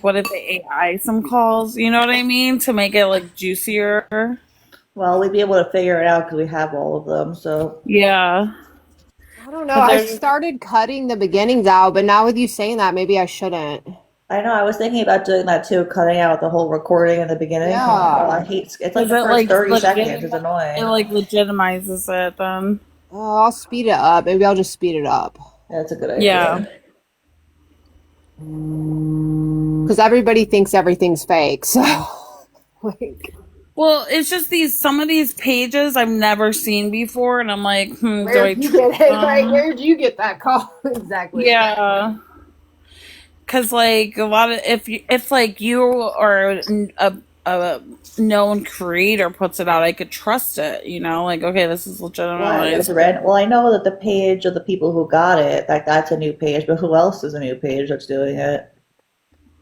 what if they AI some calls, you know what I mean? To make it like juicier. Well, we'd be able to figure it out because we have all of them. So Yeah. I don't know. 'Cause I there's started cutting the beginnings out, but now with you saying that, maybe I shouldn't. I know I was thinking about doing that too, cutting out the whole recording in the beginning. 'Cause, oh, I Yeah. hate it's like because the it first like 30 seconds is annoying. legitimizes it then. Oh, I'll speed it up. Maybe I'll just speed it up. That's a good Yeah. idea. Because everybody thinks everything's fake. So, like, Well, it's just some of these pages I've never seen before, and I'm like, do I where'd you trust get it? Right? them? Where'd you get that call? Exactly. Yeah, because like a lot of if like you or a known creator puts it out, I could trust it. You know, like okay, this is Why? There's legitimized. a random. Well, I know that the page of the people who got it, like that's a new page, but who else is a new page that's doing it?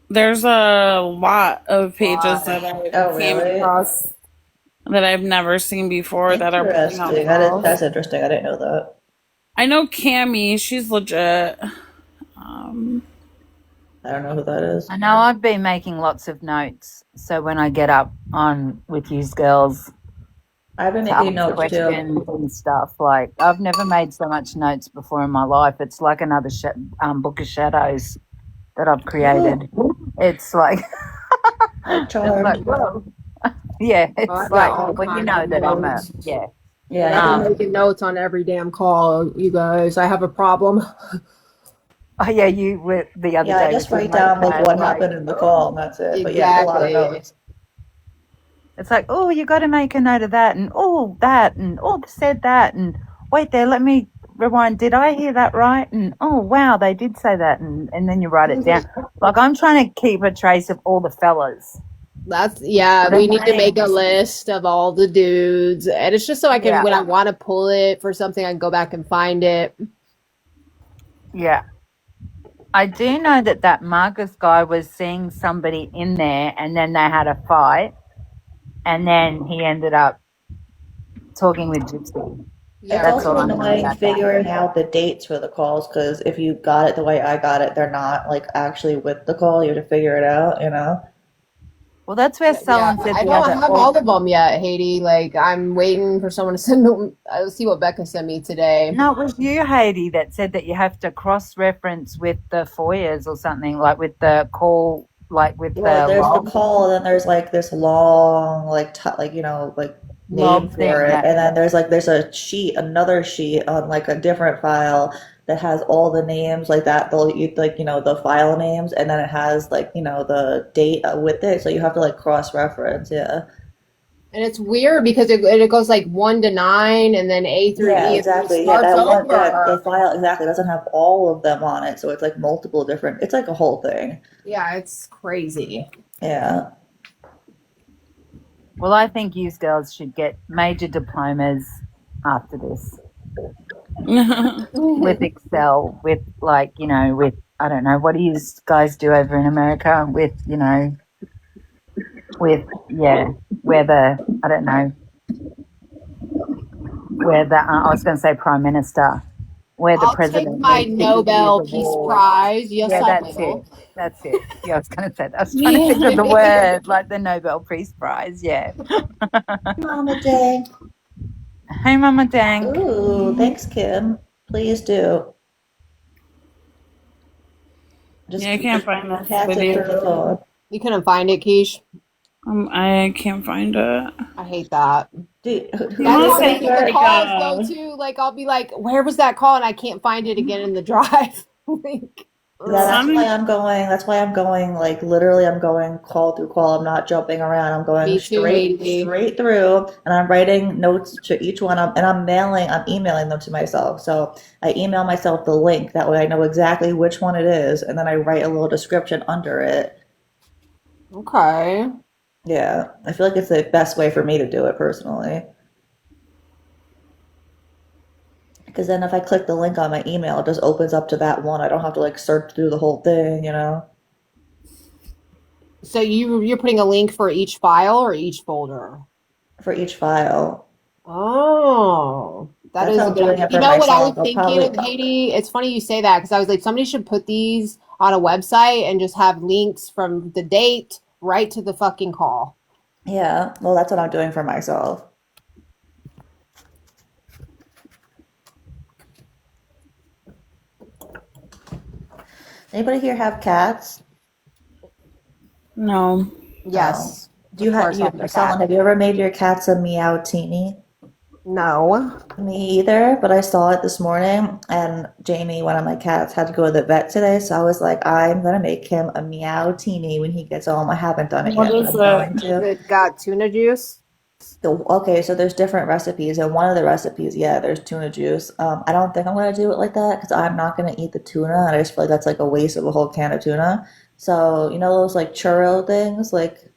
There's a lot of pages that I Oh, came really? across that I've never seen before that are putting out Interesting. calls. That's interesting. I didn't know that. I know Cammy, she's legit. Um, I don't know who that is. I know I've been making lots of notes. So when I get up on with you girls I've been to making ask notes too. questions and stuff, like I've never made so much notes before in my life. It's like another book of shadows that I've created. It's like, I'm it's like, charmed. whoa. Yeah, Oh, it's I've got like, all well, you kinds know of that I'm a, notes. yeah. Yeah, I've I been do. making notes on every damn call, you guys. I have a problem. Oh, yeah, you were the other Yeah, I day just with your write down like notepad, what like, happened in the call, oh. and that's it. But yeah, it's a lot of Exactly. notes. It's like, oh, you got to make a note of that, and oh, that, and oh, they said that, and wait there, let me rewind. Did I hear that right? And oh, wow, they did say that, and then you write it down. Like I'm trying to keep a trace of all the fellas. Yeah, The we need to make a names. list of all the dudes. And it's just so I can, Yeah, when I want to pull it for something, I can go back and find it. yeah. I do know that Marcus guy was seeing somebody in there, and then they had a fight, and then he ended up talking with Gypsy. It's Yeah, That's all also I know annoying about that. figuring out the dates for the calls because if you got it the way I got it, they're not like actually with the call. You have to figure it out, you know? Well, that's where yeah. Solon said I the don't other. have all of them yet, Haiti. Like I'm waiting for someone to send me. I'll see what Becca sent me today. No, it was you, Haiti, that said that you have to cross-reference with the FOIAs or something, like with the call, like with Well, the there's the lob, call, and then there's like this long, like, like like name lob for thing. it, Yeah. and then there's a sheet, another sheet on like a different file that has all the names like that, like the file names, and then it has like the date with it, so you have to like cross-reference, yeah. And it's weird because it goes like 1 to 9 and then A through Yeah, E and then it exactly. Yeah, starts that one, that the over. file exactly doesn't have all of them on it, so it's like multiple different. It's like a whole thing. Yeah, it's crazy. Yeah. Well, I think you girls should get major diplomas after this with Excel, with like, with, I don't know, what do you guys do over in America with, yeah, where the, I don't know, where the, I was going to say prime minister, where the I'll take president my needs to give you Nobel the Peace award. Prize. Yes, Yeah, I that's it. will. That's it. Yeah, I was going to say that. I was trying to think of the word, like the Nobel Peace Prize. Yeah. Mama Dang. Hey, Mama Dank. Ooh, thanks, Kim. Please do. Yeah, Just I keep can't find this cats in for the video. phone. You couldn't find it, Keish? I can't find it. I hate that. Dude, You That's must how say many the like calls go to. Like I'll be like, where was that call? And I can't find it again in the drive. Like, that's why Sonic. I'm going. That's why I'm going. Like literally, I'm going call through call. I'm not jumping around. I'm going me too, Haiti. straight through, and I'm writing notes to each one. And I'm emailing them to myself. So I email myself the link. That way, I know exactly which one it is, and then I write a little description under it. Okay. Yeah, I feel like it's the best way for me to do it personally. Because then if I click the link on my email, it just opens up to that one. I don't have to like search through the whole thing, you know, So you're putting a link for each file or each folder? for each file. Oh, that That's is how a I'm good doing idea. it You for know what I was myself. I'll probably, thinking, Haiti? It's funny you say that because I was like, somebody should put these on a website and just have links from the date right to the fucking call. yeah, well, that's what I'm doing for myself. Anybody here have cats? No. No. Yes, Do you of have course you, I'm a cat. Solon, have you ever made your cats a meow teeny? No. Me either, but I saw it this morning, and Jamie, one of my cats, had to go to the vet today, so I was like, I'm gonna make him a meow teeny when he gets home. I haven't done it What yet, but is I'm it? going Has to. it got tuna juice? Okay, so there's different recipes, and one of the recipes, yeah, there's tuna juice. I don't think I'm gonna do it like that because I'm not gonna eat the tuna, and I just feel like that's like a waste of a whole can of tuna. So you know those like churro things, like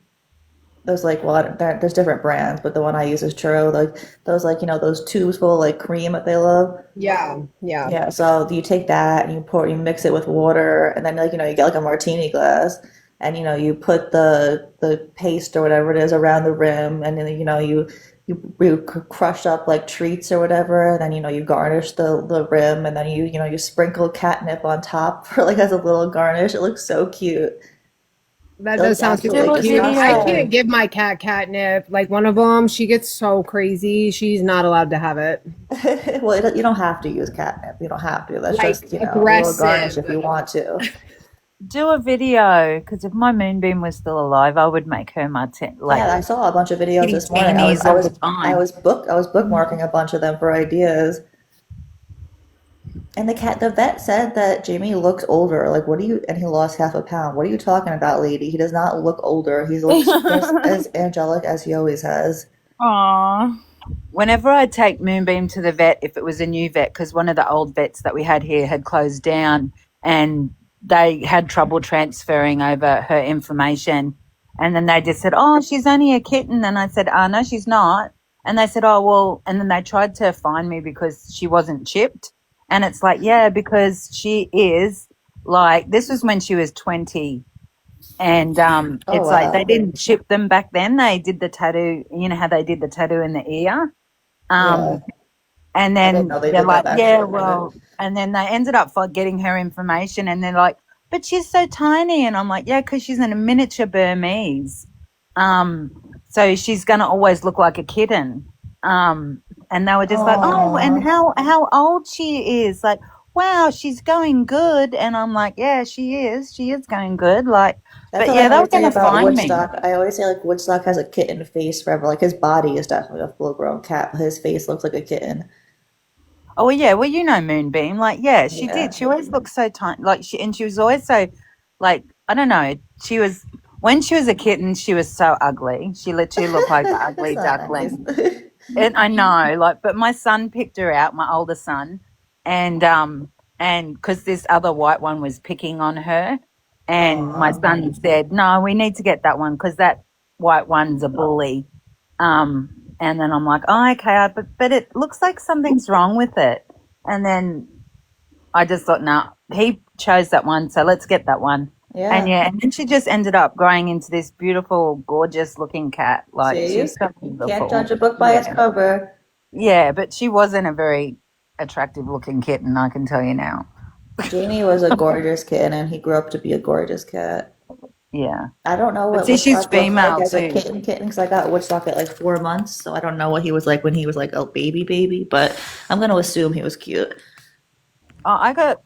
those like well, there's different brands, but the one I use is churro, like those like those tubes full of like cream that they love. Yeah, yeah. Yeah, so you take that and you mix it with water, and then like you get like a martini glass, and you put the paste or whatever it is around the rim, and then you crush up like treats or whatever, and then you garnish the rim, and then you sprinkle catnip on top for like as a little garnish. It looks so cute. That It does looks sound super absolutely Do a cute. I video. can't disgusting. give my cat catnip. Like one of them, she gets so crazy. She's not allowed to have it. Well, you don't have to use catnip. You don't have to. That's Like just a little garnish aggressive. if you want to. Do a video, because if my moonbeam was still alive, I would make her my like Yeah, I saw a bunch of videos kitty this morning. I was teenies I all the was I time. was bookmarking a bunch of them for ideas. And the vet said that Jamie looks older. Like, what do you? And he lost half a pound. What are you talking about, lady? He does not look older. He looks just as angelic as he always has. Aw. Whenever I take Moonbeam to the vet, if it was a new vet, because one of the old vets that we had here had closed down and they had trouble transferring over her information. And then they just said, oh, she's only a kitten. And I said, oh, no, she's not. And they said, oh, well, and then they tried to find me because she wasn't chipped. And it's like, yeah, because she is. Like this was when she was 20, and Oh it's like they wow. didn't ship them back then. They did the tattoo. You know how they did the tattoo in the ear. Yeah. Um, and I didn't know then they they're did that like, back yeah, then. well, and then they ended up for getting her information, and they're like, but she's so tiny, and I'm like, yeah, because she's in a miniature Burmese, um, so she's gonna always look like a kitten, and they were just like, oh, and Oh, how old she is, like, wow, she's going good, and I'm like, yeah, she is going good, like, that's but what I yeah, they were always say gonna about find me. Woodstock. I always say like Woodstock has a kitten face forever. Like his body is definitely a full-grown cat, but his face looks like a kitten. Oh yeah, well you know Moonbeam, like yeah, she did. Yeah. She always looked so tiny, like she was always so, like I don't know. She was when she was a kitten, she was so ugly. She literally looked like an That's ugly not nice. duckling. And I know, like, but my son picked her out, my older son, and because this other white one was picking on her, and my Aw. son said, "No, we need to get that one because that white one's a bully." And then I'm like, "Oh, okay," but it looks like something's wrong with it. And then I just thought, "No, he chose that one, so let's get that one." And Yeah. yeah, and then she just ended up growing into this beautiful, gorgeous looking cat. Like she's See? so Can't judge beautiful. a book by its Yeah. cover. Yeah, but she wasn't a very attractive looking kitten, I can tell you now. Jamie was a gorgeous kitten and he grew up to be a gorgeous cat. Yeah. I don't know But what see, she's Woodstock looked like female as a too. kitten because I got Woodstock at like 4 months, so I don't know what he was like when he was like a baby, but I'm gonna assume he was cute.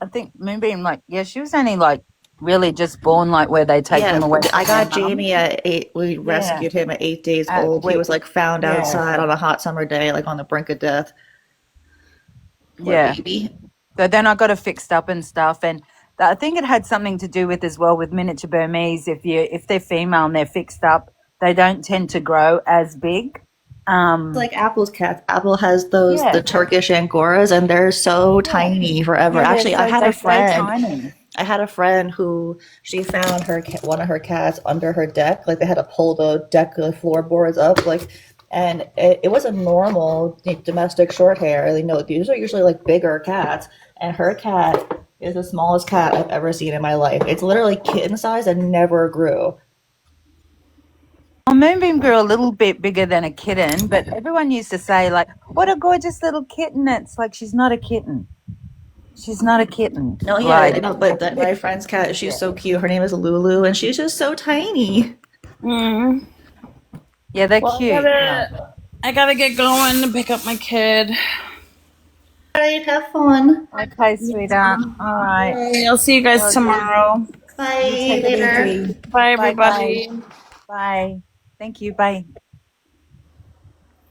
I think Moonbeam, like, yeah, she was only like really just born, like where they take them Yeah, away I from their got mum. Jamie at 8. We Yeah. rescued him at 8 days At old. He week. was like found Yeah. outside on a hot summer day, like on the brink of death. Poor Yeah. baby. So then I got it fixed up and stuff, and I think it had something to do with as well with miniature Burmese. If they're female and they're fixed up, they don't tend to grow as big. Like Apple's cats. Apple has those Yeah, the Turkish Angoras, and they're so yeah, tiny forever. yeah. Actually, They stay tiny. I had a friend who she found one of her cats under her deck. Like they had to pull the deck the floorboards up, like, and it was a normal domestic short hair. You know, these are usually like bigger cats, and her cat is the smallest cat I've ever seen in my life. It's literally kitten size and never grew. Well, Moonbeam grew a little bit bigger than a kitten, but everyone used to say, like, what a gorgeous little kitten. It's like, she's not a kitten. She's not a kitten. No, yeah, I Like, know, but my friend's cat, she's yeah, so cute. Her name is Lulu, and she's just so tiny. Mm. yeah, they're Well, cute. Yeah. I gotta get going to pick up my kid. All right, have fun. Okay, sweetheart. All right. Okay, I'll see you guys Well, tomorrow. you Bye take it later. easy. Bye, Bye bye. everybody. Bye. Thank you. Bye.